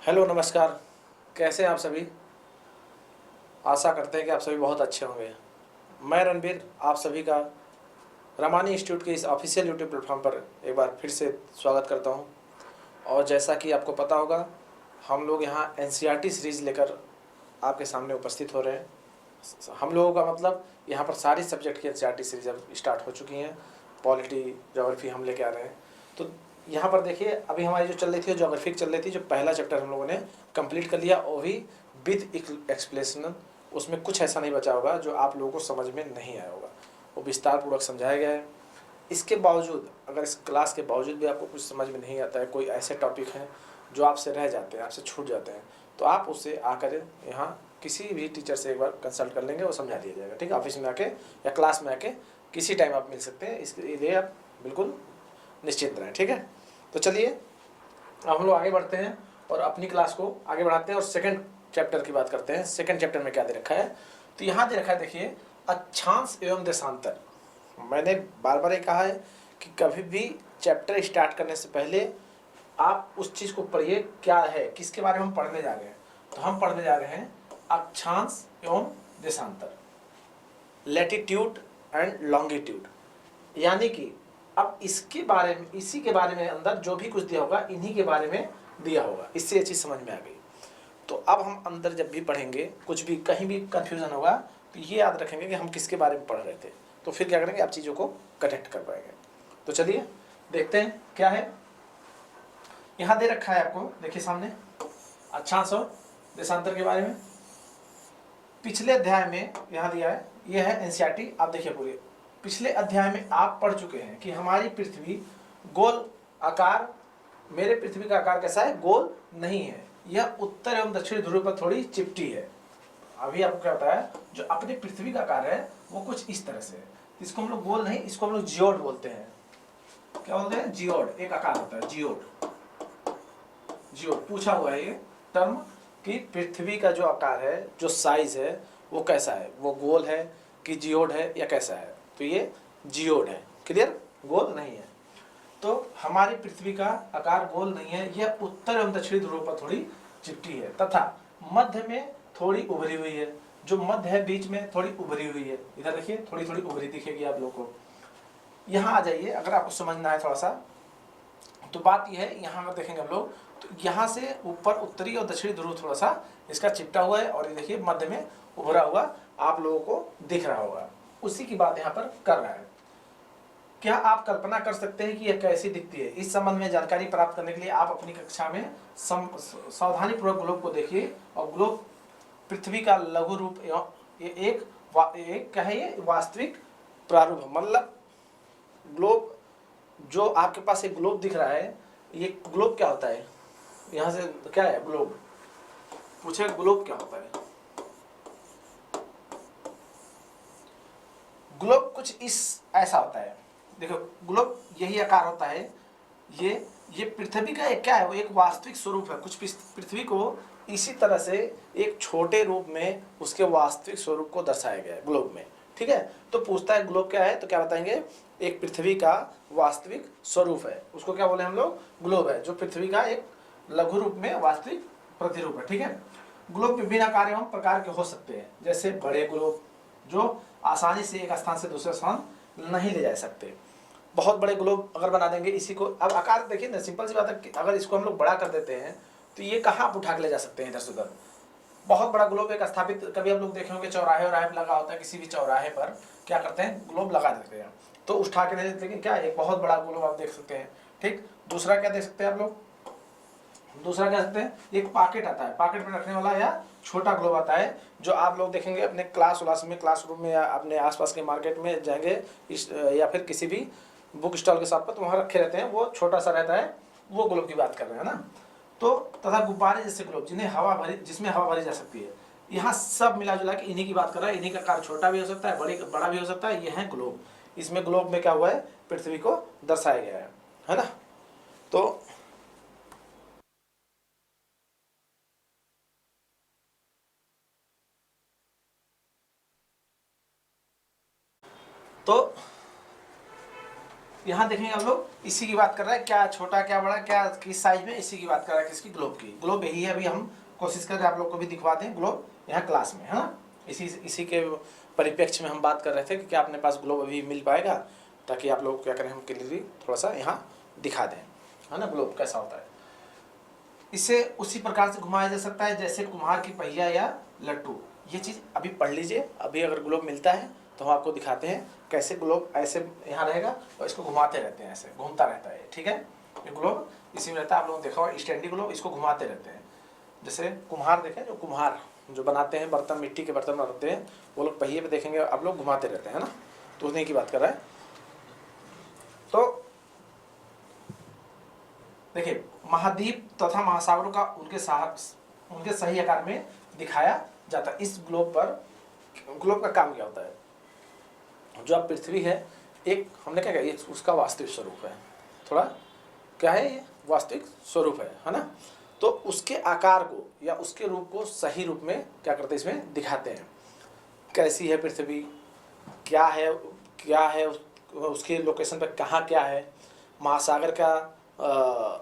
Hello नमस्कार। कैसे हैं आप सभी? आशा करते हैं कि आप सभी बहुत अच्छे होंगे। मैं रणबीर आप सभी का रमानी इंस्टीट्यूट के इस ऑफिशियल यूट्यूब प्लेटफॉर्म पर एक बार फिर से स्वागत करता हूं। और जैसा कि आपको पता होगा, हम लोग यहाँ एनसीईआरटी सीरीज़ लेकर आपके सामने उपस्थित हो रहे हैं। हम लोगों का मतलब यहाँ पर सारी सब्जेक्ट की एनसीईआरटी सीरीज अब स्टार्ट हो चुकी हैं। पॉलिटी, ज्योग्राफी हम लेके आ रहे हैं। तो यहाँ पर देखिए, अभी हमारी जो चल रही थी ज्योग्राफी चल रही थी, जो पहला चैप्टर हम लोगों ने कंप्लीट कर लिया, वो भी विद एक्सप्लेनेशन। उसमें कुछ ऐसा नहीं बचा होगा जो आप लोगों को समझ में नहीं आया होगा, वो विस्तार पूर्वक समझाया गया है। इसके बावजूद, अगर इस क्लास के बावजूद भी आपको कुछ समझ में नहीं आता है, कोई ऐसे टॉपिक हैं जो आपसे रह जाते हैं, आपसे छूट जाते हैं, तो आप उससे आकर यहाँ किसी भी टीचर से एक बार कंसल्ट कर लेंगे, वो समझा दिया जाएगा। ठीक है, ऑफिस में आके या क्लास में आके किसी टाइम आप मिल सकते हैं, इसके लिए आप बिल्कुल निश्चिंत रहें। ठीक है, तो चलिए अब हम लोग आगे बढ़ते हैं और अपनी क्लास को आगे बढ़ाते हैं और सेकंड चैप्टर की बात करते हैं। सेकंड चैप्टर में क्या दे रखा है, तो यहाँ दे रखा है, देखिए, अक्षांश एवं देशांतर। मैंने बार बार ये कहा है कि कभी भी चैप्टर स्टार्ट करने से पहले आप उस चीज़ को पढ़िए, क्या है, किसके बारे में हम पढ़ने जा रहे हैं। तो हम पढ़ने जा रहे हैं अक्षांश एवं देशांतर, लैटिट्यूड एंड लॉन्गिट्यूड। यानी कि अब इसके बारे में, इसी के बारे में अंदर जो भी कुछ दिया होगा, इन्हीं के बारे में दिया होगा। इससे ये चीज़ समझ में आ गई। तो अब हम अंदर जब भी पढ़ेंगे, कुछ भी कहीं भी कन्फ्यूज़न होगा, तो ये याद रखेंगे कि हम किसके बारे में पढ़ रहे थे। तो फिर क्या करेंगे, आप चीज़ों को कनेक्ट कर पाएंगे। तो चलिए देखते हैं क्या है। यहाँ दे रखा है आपको, देखिए सामने, अक्षांश और देशांतर के बारे में। पिछले अध्याय में यहाँ दिया है, ये है एनसीईआरटी, आप देखिए पूरी। पिछले अध्याय में आप पढ़ चुके हैं कि हमारी पृथ्वी गोल आकार, मेरे पृथ्वी का आकार कैसा है, गोल नहीं है, यह उत्तर एवं दक्षिण ध्रुव पर थोड़ी चिपटी है। अभी आपको क्या होता है, जो अपनी पृथ्वी का आकार है वो कुछ इस तरह से है। इसको हम लोग गोल नहीं, इसको हम लोग जियोड बोलते हैं। क्या बोलते हैं, जियोड, एक आकार होता है जियोड। जियोड पूछा हुआ है ये टर्म कि पृथ्वी का जो आकार है, जो साइज है, वो कैसा है, वो गोल है कि जियोड है या कैसा है। तो ये जियोड है, क्लियर, गोल नहीं है। तो हमारी पृथ्वी का आकार गोल नहीं है, यह उत्तर एवं दक्षिणी ध्रुव पर थोड़ी चिपटी है तथा मध्य में थोड़ी उभरी हुई है। जो मध्य है बीच में थोड़ी उभरी हुई है, इधर देखिए थोड़ी थोड़ी उभरी दिखेगी आप लोगों को। यहाँ आ जाइए, अगर आपको समझना है थोड़ा सा, तो बात यह है, यहाँ अगर देखेंगे हम लोग, तो यहाँ से ऊपर उत्तरी और दक्षिणी ध्रुव थोड़ा सा इसका चिपटा हुआ है, और ये देखिए मध्य में उभरा हुआ आप लोगों को दिख रहा होगा। उसी की बात यहाँ पर कर रहा है। क्या आप कल्पना कर सकते हैं कि यह कैसी दिखती है? इस संबंध में जानकारी प्राप्त करने के लिए आप अपनी कक्षा में सावधानी पूर्वक ग्लोब को देखिए। और ग्लोब पृथ्वी का लघु रूप एवं एक क्या है, ये वास्तविक प्रारूप, मतलब ग्लोब, जो आपके पास एक ग्लोब दिख रहा है, ये ग्लोब क्या होता है, यहाँ से क्या है ग्लोब, पूछे ग्लोब क्या होता है। ग्लोब कुछ इस ऐसा होता है, देखो ग्लोब यही आकार होता है। ये पृथ्वी का एक क्या है, वो एक वास्तविक स्वरूप है। कुछ पृथ्वी को इसी तरह से एक छोटे रूप में उसके वास्तविक स्वरूप को दर्शाया गया है ग्लोब में। ठीक है, तो पूछता है ग्लोब क्या है, तो क्या बताएंगे, एक पृथ्वी का वास्तविक स्वरूप है, उसको क्या बोले हम लोग, ग्लोब है, जो पृथ्वी का एक लघु रूप में वास्तविक प्रतिरूप है। ठीक है, ग्लोब विभिन्न आकार एवं प्रकार के हो सकते हैं, जैसे बड़े ग्लोब जो आसानी से एक स्थान से दूसरे स्थान नहीं ले जा सकते। बहुत बड़े ग्लोब अगर बना देंगे, इसी को अब आकार देखिए ना, सिंपल सी बात है कि अगर इसको हम लोग बड़ा कर देते हैं तो ये कहाँ आप उठा के ले जा सकते हैं इधर से उधर। बहुत बड़ा ग्लोब एक स्थापित, कभी आप लोग देखे होंगे चौराहे और पर लगा होता है, किसी भी चौराहे पर क्या करते हैं, ग्लोब लगा देते हैं, तो उठा के नहीं देते, लेकिन क्या एक बहुत बड़ा ग्लोब आप देख सकते हैं। ठीक, दूसरा क्या देख सकते हैं आप लोग, दूसरा क्या सकते हैं, एक पॉकेट आता है, पॉकेट में रखने वाला, या छोटा ग्लोब आता है, जो आप लोग देखेंगे अपने क्लास में, क्लासरूम में, या अपने आसपास के मार्केट में जाएंगे या फिर किसी भी बुक स्टॉल के साथ पर, तो वहाँ रखे रहते हैं, वो छोटा सा रहता है, वो ग्लोब की बात कर रहे हैं ना। तो तथा गुब्बारे जैसे ग्लोब जिन्हें हवा भरी, जिसमें हवा भरी जा सकती है, यहाँ सब मिला जुला के इन्हीं की बात कर रहा है। इन्हीं का आकार छोटा भी हो सकता है, बड़ा भी हो सकता है, ये है ग्लोब। इसमें ग्लोब में क्या हुआ है, पृथ्वी को दर्शाया गया है ना। तो तो यहाँ देखेंगे हम लोग इसी की बात कर रहे हैं, क्या छोटा क्या बड़ा क्या किस साइज में, इसी की बात कर रहे हैं, किसकी, ग्लोब की। ग्लोब यही है, अभी हम कोशिश कर रहे हैं आप लोग को भी दिखवा दें ग्लोब यहाँ क्लास में, है ना। इसी के परिप्रेक्ष्य में हम बात कर रहे थे कि क्या अपने पास ग्लोब अभी मिल पाएगा, ताकि आप लोग क्या करें, हम क्लियरली थोड़ा सा यहाँ दिखा दें, है ना, ग्लोब कैसा होता है। इसे उसी प्रकार से घुमाया जा सकता है जैसे कुम्हार की पहिया या लट्टू। ये चीज़ अभी पढ़ लीजिए, अभी अगर ग्लोब मिलता है तो हम आपको दिखाते हैं कैसे ग्लोब ऐसे यहाँ रहेगा और इसको घुमाते रहते हैं, ऐसे घूमता रहता है, ठीक है। ये ग्लोब इसी में रहता है, आप लोगों ने देखा होगा स्टैंडी ग्लोब, इसको घुमाते रहते हैं। जैसे कुम्हार देखें, जो कुम्हार जो बनाते हैं बर्तन, मिट्टी के बर्तन बनाते हैं, वो लोग पहिए पे देखेंगे आप लोग घुमाते रहते हैं, है ना। तो उतने की बात कर रहा है। तो देखिए महाद्वीप तथा महासागरों का उनके सही आकार में दिखाया जाता है। इस ग्लोब पर, ग्लोब का काम क्या होता है, जो अब पृथ्वी है, एक हमने क्या कहा, उसका वास्तविक स्वरूप है, थोड़ा क्या है, ये वास्तविक स्वरूप है ना। तो उसके आकार को या उसके रूप को सही रूप में क्या करते हैं, इसमें दिखाते हैं। कैसी है पृथ्वी, क्या है उसके लोकेशन पर कहाँ क्या है, महासागर का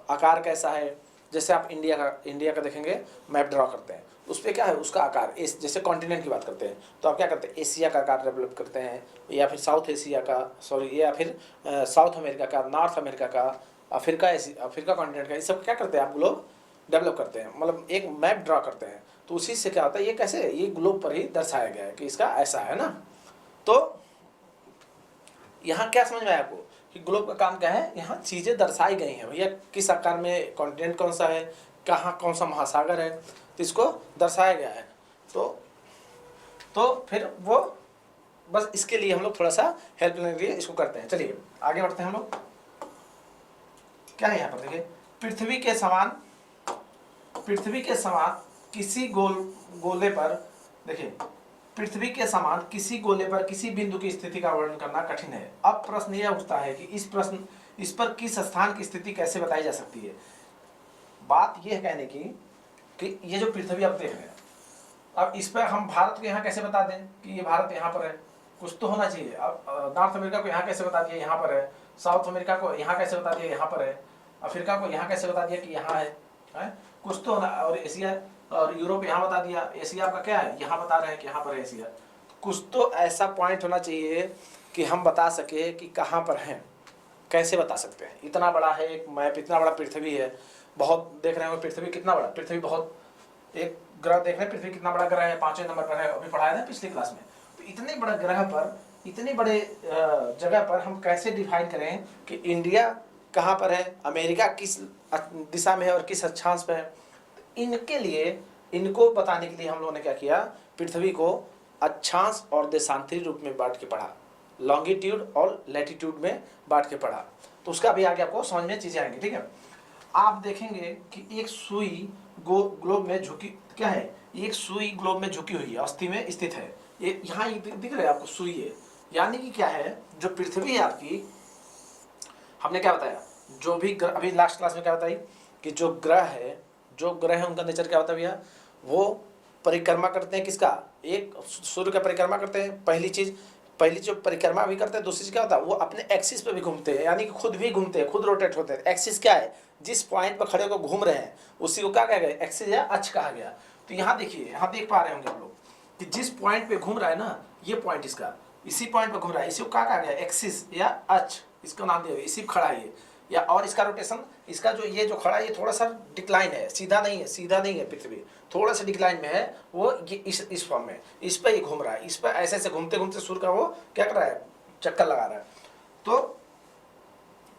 आकार कैसा है। जैसे आप इंडिया का देखेंगे, मैप ड्रॉ करते हैं, उस पर क्या है, उसका आकार, जैसे कॉन्टिनेंट की बात करते हैं तो आप क्या करते हैं, एशिया का आकार डेवलप करते हैं, या फिर साउथ एशिया का, सॉरी, या फिर साउथ अमेरिका का, नॉर्थ अमेरिका का, अफ्रीका कॉन्टिनेंट का, ये सब क्या करते हैं आप, ग्लोब डेवलप करते हैं, मतलब एक मैप ड्रॉ करते हैं। तो उसी से क्या होता है, ये कैसे, ये ग्लोब पर ही दर्शाया गया है कि इसका ऐसा है ना। तो यहाँ क्या समझ में आया आपको कि ग्लोब का काम क्या है, यहाँ चीज़ें दर्शाई गई हैं भैया, किस आकार में कॉन्टिनेंट कौन सा है, कहाँ कौन सा महासागर है, तो इसको दर्शाया गया है। तो फिर वो बस इसके लिए हम लोग थोड़ा सा हेल्प लेने के लिए इसको करते हैं। चलिए आगे बढ़ते हैं हम लोग। क्या है यहाँ पर देखिए, पृथ्वी के समान किसी गोले पर, देखिए पृथ्वी के समान किसी गोले पर किसी बिंदु की स्थिति का वर्णन करना कठिन है। अब प्रश्न यह उठता है कि इस पर किस स्थान की स्थिति कैसे बताई जा सकती है। बात यह है कहने की कि ये जो पृथ्वी आप देख रहे हैं, अब इस पर हम भारत को यहाँ कैसे बता दें कि ये भारत यहाँ पर है, कुछ तो होना चाहिए। अब नॉर्थ अमेरिका को यहाँ कैसे बता दिया यहाँ पर है, साउथ अमेरिका को यहाँ कैसे बता दिया यहाँ पर है, अफ्रीका को यहाँ कैसे बता दिया कि यहाँ है? कुछ तो होना। और एशिया और यूरोप यहाँ बता दिया, एशिया आपका क्या है, यहाँ बता रहे हैं कि यहाँ पर है एशिया। कुछ तो ऐसा पॉइंट होना चाहिए कि हम बता सके कि कहाँ पर हैं, कैसे बता सकते हैं। इतना बड़ा है एक मैप, इतना बड़ा पृथ्वी है, बहुत देख रहे हैं पृथ्वी कितना बड़ा, पृथ्वी बहुत, एक ग्रह देख रहे हैं पृथ्वी कितना बड़ा ग्रह है, 5वें नंबर पर है, अभी पढ़ाया था पिछली क्लास में। तो इतने बड़े ग्रह पर, इतने बड़े जगह पर हम कैसे डिफाइन करें कि इंडिया कहाँ पर है, अमेरिका किस दिशा में है और किस अक्षांश पे है। इनके लिए, इनको बताने के लिए हम लोगों ने क्या किया, पृथ्वी को अक्षांश और देशांतरी रूप में बांट के पढ़ा, लॉन्गिट्यूड और लैटिट्यूड में बांट के पढ़ा। तो उसका भी आगे आपको समझ में चीजें आएंगी, ठीक है। आप देखेंगे कि एक सुई ग्लोब में झुकी, क्या है, एक सुई ग्लोब में झुकी हुई है, अस्थि में स्थित है। ये यहाँ दिख रहा है आपको, सुई है, यानी कि क्या है, जो पृथ्वी है आपकी, हमने क्या बताया, जो भी अभी लास्ट क्लास में क्या बताई कि जो ग्रह है उनका नेचर क्या होता है भैया, वो परिक्रमा करते हैं किसका, एक सूर्य का परिक्रमा करते हैं। पहली जो परिक्रमा भी करते हैं, दूसरी चीज क्या होता है, वो अपने एक्सिस पे भी घूमते हैं, यानी कि खुद भी घूमते हैं, खुद रोटेट होते हैं। एक्सिस क्या है, जिस पॉइंट पर खड़े होकर घूम रहे हैं उसी को क्या कहा गया, एक्सिस या अक्ष कहा गया। तो यहाँ देखिए, यहाँ देख पा रहे होंगे आप लोग कि जिस पॉइंट पे घूम रहा है ना, ये पॉइंट इसका, इसी पॉइंट पे घूम रहा है, इसी को क्या कहा गया, एक्सिस या अक्ष, इसका नाम दिया, इसी खड़ा है ये, या और इसका रोटेशन, इसका जो ये जो खड़ा है ये थोड़ा सा डिक्लाइन है, सीधा नहीं है पृथ्वी, थोड़ा सा डिक्लाइन में है, वो ये इस फॉर्म में, इस पर ये घूम रहा है, इस पर ऐसे ऐसे घूमते घूमते सूर्य का वो क्या कर रहा है, चक्कर लगा रहा है। तो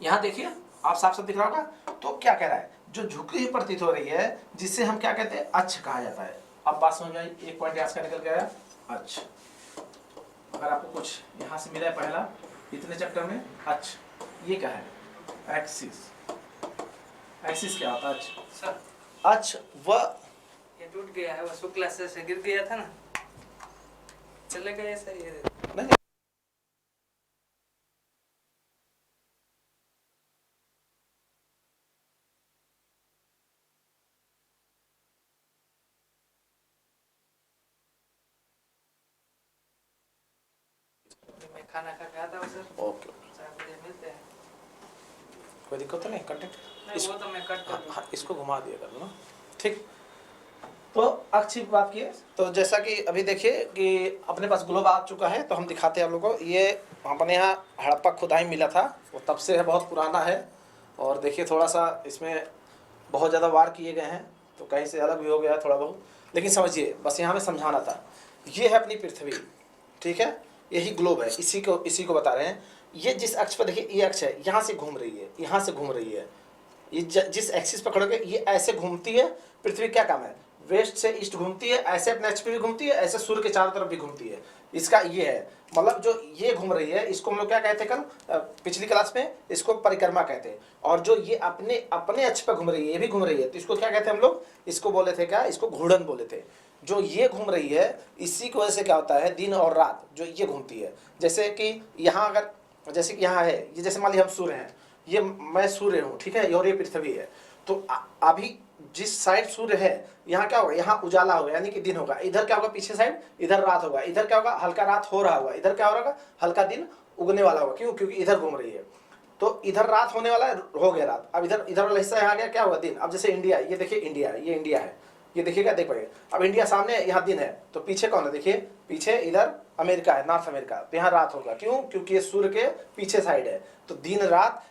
यहाँ देखिए आप साफ साफ दिख रहा होगा। तो क्या कह रहा है, जो झुकी हुई प्रतीत हो रही है, जिससे हम क्या कहते हैं, अक्ष कहा जाता है। अब बात समझ में आई, एक पॉइंट यहाँ से निकल गया, अक्ष। अगर आपको कुछ यहाँ से मिला है पहला इतने चैप्टर में, अक्ष, ये क्या है, एक्सिस। एक्सिस क्या होता है, अक्ष। सर अक्ष वह, ये टूट गया है, वो शुक्ला से गिर गया था ना, चले गए सर ये। नहीं मैं खाना खा के आता हूँ सर, ओके, 4 बजे मिलते हैं। कोई दिक्कत तो नहीं, कंटेंट नहीं वो तो मैं कट कर दूँ। हाँ, इसको घुमा दिया कर दो ना, ठीक। तो अच्छी बात की है। तो जैसा कि अभी देखिए कि अपने पास ग्लोब आ चुका है, तो हम दिखाते हैं आप लोगों को। ये अपने यहाँ हड़प्पा खुदाई मिला था, वो तब से है, बहुत पुराना है। और देखिए थोड़ा सा इसमें बहुत ज़्यादा वार किए गए हैं, तो कहीं से अलग भी हो गया है थोड़ा बहुत, लेकिन समझिए बस यहाँ में समझाना था। ये है अपनी पृथ्वी, ठीक है, यही ग्लोब है, इसी को बता रहे हैं। ये जिस अक्ष पर देखिए, ये अक्ष है, यहाँ से घूम रही है, यहाँ से घूम रही है। ये जिस एक्सिस पर खड़ोगे ये ऐसे घूमती है। पृथ्वी क्या काम है, वेस्ट से ईस्ट घूमती है, ऐसे अपने अक्ष पे भी घूमती है, ऐसे सूर्य के चारों तरफ भी घूमती है। इसका ये है मतलब, जो ये घूम रही है इसको हम लोग क्या कहते हैं, कल पिछली क्लास में इसको परिक्रमा कहते हैं। और जो ये अपने अपने अक्ष पर घूम रही है, ये भी घूम रही है, तो इसको क्या कहते हैं हम लोग, इसको बोले थे क्या, इसको घूर्णन बोले थे। जो ये घूम रही है, इसी की वजह से क्या होता है, दिन और रात जो ये घूमती है। जैसे कि यहाँ अगर, जैसे कि यहाँ है ये, जैसे मान लीजिए हम सूर्य हैं, ये मैं सूर्य हूँ, ठीक है, और ये पृथ्वी है। तो अभी जिस साइड सूर्य है, यहाँ क्या होगा, यहाँ उजाला होगा, यानी कि दिन होगा। इधर क्या होगा, पीछे साइड इधर रात होगा। इधर क्या होगा, हल्का रात हो रहा होगा। इधर क्या हो रहा होगा, हल्का दिन उगने वाला होगा। क्यों, क्योंकि इधर घूम रही है। तो इधर रात होने वाला है, हो गया रात। अब इधर वाला हिस्सा यहाँ गया, क्या होगा, दिन। अब जैसे इंडिया, ये देखिए इंडिया, ये इंडिया है, ये देखिएगा, देख पाइए। अब इंडिया सामने, यहाँ दिन है, तो पीछे कौन है, देखिए पीछे इधर अमेरिका है, नॉर्थ अमेरिका, तो यहाँ रात होगा। क्यों, क्योंकि ये सूर्य के पीछे साइड है। तो दिन रात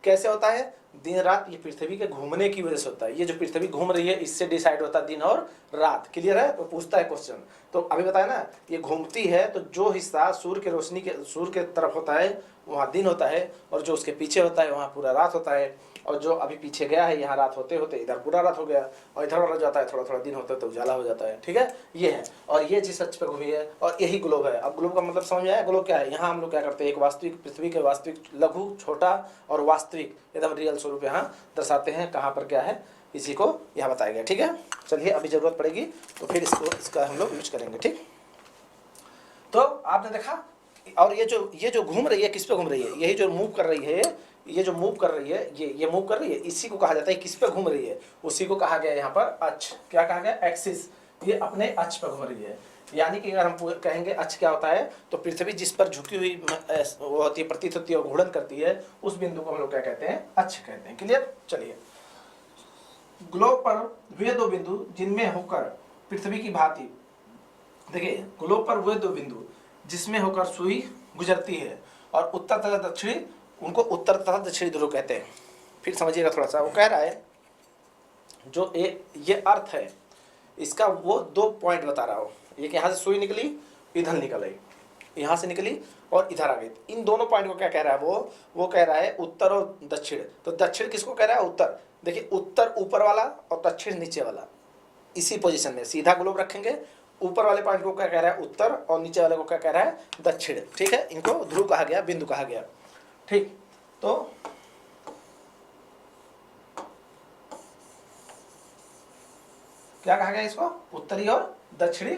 कैसे होता है, दिन रात ये पृथ्वी के घूमने की वजह से होता है। ये जो पृथ्वी घूम रही है, इससे डिसाइड होता है दिन और रात। क्लियर है, तो पूछता है क्वेश्चन। तो अभी बताया ना, ये घूमती है, तो जो हिस्सा सूर्य के रोशनी के, सूर्य के तरफ होता है, वहाँ दिन होता है, और जो उसके पीछे होता है वहाँ पूरा रात होता है। और जो अभी पीछे गया है, यहाँ रात होते होते इधर पूरा रात हो गया, और इधर वाला जाता है थोड़ा थोड़ा दिन होता है तो उजाला हो जाता है। ठीक है, ये है। और ये जिस अक्ष पे घूमी है, और यही ग्लोब है। अब ग्लोब का मतलब समझ में आया, ग्लोब क्या है। यहाँ हम लोग क्या करते हैं, एक वास्तविक पृथ्वी के वास्तविक, लघु, छोटा और वास्तविक एकदम रियल स्वरूप यहाँ दर्शाते हैं। कहाँ पर क्या है, इसी को यहाँ बताया गया। ठीक है, चलिए अभी जरूरत पड़ेगी तो फिर इसका हम लोग यूज करेंगे। ठीक, तो आपने देखा। और ये जो घूम रही है, किस पे घूम रही है, यही जो मूव कर रही है, ये जो मूव कर रही है, ये मूव कर रही है, इसी को कहा जाता है, किस पे घूम रही है, उसी को कहा गया यहाँ पर अक्ष। क्या कहा गया, एक्सिस। ये अपने अक्ष पर घूम रही है। यानी कि अगर हम कहेंगे अक्ष क्या होता है, तो पृथ्वी जिस पर झुकी हुई वो होती है, प्रतीत होती है और घूर्णन करती है, उस बिंदु को हम लोग क्या कहते हैं, अक्ष कहते हैं। क्लियर। चलिए, ग्लोब पर वे दो बिंदु जिनमें होकर पृथ्वी की भांति, देखिए ग्लोब पर वे दो बिंदु जिसमें होकर सुई गुजरती है, और उत्तर तथा दक्षिणी, उनको उत्तर तथा दक्षिणी ध्रुव कहते हैं। फिर समझिएगा थोड़ा सा, वो कह रहा है जो ये अर्थ है इसका, वो 2 पॉइंट बता रहा हूँ। एक यहाँ से सुई निकली, इधर निकल आई, यहाँ से निकली और इधर आ गई। इन दोनों पॉइंट को क्या कह रहा है, वो कह रहा है उत्तर और दक्षिण। तो दक्षिण किसको कह रहा है, उत्तर। देखिए उत्तर ऊपर वाला और दक्षिण नीचे वाला, इसी पोजीशन में सीधा ग्लोब रखेंगे। ऊपर वाले पॉइंट को क्या कह रहा है, उत्तर, और नीचे वाले को क्या कह रहा है, दक्षिण। ठीक है, इनको ध्रुव कहा गया, बिंदु कहा गया। ठीक, तो क्या कहा गया इसको, उत्तरी और दक्षिणी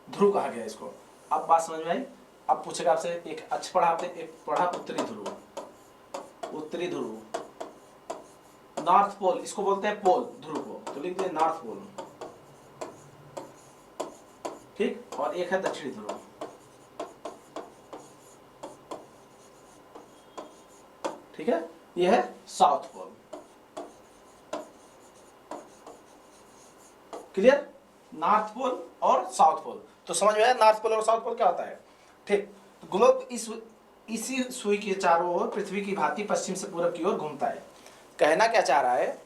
ध्रुव कहा गया इसको। अब बात समझ में आई। अब पूछेगा आपसे, एक अक्ष पढ़ा आपने, एक पढ़ा उत्तरी ध्रुव। उत्तरी ध्रुव, नॉर्थ पोल, इसको बोलते हैं पोल ध्रुव को, तो लिख दिए नॉर्थ पोल। ठीक, और एक है दक्षिणी ध्रुव। ठीक है, ये है south pole. Clear, north pole और साउथ पोल। तो समझ में आया नॉर्थ पोल और साउथ पोल क्या होता है। ठीक, तो ग्लोब इसी सुई के चारों ओर पृथ्वी की भांति पश्चिम से पूरब की ओर घूमता है। कहना क्या चाह रहा है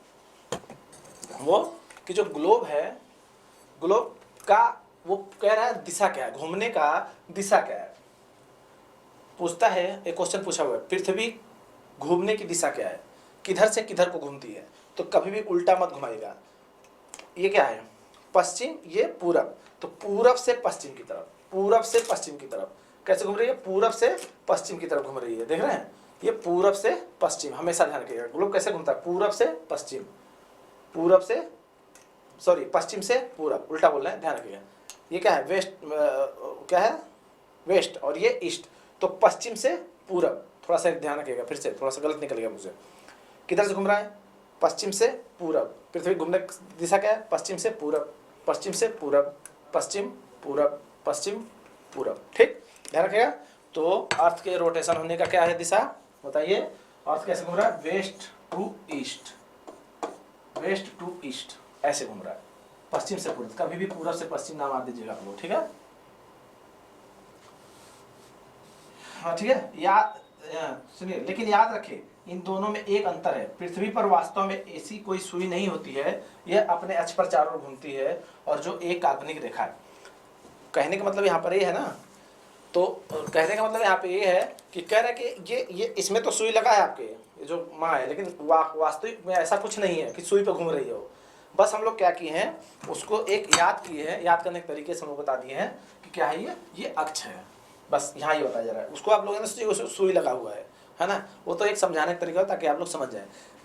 वो, कि जो ग्लोब है, ग्लोब का वो कह रहा है दिशा क्या है, घूमने का दिशा क्या है। पूछता है, एक क्वेश्चन पूछा हुआ है, पृथ्वी घूमने की दिशा क्या है, किधर से किधर को घूमती है। तो कभी भी उल्टा मत घुमाएगा। ये क्या है, पश्चिम, ये पूरब, तो पूरब से पश्चिम की तरफ, पूरब से पश्चिम की तरफ कैसे घूम रही है, पूरब से पश्चिम की तरफ घूम रही है। देख रहे हैं, ये पूरब से पश्चिम, हमेशा ध्यान रखिएगा। ग्लोब कैसे घूमता है, पूरब से पश्चिम, पूरब से, सॉरी पश्चिम से पूरब, उल्टा बोल रहे हैं, ध्यान रखिएगा। ये क्या है, वेस्ट, क्या है, वेस्ट, और ये ईस्ट। तो पश्चिम से पूरब, थोड़ा सा ध्यान रखिएगा, फिर से थोड़ा सा गलत निकल गया मुझे। किधर से घूम रहा है, पश्चिम से पूरब। पृथ्वी घूमने की दिशा क्या है, पश्चिम से पूरब, पश्चिम से पूरब, पश्चिम पूरब, पश्चिम पूरब। ठीक, ध्यान रखिएगा। तो अर्थ के रोटेशन होने का क्या है दिशा, बताइए अर्थ कैसे घूम रहा है, west to east, west to east ऐसे घूम रहा है, पश्चिम से पूर्व, कभी भी पूरब से पश्चिम ना मान दीजिएगा आप लोग, ठीक है। हाँ ठीक है, याद सुनिए, लेकिन याद रखिए इन दोनों में एक अंतर है, पृथ्वी पर वास्तव में ऐसी कोई सुई नहीं होती है, यह अपने अक्ष पर चारों ओर घूमती है, और जो एक काल्पनिक रेखा है। कहने का मतलब यहाँ पर ये है ना, तो कहने का मतलब यहाँ पे ये है कि कह रहे हैं कि ये इसमें तो सुई लगा है आपके, ये जो माँ है, लेकिन वास्तविक में ऐसा कुछ नहीं है कि सुई पे घूम रही हो। बस हम लोग क्या किए हैं, उसको एक याद किए हैं, याद करने के तरीके से हम लोग बता दिए हैं कि क्या है, ये अक्ष है, बस यहाँ ये बताया जा रहा है। उसको आप लोगों ने सुई लगा हुआ है ना, वो तो एक समझाने का तरीका हो ताकि आप लोग समझ जाएं।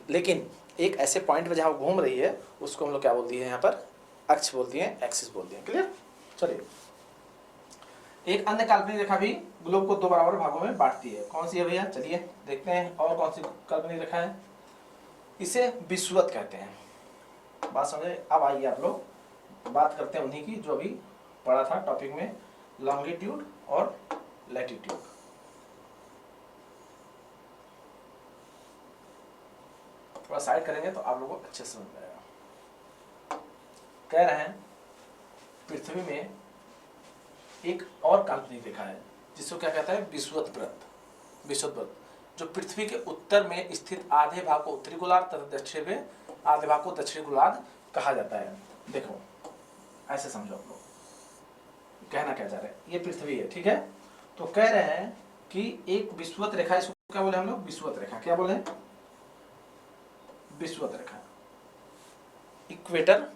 लेकिन एक ऐसे पॉइंट पे जहाँ वो घूम रही है उसको हम लोग क्या बोल दिए हैं यहाँ पर, अक्ष बोल दिए हैं, एक्सिस बोल दिए हैं। क्लियर। चलिए, एक अन्य काल्पनिक रेखा भी ग्लोब को दो बराबर भागों में बांटती है, कौन सी है भैया, चलिए देखते हैं। और कौन सी काल्पनिक रेखा है, इसे विषुवत कहते हैं। बात समझे। अब आइए आप लोग बात करते हैं उन्हीं की जो अभी पढ़ा था टॉपिक में, लॉन्गिट्यूड और लैटिट्यूड। थोड़ा साइड करेंगे तो आप लोगों को अच्छे से समझ में आएगा। कह रहे हैं पृथ्वी में एक और काल्पनिक रेखा है जिसको क्या कहता है, विषुवत व्रत। विषुवत व्रत जो पृथ्वी के उत्तर में स्थित आधे भाग को उत्तरी गोलार्ध तथा दक्षिण में आधे भाग को दक्षिणी गोलार्ध कहा जाता है। देखो ऐसे समझो आप लोग, कहना क्या चाह रहे हैं, ये पृथ्वी है, ठीक है। तो कह रहे हैं कि एक विषुवत रेखा, इसको क्या बोले हम लोग, विषुवत रेखा। क्या बोले, विषुवत रेखा, इक्वेटर,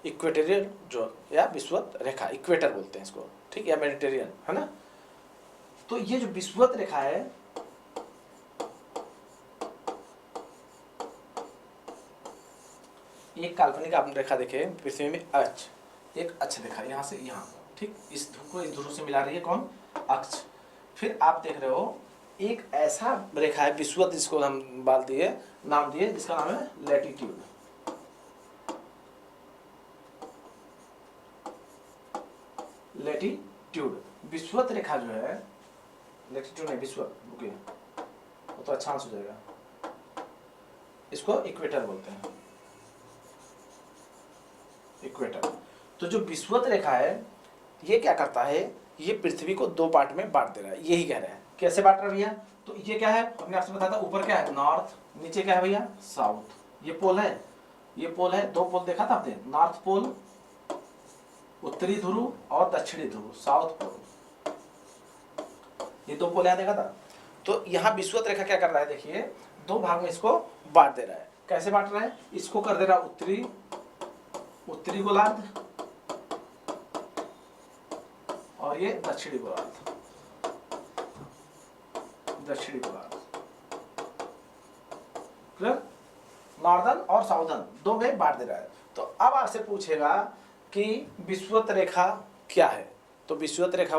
इक्वेटोरियल जोन या विषुवत रेखा, इक्वेटर बोलते हैं इसको, ठीक, या मेडिटेरियन, है ना। तो ये जो विषुवत रेखा है, एक काल्पनिक आपने रेखा देखे पृथ्वी में, अक्ष, एक अक्ष देखा यहाँ से यहाँ, ठीक, इस ध्रुव को इस ध्रुव से मिला रही है कौन, अक्ष। फिर आप देख रहे हो एक ऐसा रेखा है विषुवत, जिसको हम नाम दिए जिसका नाम है लैटिट्यूड। लैटिट्यूड, विषुवत रेखा जो है, लैटिट्यूड नहीं विषुवत, रुकिए वो तो अच्छा हो जाएगा, इसको इक्वेटर बोलते हैं, इक्वेटर। तो जो विषुवत रेखा है ये क्या करता है, ये पृथ्वी को दो पार्ट में बांट दे रहा है, यही कह रहे हैं। कैसे बांट रहा है भैया, तो ये क्या है, हमने आपसे बताया था, ऊपर क्या है नॉर्थ, नीचे क्या है भैया साउथ, ये पोल है, ये पोल है, दो पोल देखा था आपने, नॉर्थ पोल उत्तरी ध्रुव और दक्षिणी ध्रुव साउथ पोल, ये दो पोल यहाँ देखा था। तो यहाँ विषुवत रेखा क्या कर रहा है, देखिए दो भाग में इसको बांट दे रहा है। कैसे बांट रहा है, इसको कर दे रहा है उत्तरी गोलार्ध और ये दक्षिणी गोलार्ध, दक्षिणी गोलार्ध, क्लियर, नॉर्दर्न और साउदर्न दो में बांट दे रहा है। तो अब आपसे पूछेगा कि विषुवत रेखा क्या है, तो विषुवत रेखा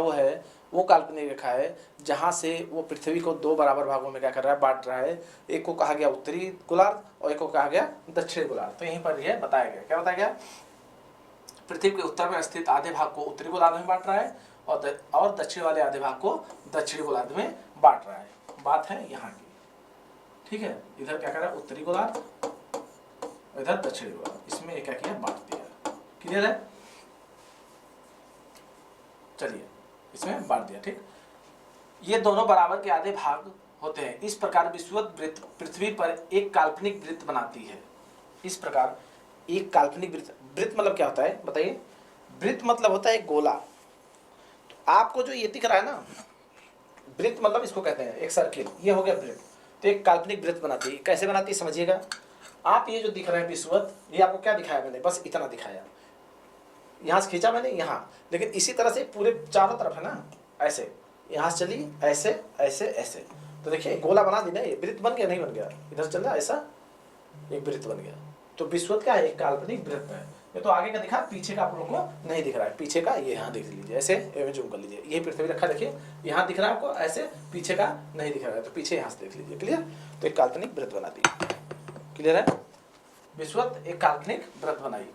वो काल्पनिक रेखा है जहां से वो पृथ्वी को दो बराबर भागों में क्या कर रहा है, बांट रहा है। एक को कहा गया उत्तरी गोलार्ध और एक को कहा गया दक्षिणी गोलार्ध। तो यहीं पर यह बताया गया, क्या बताया गया, पृथ्वी के उत्तर में स्थित आधे भाग को उत्तरी गोलार्ध में बांट रहा है और दक्षिण वाले आधे भाग को दक्षिणी गोलार्ध में बांट रहा है। बात है यहाँ की, ठीक है। इधर क्या कर रहा है उत्तरी गोलार्ध, इधर दक्षिणी गोलार्ध, इसमें क्या किया, बांट दिया। क्लियर है, चलिए इसमें बांट दिया, ठीक। ये दोनों बराबर के आधे भाग होते हैं। इस प्रकार विषुवत वृत्त पृथ्वी पर एक काल्पनिक वृत्त बनाती है। इस प्रकार एक काल्पनिक वृत्त, वृत्त मतलब क्या होता है बताइए, वृत्त मतलब होता है एक गोला। तो आपको जो ये दिख रहा है ना, वृत्त मतलब इसको कहते हैं एक सर्किल, ये हो गया वृत्त। तो एक काल्पनिक वृत्त बनाती है। कैसे बनाती है समझिएगा, आप ये जो दिख रहा है विषुवत, ये आपको क्या दिखाया मैंने, बस इतना दिखाया, यहाँ से खींचा मैंने यहाँ, लेकिन इसी तरह से पूरे चारों तरफ है ना, ऐसे यहाँ से चली, ऐसे ऐसे ऐसे, तो देखिए गोला बना दी ना, ये वृत्त बन गया, नहीं बन गया, इधर चल रहा ऐसा, एक वृत्त बन गया। तो विषुवत क्या है, एक काल्पनिक वृत्त है। ये तो आगे का दिखा, पीछे का आप लोगों को नहीं दिख रहा है। पीछे का ये यहाँ देख लीजिए, ऐसे एवं जूम कर लीजिए, ये पृथ्वी रेखा देखिए यहाँ दिख रहा है आपको, ऐसे पीछे का नहीं दिख रहा है, तो पीछे यहाँ से देख लीजिए। क्लियर, तो एक काल्पनिक वृत्त बना दी। क्लियर है, विषुवत एक काल्पनिक वृत्त बनाई,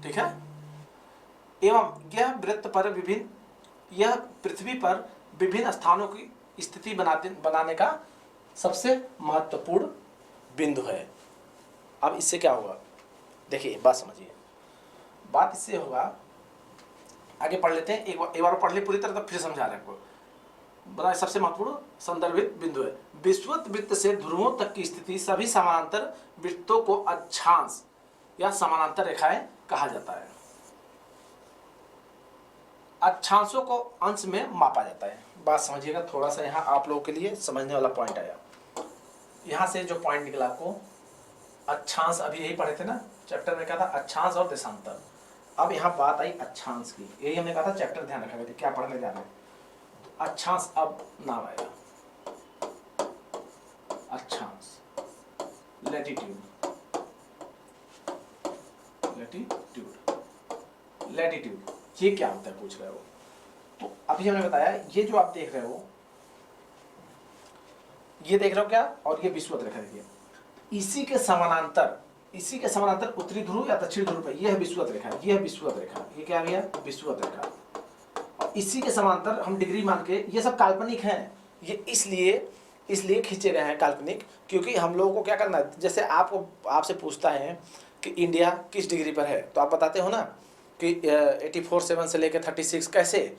ठीक है। एवं यह वृत्त पर यह पृथ्वी पर विभिन्न स्थानों की स्थिति बनाने का सबसे महत्वपूर्ण बिंदु है। अब इससे क्या होगा, देखिए बात समझिए, बात इससे होगा, आगे पढ़ लेते हैं, एक बार पढ़ ले पूरी तरह, तो फिर समझा रहे हैं आपको। बड़ा सबसे महत्वपूर्ण संदर्भित बिंदु है, विषुवत वृत्त से ध्रुवों तक की स्थिति सभी समानांतर वृत्तों को अक्षांश या समानांतर रेखाएं कहा जाता है। अक्षांशों को अंश में मापा जाता है। बात समझिएगा, थोड़ा सा यहाँ आप लोगों के लिए समझने वाला पॉइंट आया। यहाँ से जो पॉइंट निकला आपको, अक्षांश अभी यही पढ़े थे ना चैप्टर में, क्या था, अक्षांश और देशांतर। अब यहाँ बात आई अक्षांश की, यही हमने कहा था चैप्टर ध्यान रखा था क्या पढ़ने जा रहे हैं। तो अक्षांश अब नाम आएगा, अक्षांश, लैटिट्यूड, लैटिट्यूड ये क्या होता है पूछ रहे हो। तो अभी हमने बताया ये जो आप देख रहे हो, ये देख रहे हो क्या, और ये विषुवत रेखा देखिए, इसी के समानांतर उत्तरी ध्रुव या दक्षिण ध्रुव पे, ये है विषुवत रेखा, ये है विषुवत रेखा, ये क्या है विषुवत रेखा। और इसी के समानांतर हम डिग्री मान के, ये सब काल्पनिक हैं, ये इसलिए खींचे गए हैं काल्पनिक, क्योंकि हम लोगों को क्या करना है, जैसे आपसे पूछता है कि इंडिया किस डिग्री पर है, तो आप बताते हो ना कि 84/7 से लेकर 36 कैसे,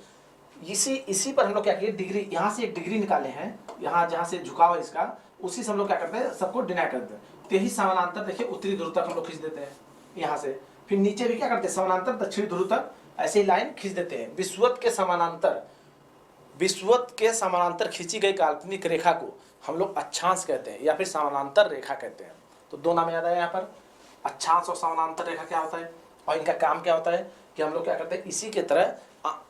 इसी पर हम लोग क्या किए, डिग्री, यहाँ से एक डिग्री निकाले हैं, यहाँ जहाँ से झुकाव है इसका, उसी से हम लोग क्या करते हैं, सबको डिनाई करते हैं। तो यही समानांतर देखिए उत्तरी ध्रुव तक हम लोग खींच देते हैं यहाँ से, फिर नीचे भी क्या करते हैं, समानांतर दक्षिण ध्रुव तक ऐसे ही लाइन खींच देते हैं। विषुवत के समानांतर खींची गई काल्पनिक रेखा को हम लोग अक्षांश कहते हैं या फिर समानांतर रेखा कहते हैं। तो दो नाम याद आया यहाँ पर, अक्षांश और समानांतर रेखा क्या होता है, और इनका काम क्या होता है कि हम लोग क्या करते हैं, इसी के तरह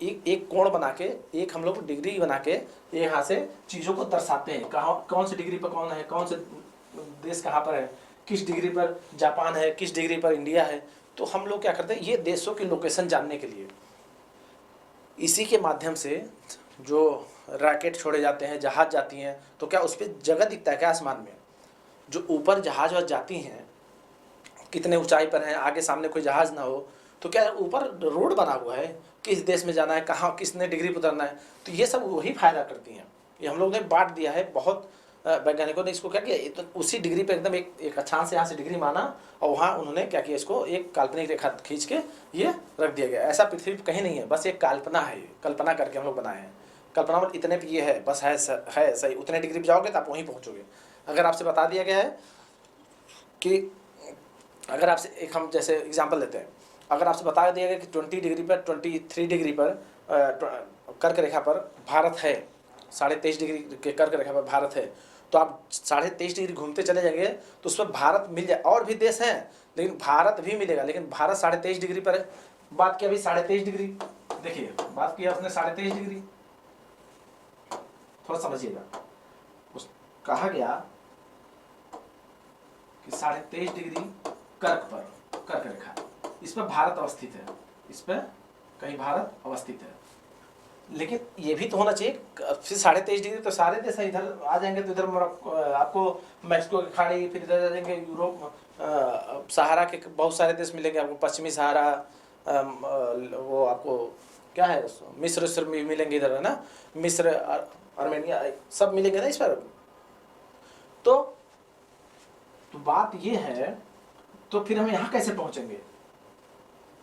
एक कोण बना के, एक हम लोग डिग्री बना के यहाँ से चीज़ों को दर्शाते हैं, कहाँ कौन सी डिग्री पर कौन है, कौन से देश कहाँ पर है, किस डिग्री पर जापान है, किस डिग्री पर इंडिया है। तो हम लोग क्या करते हैं, ये देशों की लोकेशन जानने के लिए इसी के माध्यम से जो रॉकेट छोड़े जाते हैं, जहाज जाती हैं, तो क्या उस पर जगह दिखता है क्या आसमान में, जो ऊपर जहाज जाती हैं कितने ऊंचाई पर हैं, आगे सामने कोई जहाज ना हो, तो क्या ऊपर रोड बना हुआ है, किस देश में जाना है, कहाँ किसने डिग्री पर उतरना है, तो ये सब वही फायदा करती हैं। ये हम लोग ने बांट दिया है, बहुत वैज्ञानिकों ने इसको क्या किया, तो उसी डिग्री पर एकदम एक अक्षांश से यहाँ से डिग्री माना, और वहाँ उन्होंने क्या किया, इसको एक काल्पनिक रेखा खींच के ये रख दिया गया। ऐसा पृथ्वी पर कहीं नहीं है, बस एक कल्पना है, कल्पना करके हम लोग बनाए हैं। कल्पना मतलब इतने पे ये है, बस है सही, उतने डिग्री पर जाओगे तो आप वहीं पहुँचोगे। अगर आपसे बता दिया गया है कि, अगर आपसे एक हम जैसे एग्जांपल लेते हैं, अगर आपसे बता दिया गया कि 20 डिग्री पर 23 डिग्री पर कर्क रेखा पर भारत है, 23.5 डिग्री के कर्क रेखा पर भारत है, तो आप 23.5 डिग्री घूमते चले जाएंगे तो उस पर भारत मिल जाए। और भी देश हैं लेकिन भारत भी मिलेगा, लेकिन भारत 23.5 डिग्री पर है। बात किया अभी 23.5 डिग्री, देखिए बात किया उसने 23.5 डिग्री, थोड़ा समझिएगा, उस कहा गया कि 23.5 डिग्री कर्क रेखा, इस पर भारत अवस्थित है, इस पर कहीं भारत अवस्थित है। लेकिन ये भी तो होना चाहिए, फिर 23.5 डिग्री तो सारे देश इधर आ जाएंगे, तो इधर आपको मैक्सिको की खाड़ी, फिर इधर आ जाएंगे यूरोप, सहारा के बहुत सारे देश मिलेंगे आपको, पश्चिमी सहारा, वो आपको क्या है, मिस्र भी मिलेंगे इधर, है ना, मिस्र, आर्मेनिया, सब मिलेंगे ना इस पर। तो बात ये है, तो फिर हम यहाँ कैसे पहुंचेंगे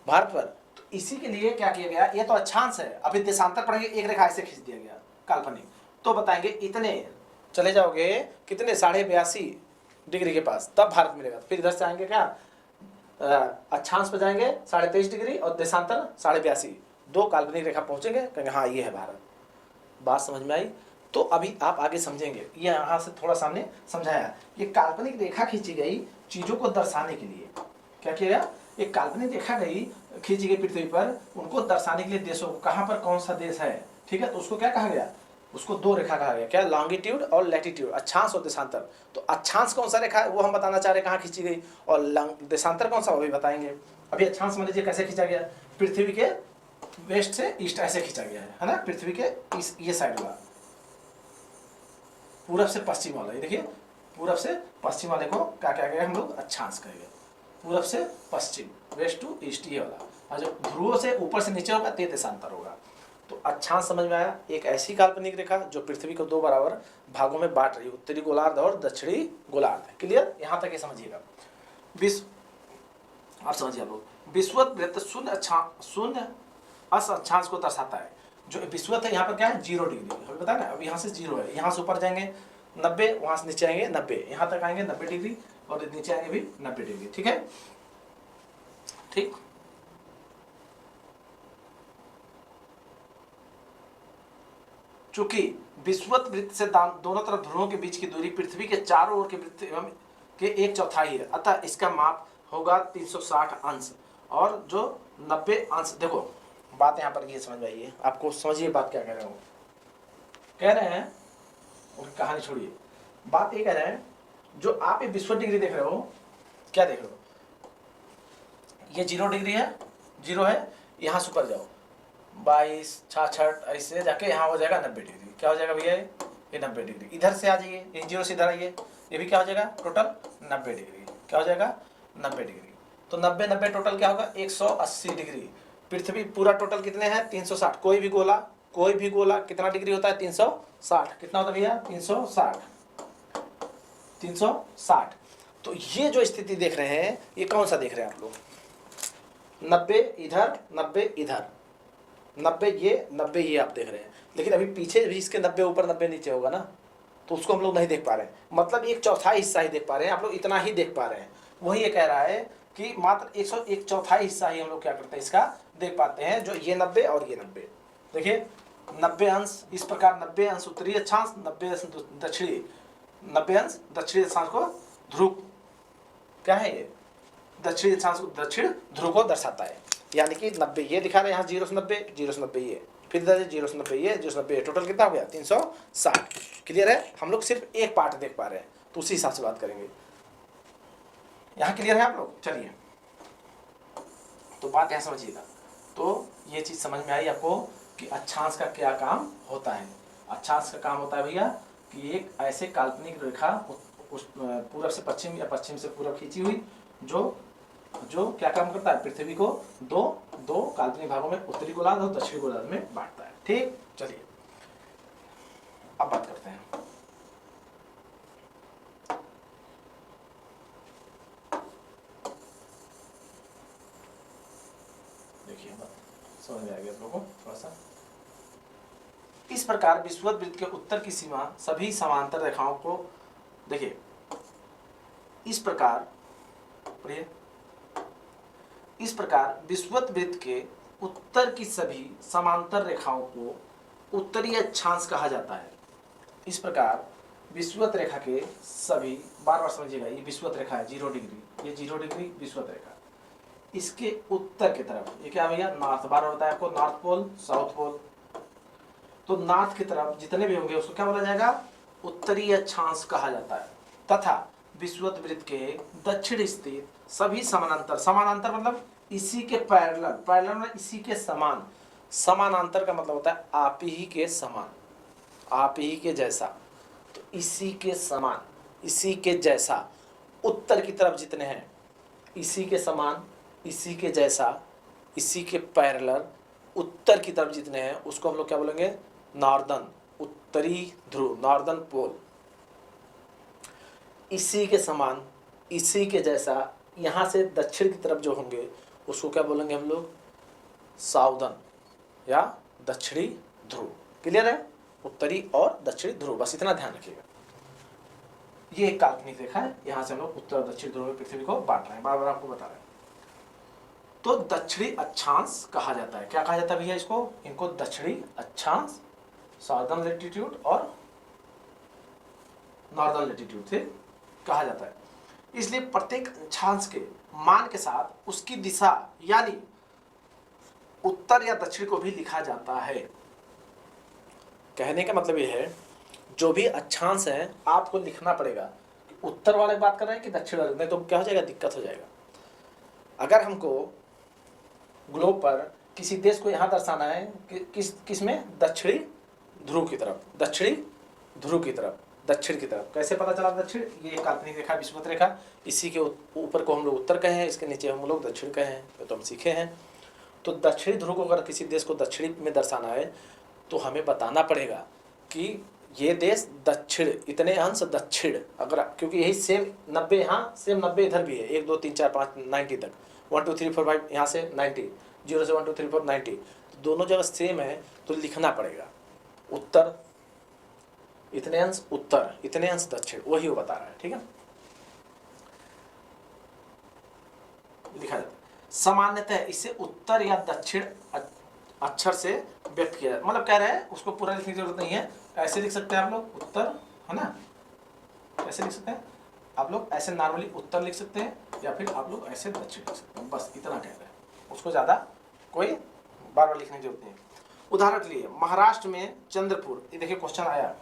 भारत पर। तो इसी के लिए क्या किया गया, ये तो अक्षांश है, अभी देशांतर पढ़ेंगे, एक रेखा ऐसे खींच दिया गया काल्पनिक, तो बताएंगे इतने चले जाओगे कितने 82.5 डिग्री के पास, तब भारत मिलेगा। फिर इधर से आएंगे क्या, अक्षांश पर जाएंगे 23.5 डिग्री और देशांतर 82.5, दो काल्पनिक रेखा पहुंचेंगे, कहेंगे हाँ ये है भारत। बात समझ में आई। तो अभी आप आगे समझेंगे, ये यहाँ से थोड़ा सामने समझाया, ये काल्पनिक रेखा खींची गई चीजों को दर्शाने के लिए, क्या किया गया, एक काल्पनिक रेखा गई खींची गई पृथ्वी पर, उनको दर्शाने के लिए देशों को, कहाँ पर कौन सा देश है, ठीक है, तो उसको क्या कहा गया, उसको दो रेखा कहा गया, क्या, लॉन्गिट्यूड और लैटिट्यूड, अक्षांश और देशांतर। तो अक्षांश कौन सा रेखा है वो हम बताना चाह रहे हैं, कहाँ खींची गई, और देशांतर कौन सा वो भी बताएंगे। अभी अक्षांश मान लीजिए कैसे खींचा गया, पृथ्वी के वेस्ट से ईस्ट ऐसे खींचा गया है ना, पृथ्वी के ये साइड वाला, पूरब से पश्चिम वाला, ये देखिए पूरब से पश्चिम वाले को क्या क्या गया, हम लोग अक्षांश कहेंगे, पूरब से पश्चिम, वेस्ट टू ईस्ट ये वाला, और जब ध्रुवों से ऊपर से नीचे होगा तो देशांतर होगा। तो अक्षांश समझ में आया, एक ऐसी काल्पनिक रेखा जो पृथ्वी को 2 बराबर भागों में बांट रही है, उत्तरी गोलार्ध और दक्षिणी गोलार्ध। क्लियर, यहाँ तक ये समझिएगा। आप समझिए आप लोग, विषुवत वृत्त शून्य अस अक्षांश को दर्शाता है। जो विषुवत है यहाँ पर क्या है, 0 डिग्री, हमें पता ना, अब यहाँ से 0 है, यहाँ से ऊपर जाएंगे 90, वहाँ से नीचे आएंगे 90, यहाँ तक आएंगे 90 डिग्री, और नीचे आएंगे भी 90 डिग्री। ठीक है, ठीक। चूंकि विषुवत वृत्त से दोनों तरफ ध्रुवों के बीच की दूरी पृथ्वी के चारों ओर के वृत्त एवं के 1/4 है, अतः इसका माप होगा 360 अंश, और जो 90 अंश। देखो बात यहाँ पर ये समझ में आइए, आपको समझिए बात क्या कह रहे हो। कह रहे हैं, उनकी कहानी छोड़िए, बात ये कह रहे हैं, जो आप ये विषुवत डिग्री देख रहे हो, क्या देख रहे हो, ये 0 डिग्री है, 0 है, यहाँ से ऊपर जाओ 22, 66, ऐसे जाके यहाँ हो जाएगा 90 डिग्री। क्या हो जाएगा भैया, ये 90 डिग्री। इधर से आ जाइए, इन 0 से इधर आइए, ये भी क्या हो जाएगा, टोटल 90 डिग्री। क्या हो जाएगा, 90 डिग्री। तो 90 90 टोटल क्या होगा, 180 डिग्री। पृथ्वी पूरा टोटल कितने हैं, 360। कोई भी गोला कितना डिग्री होता है, 360। कितना होता है भैया, 360। तो ये जो स्थिति देख रहे हैं, ये कौन सा देख रहे हैं आप लोग, 90 इधर, 90 इधर, 90 ये आप देख रहे हैं। लेकिन अभी पीछे भी इसके 90 ऊपर 90 नीचे होगा ना, तो उसको हम लोग नहीं देख पा रहे हैं। मतलब 1/4 हिस्सा ही देख पा रहे हैं, आप लोग इतना ही देख पा रहे हैं। वही ये कह रहा है कि मात्र 1/4 हिस्सा ही हम लोग क्या करते हैं, इसका देख पाते हैं, जो ये 90 और ये 90। देखिए 90 अंश, इस प्रकार 90 अंश उत्तरी अक्षांश, 90 अंश दक्षिणी, 90 अंश दक्षिणी अक्षांश को ध्रुव, क्या है ये, दक्षिणी अक्षांश को दक्षिण ध्रुव को दर्शाता है। यानी कि 90 ये दिखा रहे हैं, यहाँ 0 से 90, 0 से 90 ये, फिर इधर 0 से 90 ये, 0 से 90 ये, टोटल कितना हो गया, 360। क्लियर है, हम लोग सिर्फ एक पार्ट देख पा रहे हैं, तो उसी हिसाब से बात करेंगे। यहाँ क्लियर है आप लोग, चलिए तो बात यहाँ समझिएगा। तो ये चीज़ समझ में आई आपको कि अक्षांश का क्या काम होता है। अक्षांश का काम होता है भैया कि एक ऐसे काल्पनिक रेखा उस पूरब से पश्चिम या पश्चिम से पूरब खींची हुई, जो क्या काम करता है, पृथ्वी को दो काल्पनिक भागों में, उत्तरी गोलार्ध और दक्षिणी गोलार्ध में बांटता है। ठीक, चलिए अब बात करते हैं। देखिए समझ में आ गया आप लोगों को थोड़ा सा। इस प्रकार विषुवत वृत्त के उत्तर की सीमा सभी समांतर रेखाओं को, देखिए इस प्रकार विषुवत वृत्त के उत्तर की सभी समांतर रेखाओं को उत्तरीय अक्षांश कहा जाता है। इस प्रकार विषुवत रेखा के सभी, बार समझिएगा, ये विषुवत रेखा है 0 डिग्री, ये 0 डिग्री विषुवत रेखा, इसके उत्तर की तरफ ये क्या भैया, नॉर्थ, बार बताया आपको, नॉर्थ पोल साउथ पोल। तो नॉर्थ की तरफ जितने भी होंगे उसको क्या बोला जाएगा, उत्तरीय अक्षांश कहा जाता है। तथा विषुवत वृत्त के दक्षिण स्थित सभी समानांतर मतलब इसी के पैरेलल में इसी के समान, समानांतर का मतलब होता है आप ही के समान, आप ही के जैसा। तो इसी के समान, इसी के जैसा, उत्तर की तरफ जितने हैं इसी के समान, इसी के जैसा, इसी के पैरेलल, उत्तर की तरफ जितने हैं उसको हम लोग क्या बोलेंगे, नॉर्दर्न, उत्तरी ध्रुव, नॉर्दर्न पोल। इसी के समान, इसी के जैसा, यहाँ से दक्षिण की तरफ जो होंगे उसको क्या बोलेंगे हम लोग, साउदर्न या दक्षिणी ध्रुव। क्लियर है, उत्तरी और दक्षिणी ध्रुव, बस इतना ध्यान रखिएगा। ये एक काल्पनिक रेखा है, यहाँ से हम लोग उत्तर और दक्षिण ध्रुव में पृथ्वी को बांट रहे हैं, बार बार आपको बता रहे हैं। तो दक्षिणी अक्षांश कहा जाता है, क्या कहा जाता है भैया इसको, इनको दक्षिणी अक्षांश, साउदर्न लैटिट्यूड और नॉर्दर्न लैटिट्यूड से कहा जाता है। इसलिए प्रत्येक अक्षांश के मान के साथ उसकी दिशा यानी उत्तर या दक्षिण को भी लिखा जाता है। कहने का मतलब यह है, जो भी अक्षांश है आपको लिखना पड़ेगा कि उत्तर वाले बात कर रहे हैं कि दक्षिण वाले, नहीं तो क्या हो जाएगा, दिक्कत हो जाएगा। अगर हमको ग्लोब पर किसी देश को यहाँ दर्शाना है कि किस में, दक्षिणी ध्रुव की तरफ, दक्षिणी ध्रुव की तरफ, दक्षिण की तरफ। कैसे पता चला दक्षिण, ये काल्पनिक रेखा विषुवत रेखा, इसी के ऊपर को हम लोग उत्तर कहे हैं, इसके नीचे हम लोग दक्षिण कहे हैं, तो हम सीखे हैं। तो दक्षिणी ध्रुव को अगर किसी देश को दक्षिणी में दर्शाना है तो हमें बताना पड़ेगा कि ये देश दक्षिण, इतने अंश दक्षिण, अगर क्योंकि यही सेम 90 यहाँ सेम 90 इधर भी है, 1 2 3 4 5 90 तक, 1 2 3 4 5 यहाँ से 90, 0 से 1 2 3 4 90, तो दोनों जगह सेम है तो लिखना पड़ेगा उत्तर इतने अंश उत्तर, इतने अंश दक्षिण, वही वो बता रहा है। ठीक है, लिखा जाता है। सामान्यतः इसे उत्तर या दक्षिण अक्षर से व्यक्त किया, मतलब कह रहे हैं उसको पूरा लिखने की जरूरत नहीं है, ऐसे लिख सकते हैं आप लोग उत्तर, है ना, ऐसे लिख सकते हैं आप लोग, ऐसे नॉर्मली उत्तर लिख सकते हैं, या फिर आप लोग ऐसे दक्षिण लिख सकते हैं, बस इतना कह रहे हैं, उसको ज़्यादा कोई बार बार लिखने की जरूरत नहीं है। उदाहरण के लिए महाराष्ट्र में चंद्रपुर, ये देखिए क्वेश्चन आया,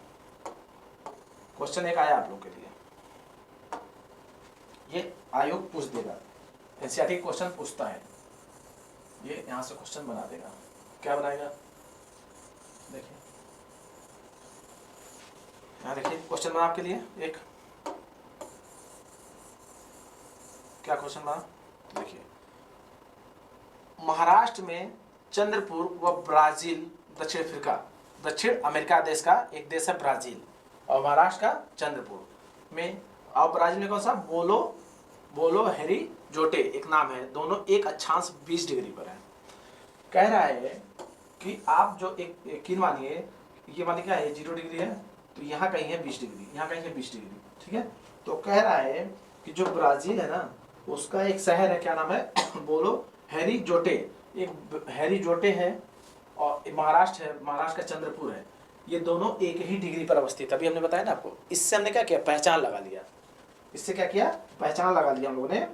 क्वेश्चन एक आया आप लोग के लिए, ये आयोग पूछ देगा, एनसीईआरटी क्वेश्चन पूछता है, ये यहाँ से क्वेश्चन बना देगा, क्या बनाएगा, देखिए यहाँ देखिए क्वेश्चन बना आपके लिए एक, क्या क्वेश्चन बना, देखिए महाराष्ट्र में चंद्रपुर व ब्राजील, दक्षिण अफ्रीका, दक्षिण अमेरिका देश का एक देश है ब्राजील, और महाराष्ट्र का चंद्रपुर में, और ब्राजील में कौन सा, बोलो हेरिजोटे एक नाम है, दोनों एक अक्षांश 20 डिग्री पर है। कह रहा है कि आप जो एक मानिए, ये मानिए क्या है 0 डिग्री है, तो यहाँ कहीं है 20 डिग्री, यहाँ कहीं है 20 डिग्री, ठीक है। तो कह रहा है कि जो ब्राजील है ना, उसका एक शहर है, क्या नाम है, बोलो हेरिजोटे, एक हेरिजोटे है, और महाराष्ट्र है, महाराष्ट्र का चंद्रपुर है, ये दोनों एक ही डिग्री पर अवस्थित है। अभी हमने बताया ना आपको, इससे हमने क्या किया, पहचान लगा लिया, इससे क्या किया, पहचान लगा लिया हम लोगों ने।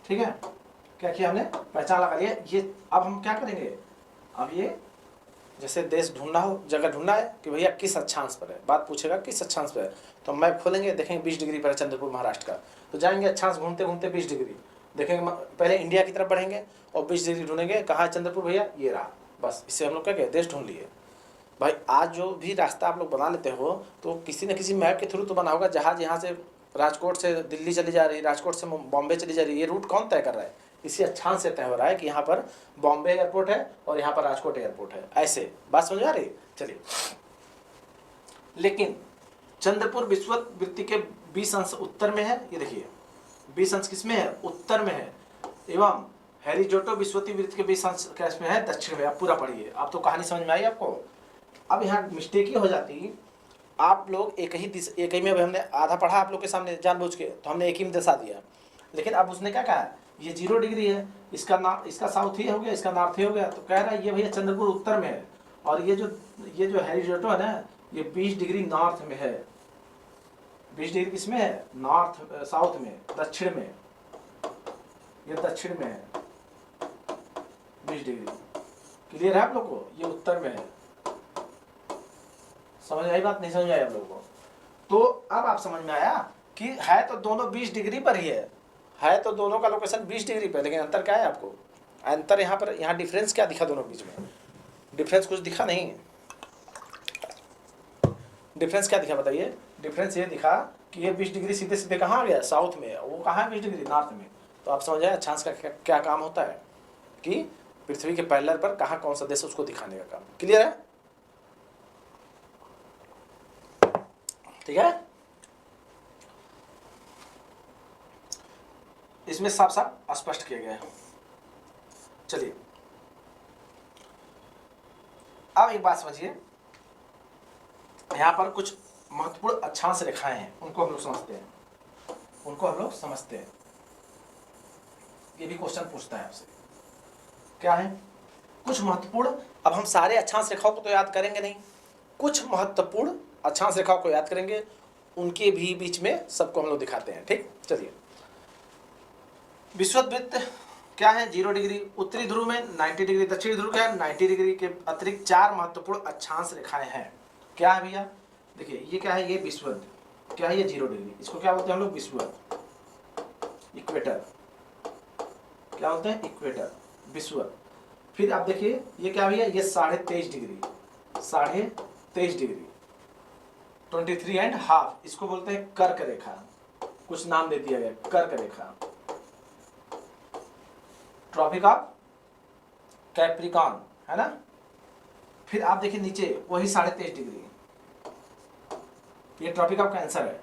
ठीक है, क्या किया हमने, पहचान लगा लिया। ये अब हम क्या करेंगे, अब ये जैसे देश ढूंढना हो, जगह ढूंढना है कि भैया किस अक्षांश पर है, बात पूछेगा किस अक्षांश पर है, तो मैप खोलेंगे, देखेंगे 20 डिग्री पर है चंद्रपुर महाराष्ट्र का, तो जाएंगे अक्षांश घूमते घूमते 20 डिग्री देखेंगे, पहले इंडिया की तरफ बढ़ेंगे और 20 डिग्री ढूंढेंगे, कहाँ है चंद्रपुर भैया, ये रहा, बस इससे हम लोग क्या देश ढूंढ लिए। भाई आज जो भी रास्ता आप लोग बना लेते हो तो किसी न किसी मैप के थ्रू तो बना होगा, जहाज यहाँ से राजकोट से दिल्ली चली जा रही, राजकोट से बॉम्बे चली जा रही है, ये रूट कौन तय कर रहा है, इसी अक्षांश से तय हो रहा है कि यहाँ पर बॉम्बे एयरपोर्ट है और यहाँ पर राजकोट एयरपोर्ट है, ऐसे बात समझ आ रही। चलिए, लेकिन चंद्रपुर विषुववृत्त के 20 अंश उत्तर में है, ये देखिए 20 अंश किसमें है, उत्तर में है, एवं हेरिजोटो विषुववृत्त के 20 अंश किसमें है, दक्षिण में। आप पूरा पढ़िए, आप तो कहानी समझ में आई आपको। अब यहाँ मिस्टेक ही हो जाती, आप लोग एक ही में, हमने आधा पढ़ा आप लोग के सामने जानबूझ के, तो हमने एक ही में दर्शा दिया, लेकिन अब उसने क्या कहा, ये 0 डिग्री है, इसका साउथ ही हो गया, इसका नॉर्थ ही हो गया, तो कह रहा है ये भैया चंद्रपुर उत्तर में है, और ये जो हेरिजोटो है ना, ये 20 डिग्री नॉर्थ में है, 20 डिग्री किसमें है, नॉर्थ, साउथ में, दक्षिण में, ये दक्षिण में है 20 डिग्री। क्लियर है आप लोग को, ये उत्तर में है। समझ आई बात, नहीं समझ आई आप लोगों को? तो अब आप समझ में आया कि है तो दोनों 20 डिग्री पर ही है तो दोनों का लोकेशन 20 डिग्री पर, लेकिन अंतर क्या है आपको, अंतर यहाँ पर, यहाँ डिफरेंस क्या दिखा दोनों बीच में, डिफरेंस कुछ दिखा नहीं, डिफरेंस क्या दिखा बताइए, डिफरेंस ये दिखा कि ये 20 डिग्री सीधे सीधे कहाँ आ गया, साउथ में, वो कहाँ है 20 डिग्री, नॉर्थ में। तो आप समझ आए अक्षांश का क्या काम होता है, कि पृथ्वी के पैरेलल पर कहाँ कौन सा देश उसको दिखाने का काम। क्लियर है, ठीक है, इसमें साफ साफ स्पष्ट किया गया है। चलिए अब एक बात समझिए, यहां पर कुछ महत्वपूर्ण अक्षांश रेखाएं हैं, उनको हम लोग समझते हैं, ये भी क्वेश्चन पूछता है आपसे, क्या है कुछ महत्वपूर्ण। अब हम सारे अक्षांश रेखाओं को तो याद करेंगे नहीं, कुछ महत्वपूर्ण अक्षांश रेखाओं को याद करेंगे, उनके भी बीच में सबको हम लोग दिखाते हैं। ठीक, चलिए, विषुववृत्त क्या है, 0 डिग्री, उत्तरी ध्रुव में 90 डिग्री, दक्षिणी ध्रुव क्या है 90 डिग्री के अतिरिक्त 4 महत्वपूर्ण अक्षांश रेखाएं हैं। क्या है भैया, देखिए ये क्या है, ये विषुववृत्त, क्या है ये 0 डिग्री, इसको क्या बोलते हैं हम लोग, विषुववृत्त, इक्वेटर, क्या बोलते हैं, इक्वेटर, विषुववृत्त। फिर आप देखिए ये क्या भैया, ये 23.5 डिग्री, 23.5 डिग्री, 23.5, इसको बोलते हैं कर्क रेखा, कुछ नाम दे दिया गया, कर्क रेखा। ट्रॉपिक ऑफ कैप्रिकॉर्न, है ना। फिर आप देखिए नीचे वही 23.5 डिग्री, ये ट्रॉपिक ऑफ कैंसर है,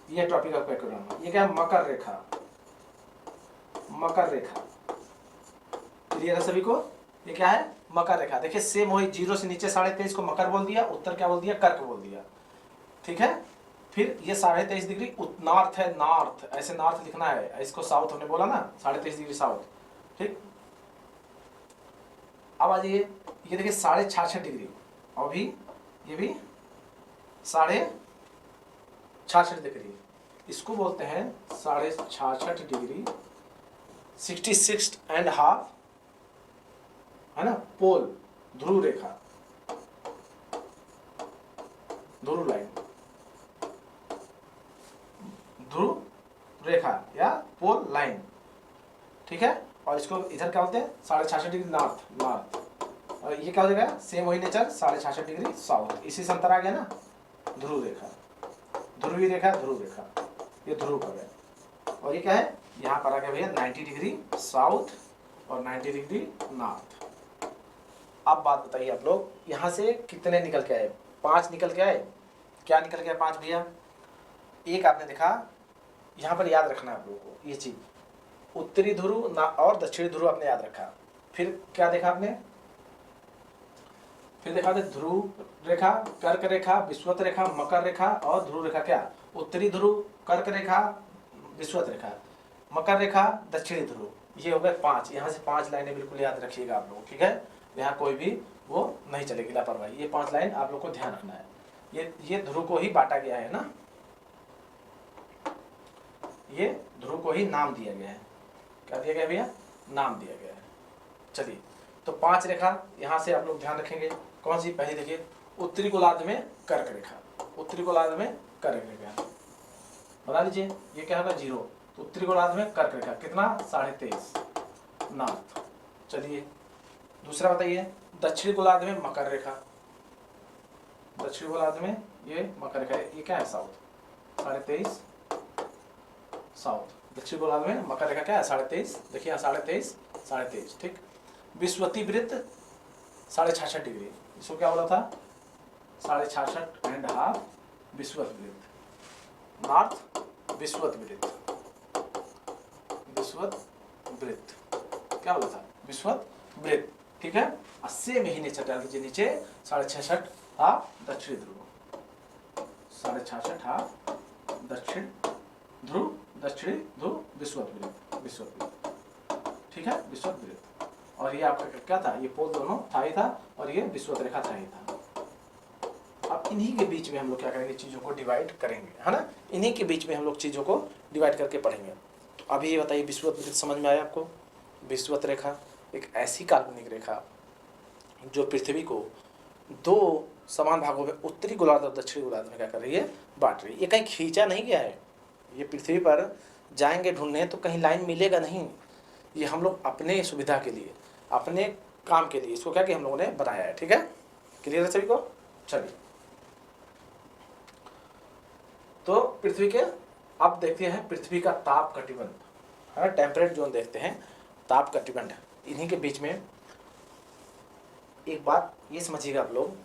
ये ट्रॉपिक ऑफ कैप्रिकॉर्न। ये क्या है, मकर रेखा, मकर रेखा। क्लियर है सभी को, ये क्या है, मकर रेखा। देखिए सेम वही 0 से नीचे 23.5 को मकर बोल दिया, उत्तर क्या बोल दिया, कर्क बोल दिया, ठीक है। फिर ये 23.5 डिग्री नॉर्थ है, नॉर्थ, ऐसे नॉर्थ लिखना है, इसको साउथ हमने बोला ना, 23.5 डिग्री साउथ, ठीक। अब आ जाइए, ये देखिए 66.5 डिग्री, और भी ये भी 66.5 डिग्री, इसको बोलते हैं 66.5 डिग्री, 66.5, है ना, पोल, ध्रुव रेखा, ध्रुव लाइन, ध्रुव रेखा या पोल लाइन, ठीक है। और इसको इधर क्या बोलते हैं, 66.5 डिग्री नॉर्थ, नॉर्थ। और ये क्या हो जाएगा, सेम वही नेचर, 66.5 डिग्री साउथ। इसी से अंतर आ गया ना, ध्रुव रेखा, ध्रुवी रेखा, ध्रुव रेखा, ये ध्रुव पर है। और ये क्या है, यहाँ पर आ गया भैया 90 डिग्री साउथ और 90 डिग्री नॉर्थ। अब बात बताइए आप लोग, यहाँ से कितने निकल के आए, 5 निकल के आए। क्या निकल के आए 5 भैया, एक आपने देखा, यहाँ पर याद रखना है आप लोगों को ये चीज, उत्तरी ध्रुव और दक्षिणी ध्रुव आपने याद रखा। फिर क्या देखा आपने, फिर देखा ध्रुव रेखा, कर्क रेखा, विषुवत रेखा, मकर रेखा और ध्रुव रेखा। क्या, उत्तरी ध्रुव, कर्क रेखा, विषुवत रेखा, मकर रेखा, दक्षिणी ध्रुव। ये हो गए 5। यहाँ से 5 लाइनें बिल्कुल याद रखिएगा आप लोग, ठीक है। यहाँ कोई भी वो नहीं चलेगी लापरवाही, ये 5 लाइन आप लोग को ध्यान रखना है। ये ध्रुव को ही बांटा गया है ना, ये ध्रुव को ही नाम दिया गया है। क्या दिया गया भैया, नाम दिया गया है। चलिए, तो 5 रेखा यहाँ से आप लोग ध्यान रखेंगे। कौन सी, पहले देखिए, उत्तरी गोलार्ध में कर्क रेखा, उत्तरी गोलार्ध में कर्क रेखा, बता लीजिए ये क्या होगा 0। तो उत्तरी गोलार्ध में कर्क रेखा कितना, 23.5 नॉर्थ। चलिए दूसरा बताइए, दक्षिणी गोलार्ध में मकर रेखा, दक्षिणी गोलार्ध में ये मकर रेखा, ये क्या है, साउथ, 23.5 साउथ। दक्षिण गोलार्ध में मकर रेखा क्या है, 23.5। देखिए यहाँ 23.5, 23.5, ठीक। विषुवती वृत्त 66.5 डिग्री, इसको क्या बोला था, 66.5 विषुवत वृत्त, नॉर्थ विषुवत वृत्त, विषुवत वृत्त, क्या बोला था, विषुवत वृत्त, ठीक है। 80 महीने चटा दीजिए नीचे, 66.5 दक्षिण ध्रुव, 66.5 दक्षिण ध्रुव, दक्षिणी ध्रुव, विषुवत वृत्त, विषुवत वृत्त, ठीक है, विषुवत वृत्त। और ये आपका क्या था, ये पोल दोनों था ही था, और ये विषुवत रेखा था ही था। अब इन्हीं के बीच में हम लोग क्या करेंगे, चीजों को डिवाइड करेंगे, है ना। इन्हीं के बीच में हम लोग चीजों को डिवाइड करके पढ़ेंगे। तो अभी ये बताइए, विषुवत वृत्त समझ में आया आपको। विषुवत रेखा एक ऐसी काल्पनिक रेखा जो पृथ्वी को 2 समान भागों में, उत्तरी गोलार्ध और दक्षिणी गोलार्ध में क्या कर रही है, बांट रही है। ये कहीं खींचा नहीं गया है, ये पृथ्वी पर जाएंगे ढूंढने तो कहीं लाइन मिलेगा नहीं। ये हम लोग अपने सुविधा के लिए, अपने काम के लिए इसको क्या कि हम लोगों ने बनाया है, ठीक है। क्लियर है सभी को। चलिए, तो पृथ्वी के, अब देखते हैं पृथ्वी का ताप कटिबंध, है, टेम्परेट जोन देखते हैं, ताप कटिबंध। इन्हीं के बीच में एक बात ये समझिएगा आप लोग,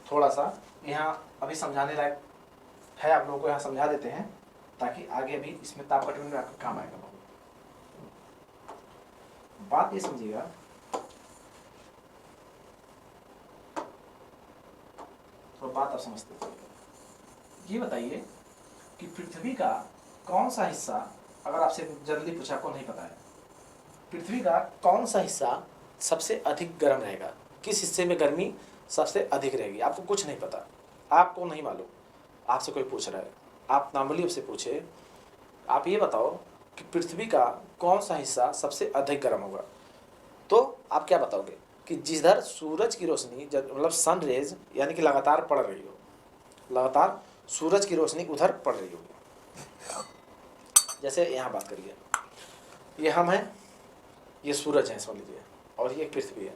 थोड़ा सा यहाँ अभी समझाने लायक है, आप लोगों को यहाँ समझा देते हैं ताकि आगे भी इसमें ताप कटिबंध में आपका काम आएगा। बात ये समझिएगा, तो बात आप समझते हैं। ये बताइए कि पृथ्वी का कौन सा हिस्सा, अगर आपसे जल्दी पूछा, को नहीं पता है, पृथ्वी का कौन सा हिस्सा सबसे अधिक गर्म रहेगा, किस हिस्से में गर्मी सबसे अधिक रहेगी, आपको कुछ नहीं पता, आपको नहीं मालूम, आपसे कोई पूछ रहा है, आप नॉर्मली उससे पूछे, आप ये बताओ कि पृथ्वी का कौन सा हिस्सा सबसे अधिक गर्म होगा, तो आप क्या बताओगे कि जिधर सूरज की रोशनी, मतलब सन रेज यानी कि लगातार पड़ रही हो, लगातार सूरज की रोशनी उधर पड़ रही होगी। जैसे यहाँ बात करिए, ये हम हैं, ये सूरज है समझ लीजिए, और ये पृथ्वी है।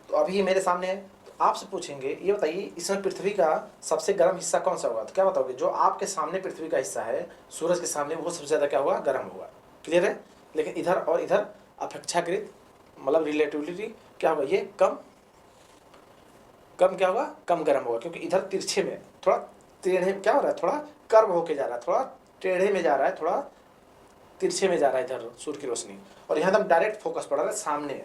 तो अभी ये मेरे सामने है, तो आपसे पूछेंगे ये बताइए इसमें पृथ्वी का सबसे गर्म हिस्सा कौन सा होगा, तो क्या बताओगे? जो आपके सामने पृथ्वी का हिस्सा है सूरज के सामने, वो सबसे ज़्यादा क्या होगा? गर्म होगा। क्लियर है? लेकिन इधर और इधर अपेक्षाकृत मतलब रिलेटिवली क्या होगा? ये कम कम क्या होगा? कम गर्म होगा, क्योंकि इधर तिरछे में थोड़ा टेढ़े क्या हो रहा है, थोड़ा कर्व होके जा रहा है, थोड़ा टेढ़े में जा रहा है, थोड़ा तिरछे में जा रहा है इधर सूर्य की रोशनी, और यहाँ एकदम डायरेक्ट फोकस पड़ रहा है सामने,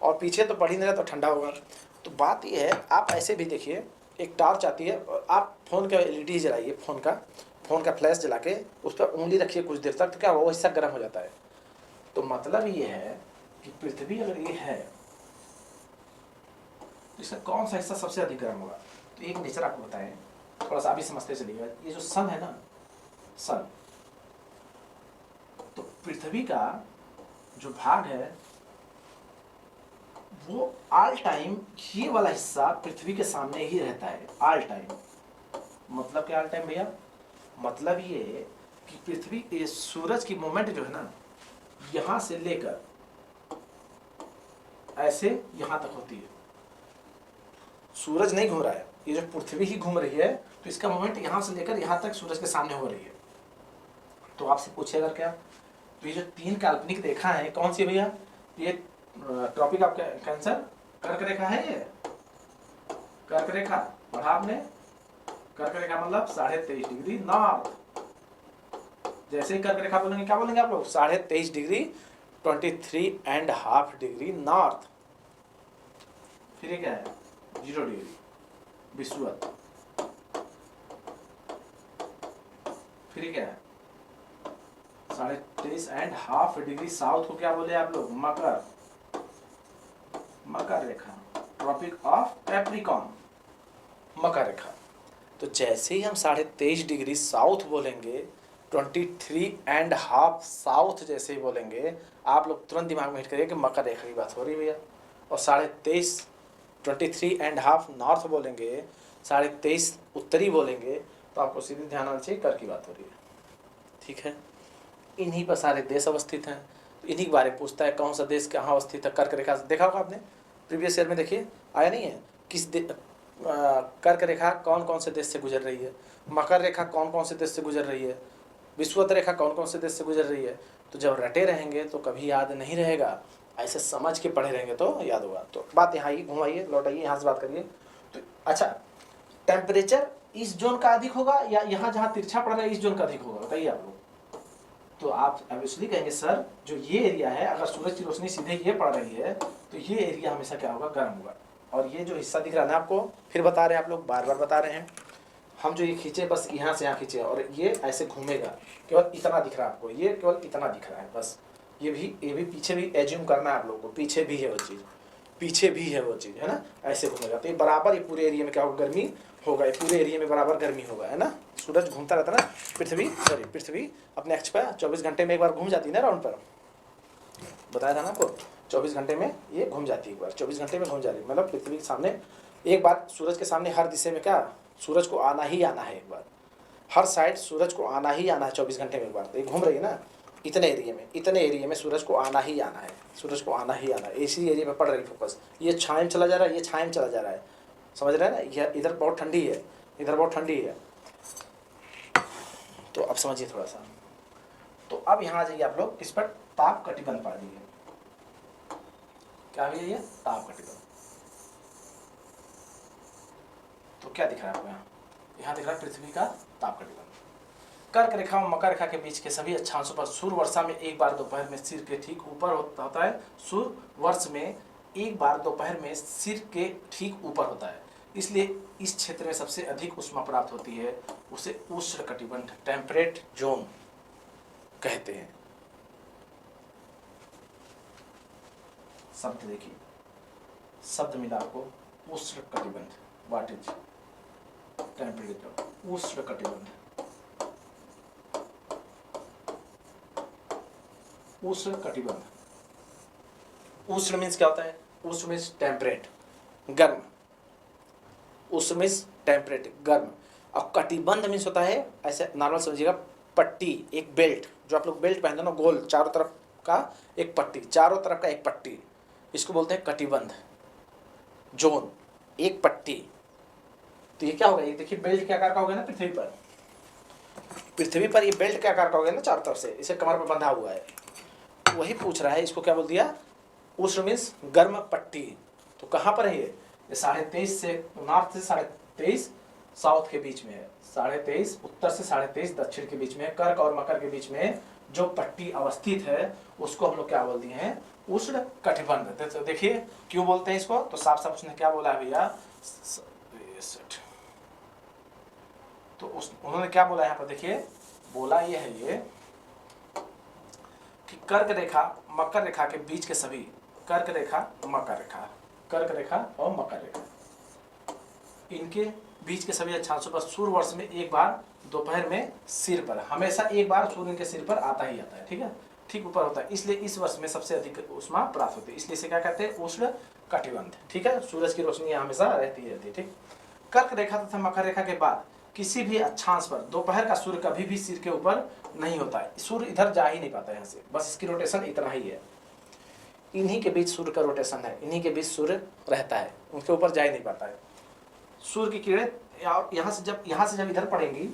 और पीछे तो पड़ ही नहीं रहा तो ठंडा होगा। तो बात ये है, आप ऐसे भी देखिए, एक टॉर्च आती है और आप फ़ोन का एलईडी जलाइए, फ़ोन का फ्लैश जला के उस पर उंगली रखिए कुछ देर तक, तो क्या वो हिस्सा गर्म हो जाता है। तो मतलब ये है कि पृथ्वी अगर ये है तो इसका कौन सा हिस्सा सबसे अधिक गर्म होगा? तो एक नेचर आपको बताएं, थोड़ा सा अभी समझते चलिएगा। ये जो सन है ना, सन, तो पृथ्वी का जो भाग है वो ऑल टाइम ये वाला हिस्सा पृथ्वी के सामने ही रहता है, ऑल टाइम। मतलब क्या ऑल टाइम भैया? मतलब ये कि पृथ्वी ये सूरज की मूवमेंट जो है ना, यहां से लेकर ऐसे यहां तक होती है। सूरज नहीं घूम रहा है, ये जो पृथ्वी ही घूम रही है, तो इसका मूवमेंट यहां से लेकर यहां तक सूरज के सामने हो रही है। तो आपसे पूछे अगर क्या, तो ये जो 3 काल्पनिक रेखा है कौन सी भैया? ये टॉपिक आपका कैंसर कर्क रेखा है, ये कर्क रेखा पढ़ा आपने। कर्क रेखा मतलब 23.5 डिग्री नॉर्थ। जैसे ही कर्क रेखा बोलेंगे क्या बोलेंगे आप लोग? 23.5 डिग्री 23.5 डिग्री नॉर्थ। फिर ये क्या है? 0 डिग्री विषुवत। फिर ये क्या है? 23.5 डिग्री साउथ को क्या बोले आप लोग? मकर, मकर रेखा, ट्रॉपिक ऑफ कैप्रिकॉर्न, मकर रेखा। तो जैसे ही हम 23.5 डिग्री साउथ बोलेंगे, 23.5 साउथ जैसे ही बोलेंगे, आप लोग तुरंत दिमाग में हिट करिए कि मकर रेखा की बात हो रही है भैया। और 23.5 नॉर्थ बोलेंगे, 23.5 उत्तरी बोलेंगे, तो आपको सीधे ध्यान आना चाहिए कर की बात हो रही है। ठीक है? इन्हीं पर सारे देश अवस्थित हैं। तो इन्हीं के बारे में पूछता है कौन सा देश कहाँ अवस्थित है। कर्क रेखा देखा होगा आपने, प्रीवियस ईयर में देखिए आया नहीं है? कर्क रेखा कौन कौन से देश से गुजर रही है, मकर रेखा कौन कौन से देश से गुजर रही है, विषुवत रेखा कौन कौन से देश से गुजर रही है। तो जब रटे रहेंगे तो कभी याद नहीं रहेगा, ऐसे समझ के पढ़े रहेंगे तो याद होगा। तो बात यहाँ ही घुमाइए, लौटाइए, यहाँ से बात करिए। तो अच्छा, टेम्परेचर इस जोन का अधिक होगा या यहाँ जहाँ तिरछा पड़ रहा है इस जोन का अधिक होगा? बताइए आप लोग। तो आप ऑब्वियसली कहेंगे सर जो ये एरिया है, अगर सूरज की रोशनी सीधे ये पड़ रही है तो ये एरिया हमेशा क्या होगा? गर्म होगा। और ये जो हिस्सा दिख रहा है ना आपको, फिर बता रहे हैं आप लोग, बार बार बता रहे हैं हम, जो ये खींचे बस यहाँ से यहाँ खींचे और ये ऐसे घूमेगा, केवल इतना दिख रहा है आपको, ये केवल इतना दिख रहा है बस। ये भी पीछे भी एज्यूम करना है आप लोगों को, पीछे भी है वो चीज़, पीछे भी है वो चीज़, है ना? ऐसे घूमेगा तो ये बराबर ये पूरे एरिया में क्या होगा? गर्मी होगा, ये पूरे एरिया में बराबर गर्मी होगा, है ना? सूरज घूमता रहता है ना, पृथ्वी अपने अक्ष पर 24 घंटे में एक बार घूम जाती है ना राउंड पर, बताया था ना आपको, 24 घंटे में ये घूम जाती है एक बार, 24 घंटे में घूम जा रही है। मतलब पृथ्वी के सामने एक बार, सूरज के सामने हर दिशा में क्या, सूरज को आना ही आना है एक बार, हर साइड सूरज को आना ही आना है 24 घंटे में एक बार। तो ये घूम रही है ना, इतने एरिया में सूरज को आना ही आना है, सूरज को आना ही आना है। इसी एरिया में पड़ रही फोकस, ये छाया में चला जा रहा है, ये छाया में चला जा रहा है, समझ रहे हैं ना? यह इधर बहुत ठंडी है, इधर बहुत ठंडी है। तो अब समझिए थोड़ा सा। तो अब यहाँ आ जाइए आप लोग, इस पर ताप कटिबंध पा दीजिए। क्या है ये? ताप कटिबंध। तो क्या दिख रहा है आपको यहाँ? यहाँ दिख रहा है पृथ्वी का ताप कटिबंध। कर्क रेखा और मकर रेखा के बीच के सभी अक्षांशों पर सूर्य वर्षा में एक बार दोपहर में सिर के ठीक ऊपर होता है। सूर्य वर्ष में एक बार दोपहर में सिर के ठीक ऊपर होता है, इसलिए इस क्षेत्र में सबसे अधिक ऊष्मा प्राप्त होती है। उसे उष्णकटिबंध टेम्परेट जोन कहते हैं। शब्द देखिए, शब्द मिला आपको उष्णकटिबंध, व्हाट इज टेम्परेट जोन? उष्णकटिबंध, उष्णकटिबंध। उष्ण मीन्स क्या होता है? उष्ण मीन्स टेम्परेट, गर्म। उष्ण मीन्स टेम्परेट, गर्म। और कटिबंध मीन्स होता है, ऐसे नॉर्मल समझिएगा, पट्टी, एक बेल्ट, जो आप लोग बेल्ट पहनते हो ना, गोल चारों तरफ का एक पट्टी, चारों तरफ का एक पट्टी, इसको बोलते हैं कटिबंध जोन। एक पट्टी, तो ये क्या होगा, ये देखिए बेल्ट के आकार का हो गया ना पृथ्वी पर, पृथ्वी पर ये बेल्ट के आकार का हो गया ना चारों तरफ से, इसे कमर पर बंधा हुआ है। वही पूछ रहा है, इसको क्या बोल दिया, उष्ण मीन्स गर्म पट्टी। तो कहाँ पर है ये 23.5 से नॉर्थ से 23.5 साउथ के बीच में है, 23.5 उत्तर से 23.5 दक्षिण के बीच में, कर्क और मकर के बीच में जो पट्टी अवस्थित है उसको हम लोग क्या बोल दिए हैं, उष्ण कटिबंध। तो देखिए क्यों बोलते हैं इसको, तो साफ साफ उसने क्या बोला है भैया, तो उन्होंने क्या बोला यहाँ पर, देखिए बोला ये है ये कि कर्क रेखा मकर रेखा के बीच के सभी, कर्क रेखा मकर रेखा, कर्क रेखा और मकर रेखा, इनके बीच के सभी अक्षांशों पर सूर्य वर्ष में एक बार दोपहर में सिर पर, हमेशा एक बार सूर्य इनके सिर पर आता ही आता है, ठीक है, ठीक ऊपर होता है, इसलिए इस वर्ष में सबसे अधिक ऊष्मा प्राप्त होती है, इसलिए इसे क्या कहते हैं, उष्ण कटिबंध, ठीक है, सूरज की रोशनी हमेशा रहती है, ठीक। कर्क रेखा तथा मकर रेखा के बाद किसी भी अक्षांश पर दोपहर का सूर्य कभी भी सिर के ऊपर नहीं होता है, सूर्य इधर जा ही नहीं पाता है यहाँ से, बस इसकी रोटेशन इतना ही है, इन्हीं के बीच सूर्य का रोटेशन है, इन्हीं के बीच सूर्य रहता है, उनके ऊपर जा ही नहीं पाता है। सूर्य की किरणें यहाँ से जब इधर पड़ेंगी,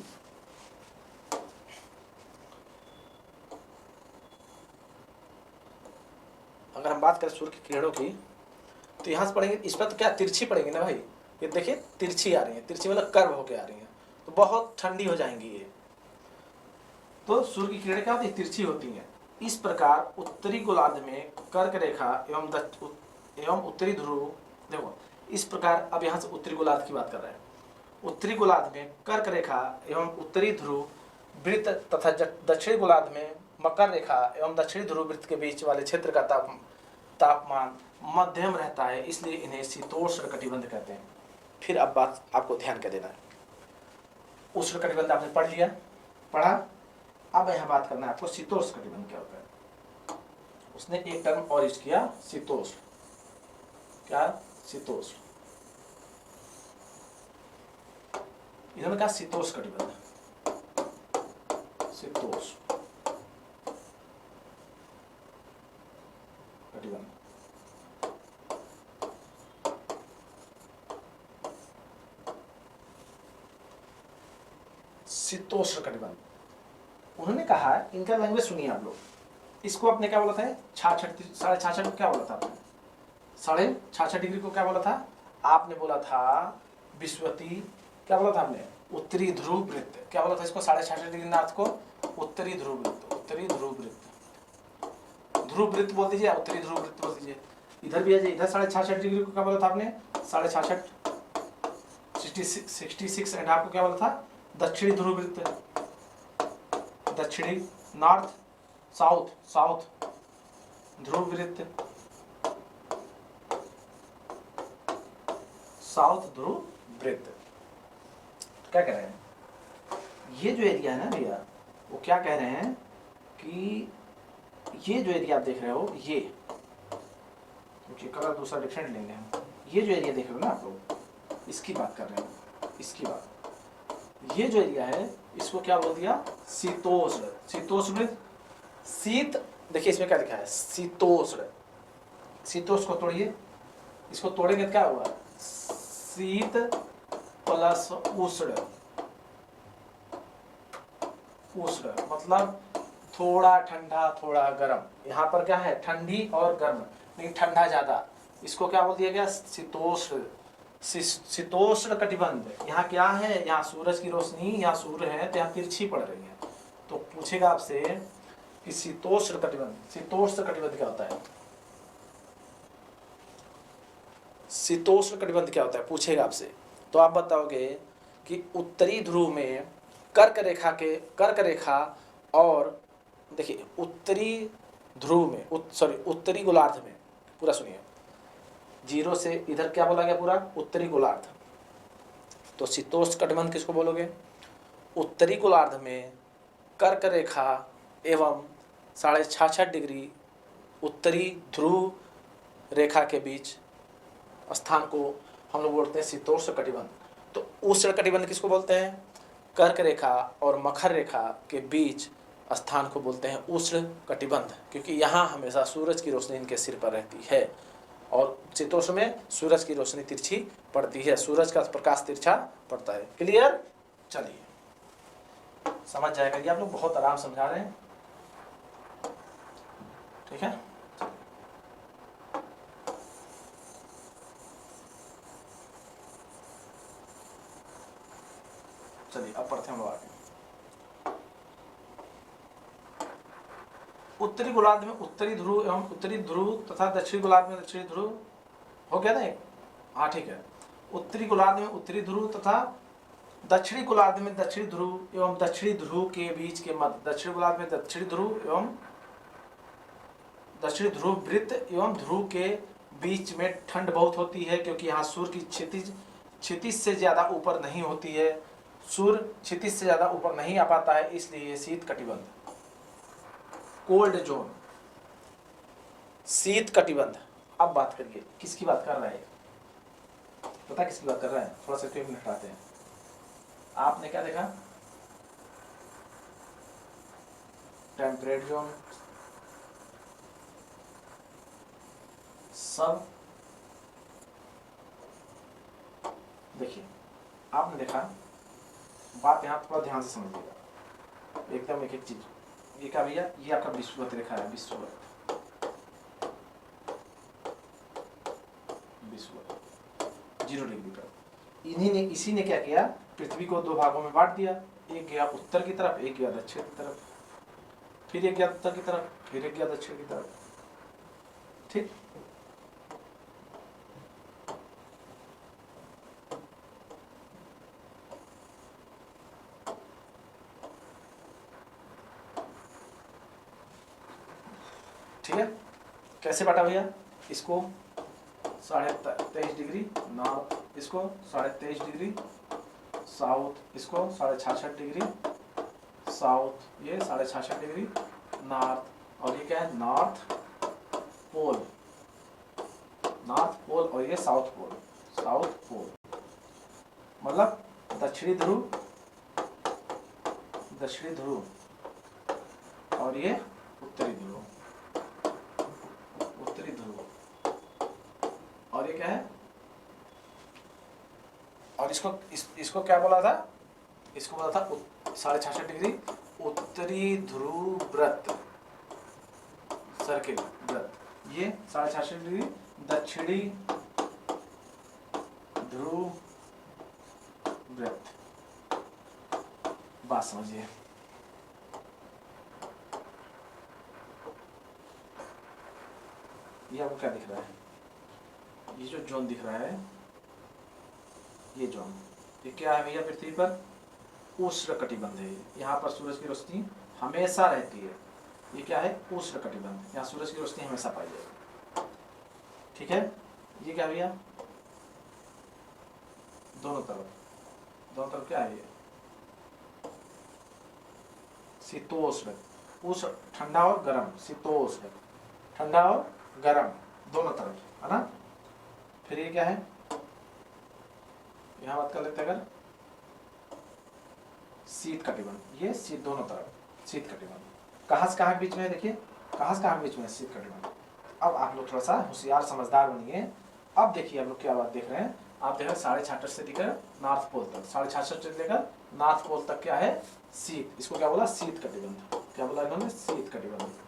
अगर हम बात करें सूर्य की किरणों की, तो यहाँ से पड़ेंगे, इस पर तो क्या तिरछी पड़ेंगी ना भाई, ये देखिए तिरछी आ रही है, तिरछी मतलब कर्व होके आ रही है, तो बहुत ठंडी हो जाएंगी ये, तो सूर्य की किरणें क्या होती है, तिरछी होती हैं। इस प्रकार उत्तरी गोलार्ध में कर्क रेखा एवं उत्तरी ध्रुव, देखो इस प्रकार, अब यहाँ से उत्तरी गोलार्ध की बात कर रहे हैं, उत्तरी गोलार्ध में कर्क रेखा एवं उत्तरी ध्रुव वृत्त तथा दक्षिणी गोलार्ध में मकर रेखा एवं दक्षिणी ध्रुव वृत्त के बीच वाले क्षेत्र का तापमान मध्यम रहता है, इसलिए इन्हें शीतोष्ण कटिबंध कहते हैं। फिर अब बात आपको ध्यान के देना है, उष्ण कटिबंध आपने पढ़ लिया, पढ़ा, अब यहाँ बात करना है आपको शीतोष्ण कटिबंध क्या होता है। उसने एक टर्म और यूज किया, शीतोष्ण, क्या, शीतोष्ण, इन्होंने कहा शीतोष्ण कटिबंध, शीतोष्ण कटिबंध, शीतोष्ण कटिबंध। उन्होंने कहा, इनका लैंग्वेज सुनिए आप लोग, इसको आपने क्या बोला था, 66 को क्या बोला था आपने, 66.5 डिग्री को क्या बोला था आपने, बोला था विश्वती, क्या बोला था आपने, उत्तरी ध्रुव वृत्त, क्या बोला था इसको, 66.5 डिग्री नॉर्थ को उत्तरी ध्रुव वृत्त, उत्तरी ध्रुव वृत्त, ध्रुव वृत्त बोल दीजिए, उत्तरी ध्रुव वृत्त बोल दीजिए। इधर भी आ जाइए, इधर 66.5 डिग्री को क्या बोला था आपने, 66.5, 66 एंड आपको क्या बोला था, दक्षिणी ध्रुव वृत्त, दक्षिणी नॉर्थ, साउथ ध्रुव वृत्त, साउथ ध्रुव वृत्त। क्या कह रहे हैं, ये जो एरिया है ना भैया, वो क्या कह रहे हैं कि ये जो एरिया आप देख रहे हो, ये क्योंकि कलर दूसरा डिफरेंट लेंगे हम, ये जो एरिया देख रहे हो ना आप लोग, इसकी बात कर रहे हैं, इसकी बात, ये जो एरिया है इसको क्या बोल दिया, शीतोष्ण, शीतोष्ण वृत्त, शीत, देखिए इसमें क्या लिखा है, शीतोष्ण, शीतोष्ण को तोड़िए, इसको तोड़ेंगे तो क्या होगा, शीत प्लस उष्ण, उष्ण मतलब थोड़ा ठंडा थोड़ा गर्म, यहाँ पर क्या है, ठंडी और गर्म, नहीं ठंडा ज्यादा, इसको क्या बोल दिया गया, शीतोष्ण, शीतोष्ण कटिबंध। यहाँ क्या है, यहाँ सूरज की रोशनी, यहाँ सूर्य है तो यहाँ तिरछी पड़ रही है, तो पूछेगा आपसे कि शीतोष्ण कटिबंध, शीतोष्ण कटिबंध क्या होता है, शीतोष्ण कटिबंध क्या होता है पूछेगा आपसे, तो आप बताओगे कि उत्तरी ध्रुव में कर्क रेखा और देखिए उत्तरी ध्रुव में, उत्तरी गोलार्ध में, पूरा सुनिए, 0 से इधर क्या बोला गया पूरा, उत्तरी गोलार्ध, तो शीतोष्ण कटिबंध किसको बोलोगे, उत्तरी गोलार्ध में कर्क रेखा एवं 66.5 डिग्री उत्तरी ध्रुव रेखा के बीच स्थान को हम लोग बोलते हैं शीतोष्ण कटिबंध। तो उष्ण कटिबंध किसको बोलते हैं, कर्क रेखा और मकर रेखा के बीच स्थान को बोलते हैं उष्ण कटिबंध, क्योंकि यहाँ हमेशा सूरज की रोशनी इनके सिर पर रहती है और शीतोष्ण में सूरज की रोशनी तिरछी पड़ती है, सूरज का प्रकाश तिरछा पड़ता है। क्लियर? चलिए समझ जाएगा, ये आप लोग बहुत आराम समझा रहे हैं, ठीक है। चलिए अब पढ़ते हैं हम आगे। उत्तरी गोलार्ध में उत्तरी ध्रुव एवं उत्तरी ध्रुव तथा दक्षिणी गोलार्ध में दक्षिणी ध्रुव, हो गया ना एक? हाँ ठीक है। उत्तरी गोलार्ध में उत्तरी ध्रुव तथा दक्षिणी गोलार्ध में दक्षिणी ध्रुव एवं दक्षिणी ध्रुव के बीच के मध्य, दक्षिणी गोलार्ध में दक्षिणी ध्रुव एवं दक्षिणी ध्रुव वृत्त एवं ध्रुव के बीच में ठंड बहुत होती है, क्योंकि यहाँ सूर्य की क्षितिज से ज्यादा ऊपर नहीं होती है, सूर्य क्षितिज से ज्यादा ऊपर नहीं आ पाता है, इसलिए शीत कटिबंध, कोल्ड जोन, शीत कटिबंध। अब बात करिए किसकी बात कर रहा है, पता किसकी बात कर रहा है? थोड़ा सा टेप में हटाते हैं। आपने क्या देखा? टेम्परेट जोन, सब देखिए आपने देखा, बात यहां थोड़ा ध्यान से समझिएगा एकदम एक एक चीज। ये क्या भैया? ये आपका विषुवत रेखा है, विषुवत, विषुवत 0 डिग्री पर। इसी ने क्या किया? पृथ्वी को 2 भागों में बांट दिया, एक गया उत्तर की तरफ, एक गया दक्षिण की तरफ, फिर एक गया उत्तर की तरफ, फिर एक गया दक्षिण की तरफ, ठीक। ठीक है, कैसे बांटा भैया? इसको 23.5 डिग्री नॉर्थ, इसको 23.5 डिग्री साउथ, इसको 66.5 डिग्री साउथ, ये 66.5 डिग्री नॉर्थ, और ये क्या है? नॉर्थ पोल, नॉर्थ पोल, और ये साउथ पोल, साउथ पोल मतलब दक्षिणी ध्रुव, दक्षिणी ध्रुव, और ये उत्तरी ध्रुव, उत्तरी ध्रुव, और ये क्या है? और इसको क्या बोला था? इसको बोला था 66.5 डिग्री उत्तरी ध्रुव व्रत, सर्किल व्रत। ये 66.5 डिग्री दक्षिणी ध्रुव व्रत। बात समझिए, ये आपको क्या दिख रहा है? ये जो जोन दिख रहा है, ये जोन, ये क्या है भैया? पृथ्वी पर उष्ण कटिबंध है। यहाँ पर सूरज की रोशनी हमेशा रहती है। ये क्या है? उष्ण कटिबंध, यहाँ सूरज की रोशनी हमेशा पाई जाएगी, ठीक है। ये क्या भैया? दोनों तरफ क्या है? ये शीतोष्ण, उष्ण ठंडा और गर्म, शीतोष्ण ठंडा और गर्म दोनों तरफ, है ना। फिर ये क्या है? यहां बात कर लेते हैं अगर शीत कटिबंध, ये शीत दोनों तरफ शीत कटिबंध। कहां से कहां के बीच में है? देखिए कहां से कहां के बीच में है शीत कटिबंध। अब आप लोग थोड़ा सा होशियार समझदार बनिए। अब देखिए आप लोग क्या बात देख रहे हैं? आप देख रहे हैं 66.5 से लेकर नॉर्थ पोल तक, 66.5 से लेकर नॉर्थ पोल तक क्या है? शीत। इसको क्या बोला? शीत कटिबंध। क्या बोला इन्होंने? शीत कटिबंध।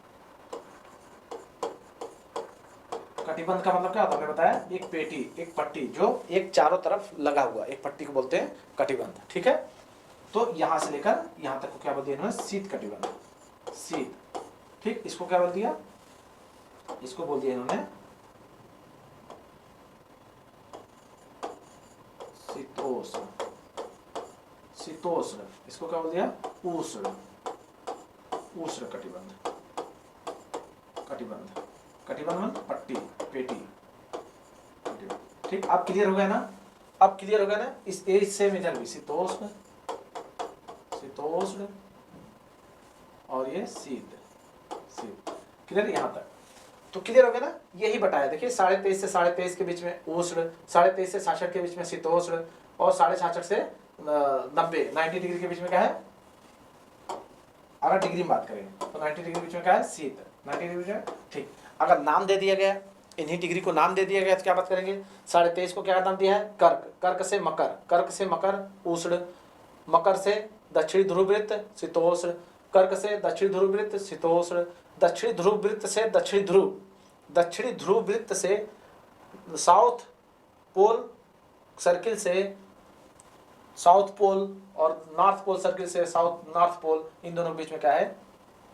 कटिबंध का मतलब क्या होता है? हमने बताया एक पेटी, एक पट्टी जो एक चारों तरफ लगा हुआ, एक पट्टी को बोलते हैं कटिबंध, ठीक है। तो यहां से लेकर यहां तक को क्या बोल दिया इन्होंने? शीत कटिबंध, शीत, ठीक। इसको क्या बोल दिया? इसको बोल दिया इन्होंने शीतोष्ण, शीतोष्ण। इसको क्या बोल दिया? उष्ण, उष्ण कटिबंध, कटिबंध, कटिबंध मतलब पट्टी, पेटी, ठीक। अब क्लियर हो गया ना? अब क्लियर हो गया ना? इस ए से इधर भी शीतोष्ण, शीतोष्ण, और ये शीत, शीत। क्लियर यहाँ तक? तो क्लियर हो गया ना? यही बताया। देखिए 23.5 से 23.5 के बीच में उष्ण, 23.5 से 66 के बीच में शीतोष्ण, और 66.5 से 90 डिग्री के बीच में क्या है? अगर डिग्री में बात करें तो 90 डिग्री के बीच में क्या है? शीत, 90 डिग्री में, ठीक। अगर नाम दे दिया गया इन्हीं डिग्री को नाम दे दिया गया, तो क्या बात करेंगे? 23.5 को क्या नाम दिया है? कर्क। कर्क से मकर, कर्क से मकर उष्ण, मकर से दक्षिणी ध्रुव वृत्त शीतोष्ण, कर्क से दक्षिणी ध्रुव वृत्त शीतोष्ण, दक्षिणी ध्रुव वृत्त से दक्षिणी ध्रुव, दक्षिणी ध्रुव वृत्त से साउथ पोल सर्किल से साउथ पोल, और नॉर्थ पोल सर्किल से साउथ नॉर्थ पोल, इन दोनों के बीच में क्या है?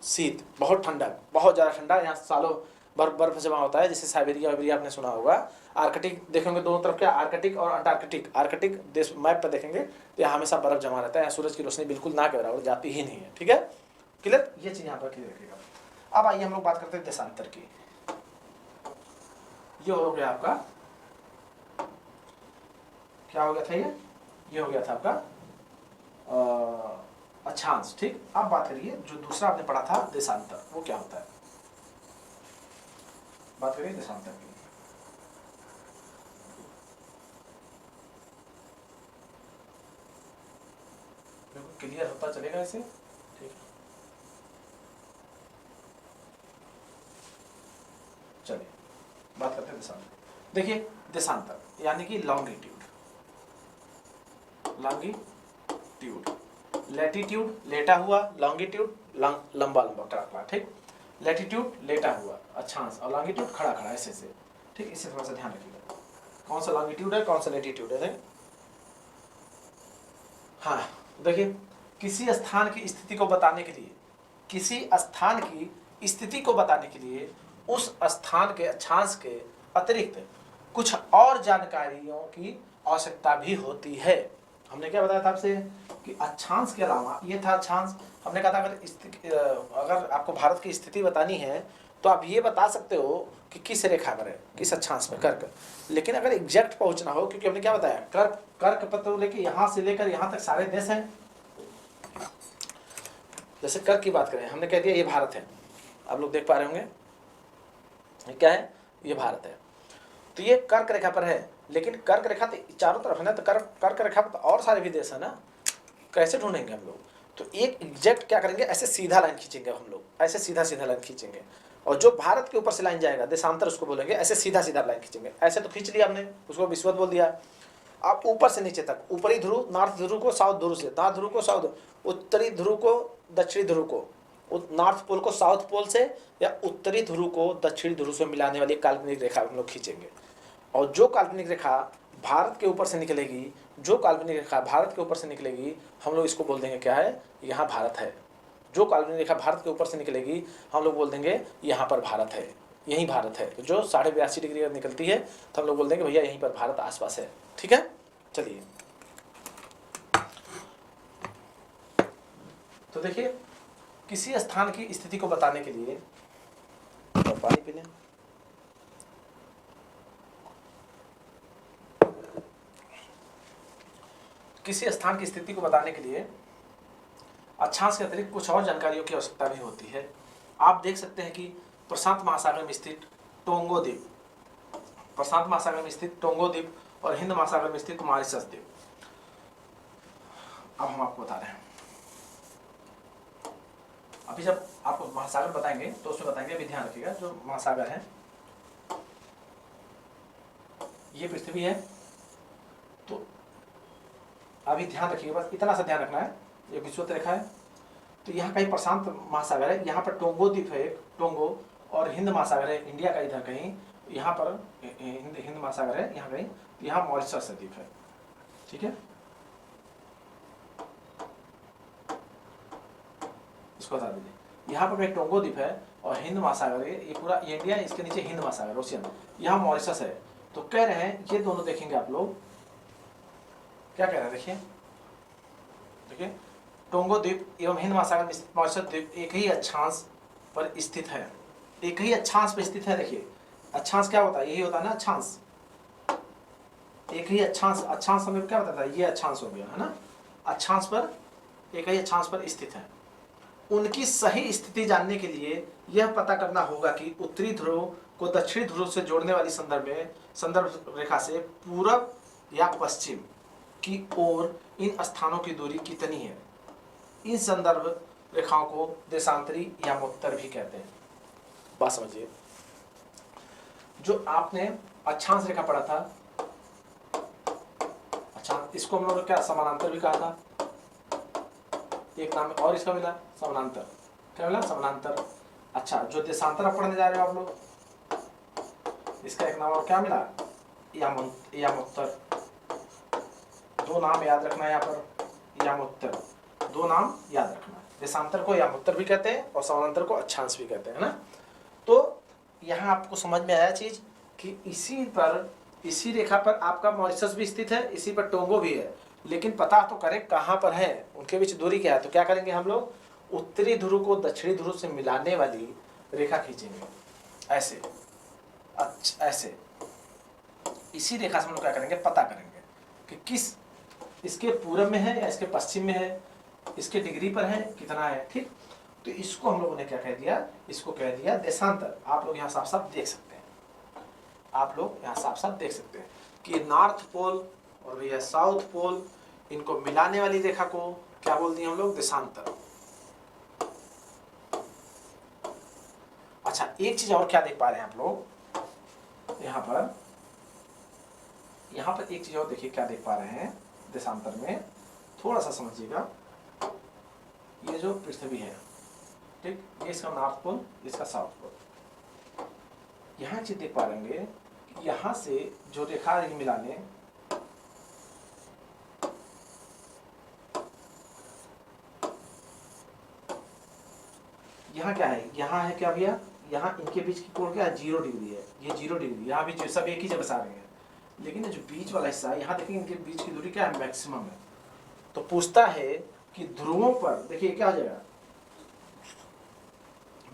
शीत, बहुत ठंडा, बहुत ज़्यादा ठंडा। यहाँ सालों बर्फ जमा होता है, जैसे साइबेरिया वाइबेरिया आपने सुना होगा। आर्कटिक देखेंगे दोनों तरफ, क्या आर्कटिक और अंटार्कटिक, आर्कटिक देश मैप पर देखेंगे तो यहाँ हमेशा बर्फ जमा रहता है, यहाँ सूरज की रोशनी बिल्कुल ना के बराबर जाती ही नहीं है। ठीक है, क्लियर? ये चीज़ यहाँ पर क्लियर रखिएगा। अब आइए हम लोग बात करते हैं देशांतर की। ये हो गया आपका, क्या हो गया था? ये हो गया था आपका अक्षांश। ठीक, अब बात करिए जो दूसरा आपने पढ़ा था देशांतर, वो क्या होता है? बात करिए देशांतर की। बिल्कुल क्लियर होता चलेगा इसे। ठीक है, चलिए बात करते हैं देशांतर। देखिए देशांतर यानी कि लॉन्गिट्यूड, लॉन्गिट्यूड, लैटिट्यूड लेटा हुआ, लॉन्गिट्यूड लंबा लंबा कड़ा, ठीक। लैटिट्यूड लेटा हुआ अक्षांश, और लॉन्गिट्यूड खड़ा खड़ा ऐसे से, ठीक। इसे थोड़ा सा ध्यान रखिएगा, कौन सा लॉन्गिट्यूड है कौन सा लैटिट्यूड है। हाँ देखिए, किसी स्थान की स्थिति को बताने के लिए, किसी स्थान की स्थिति को बताने के लिए उस स्थान के अक्षांश के अतिरिक्त कुछ और जानकारियों की आवश्यकता भी होती है। हमने क्या बताया था आपसे कि अक्षांश के अलावा, ये था अक्षांश, हमने कहा था अगर आपको भारत की स्थिति बतानी है तो आप ये बता सकते हो कि किस रेखा पर है, किस अक्षांश में, कर्क। लेकिन अगर एग्जैक्ट पहुंचना हो, क्योंकि हमने क्या बताया, कर्क पर तो लेके यहाँ से लेकर यहाँ तक सारे देश हैं। जैसे कर्क की बात करें, हमने कह दिया ये भारत है, आप लोग देख पा रहे होंगे ये क्या है, ये भारत है। तो ये कर्क रेखा पर है, लेकिन कर्क रेखा तो चारों तरफ है ना, तो कर्क रेखा पर तो और सारे भी देश है ना, कैसे ढूंढेंगे हम लोग? तो एक एग्जैक्ट क्या करेंगे, ऐसे सीधा लाइन खींचेंगे हम लोग, ऐसे सीधा सीधा लाइन खींचेंगे, और जो भारत के ऊपर से लाइन जाएगा देशांतर उसको बोलेंगे, ऐसे सीधा सीधा लाइन खींचेंगे। ऐसे तो खींच लिया हमने, उसको विषुवत बोल दिया। आप ऊपर से नीचे तक, ऊपरी ध्रुव नॉर्थ ध्रुव को साउथ ध्रुव से, नॉर्थ ध्रुव को साउथ, उत्तरी ध्रुव को दक्षिणी ध्रुव को, नॉर्थ पोल को साउथ पोल से, या उत्तरी ध्रुव को दक्षिणी ध्रुव से मिलाने वाली काल्पनिक रेखा हम लोग खींचेंगे। और जो काल्पनिक रेखा भारत के ऊपर से निकलेगी, जो काल्पनिक रेखा भारत के ऊपर से निकलेगी, हम लोग इसको बोल देंगे क्या है, यहाँ भारत है। जो काल्पनिक रेखा भारत के ऊपर से निकलेगी हम लोग बोल देंगे यहाँ पर भारत है, यही भारत है। तो जो 82.5 डिग्री निकलती है तो हम लोग बोल देंगे भैया यहीं पर भारत आसपास है। ठीक है, चलिए तो देखिए, किसी स्थान की स्थिति को बताने के लिए, तो पानी पी लें। किसी स्थान की स्थिति को बताने के लिए अक्षांश के अतिरिक्त कुछ और जानकारियों की आवश्यकता भी होती है। आप देख सकते हैं कि प्रशांत महासागर में स्थित टोंगो द्वीप, प्रशांत महासागर में स्थित टोंगो द्वीप और हिंद महासागर में स्थित मॉरिशस द्वीप। अब हम आपको बता रहे हैं, अभी जब आपको महासागर बताएंगे तो उसमें बताएंगे, अभी ध्यान रखिएगा, जो महासागर है ये पृथ्वी है, तो अभी ध्यान रखिएगा, बस इतना सा ध्यान रखना है, ये विषुवत रेखा है, तो यहाँ कहीं प्रशांत महासागर है, यहाँ पर टोंगो द्वीप है एक, टोंगो, और हिंद महासागर है इंडिया का इधर कहीं, यहाँ पर हिंद महासागर है यहाँ कहीं, यहाँ मॉरिशस द्वीप है। ठीक है, इसको बता दीजिए, यहाँ पर एक टोंगो द्वीप है और हिंद महासागर है, ये पूरा ये इंडिया है, इसके नीचे हिंद महासागर ओशियन, यहाँ मॉरिशस है। तो कह रहे हैं ये दोनों देखेंगे आप लोग, क्या कह रहे हैं, देखिए देखिए, टोंगो द्वीप एवं हिंद महासागर में स्थित मॉरिशस द्वीप एक ही अक्षांश पर स्थित है, एक ही अक्षांश पर स्थित है। देखिए अक्षांश क्या होता है, यही होता है ना अक्षांश, एक ही अक्षांश, अक्षांश हमें क्या बताता है, ये अक्षांश हो गया है ना, अक्षांश पर, एक ही अक्षांश पर स्थित है। उनकी सही स्थिति जानने के लिए यह पता करना होगा कि उत्तरी ध्रुव को दक्षिणी ध्रुव से जोड़ने वाली संदर्भ रेखा से पूरब या पश्चिम की ओर इन स्थानों की दूरी कितनी है। इन संदर्भ रेखाओं को देशांतरी या मोत्तर भी कहते हैं। बात समझिए, जो आपने अक्षांश रेखा पढ़ा था, अच्छा इसको हम लोग ने क्या समानांतर भी कहा था, एक नाम और इसका मिला समानांतर, क्या मिला समानांतर। अच्छा जो देशांतर आप पढ़ने जा रहे हो आप लोग, इसका एक नाम और क्या मिला, यामोत्तर। दो नाम याद रखना है यहाँ पर, यामोत्तर, दो नाम याद रखना। देशांतर को यामोत्तर भी कहते हैं और समानांतर को अक्षांश भी कहते हैं, है ना। तो यहाँ आपको समझ में आया चीज कि इसी रेखा पर आपका मॉरिशस भी स्थित है, इसी पर टोंगो भी है, लेकिन पता तो करें कहाँ पर है, उनके बीच दूरी क्या है। तो क्या करेंगे हम लोग, उत्तरी ध्रुव को दक्षिणी ध्रुव से मिलाने वाली रेखा खींचेंगे, ऐसे, अच्छा ऐसे। इसी रेखा से हम लोग क्या करेंगे, पता करेंगे कि किस, इसके पूर्व में है या इसके पश्चिम में है, इसके डिग्री पर है कितना है, ठीक। तो इसको हम लोगों ने क्या कह दिया, इसको कह दिया देशांतर। आप लोग यहाँ साफ साफ देख सकते हैं, आप लोग यहाँ साफ साफ देख सकते हैं कि नॉर्थ पोल और यह साउथ पोल, इनको मिलाने वाली रेखा को क्या बोल दिए हम लोग, देशांतर। अच्छा एक चीज और क्या देख पा रहे हैं आप लोग, यहाँ पर एक चीज और देखिए क्या देख पा रहे हैं देशांतर में, थोड़ा सा समझिएगा। ये जो पृथ्वी है, ठीक, ये इसका नॉर्थ पोल, इसका साउथ पोल। यहाँ चीज देख पा रहे हैं, यहाँ से जो रेखा है मिलाने, यहाँ क्या है, यहाँ है क्या भैया, यहाँ इनके बीच की कोण क्या है, 0 डिग्री है, ये 0 डिग्री, यहाँ भी सब एक ही जगह से आ रहे हैं, लेकिन जो बीच वाला हिस्सा है, यहाँ देखिए इनके बीच की दूरी क्या है, मैक्सिमम है। तो पूछता है कि ध्रुवों पर देखिए क्या हो जाएगा,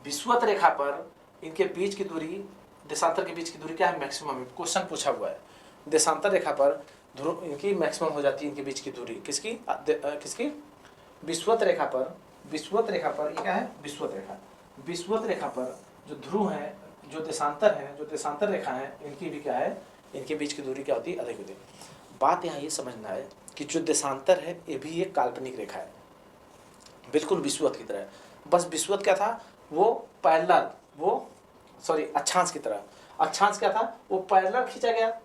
विषुवत रेखा पर इनके बीच की दूरी, देशांतर के बीच की दूरी क्या है, मैक्सिमम है। क्वेश्चन पूछा हुआ है, देशांतर रेखा पर ध्रुव इनकी मैक्सिमम हो जाती है, इनके बीच की दूरी किसकी, किसकी, विषुवत रेखा पर। विषुवत रेखा पर ये क्या है, विषुवत रेखा, विषुवत रेखा पर जो ध्रुव है, जो देशांतर है, जो देशांतर रेखा है, इनकी भी क्या है, इनके बीच की दूरी क्या होती है, अधिक होती है। बात यहाँ ये समझना है कि जो देशांतर है ये भी एक काल्पनिक रेखा है, बिल्कुल विषुवत की तरह। बस विषुवत क्या था, वो पैरेलल, वो सॉरी अक्षांश की तरह। अक्षांश क्या था, वो पैरेलल खींचा गया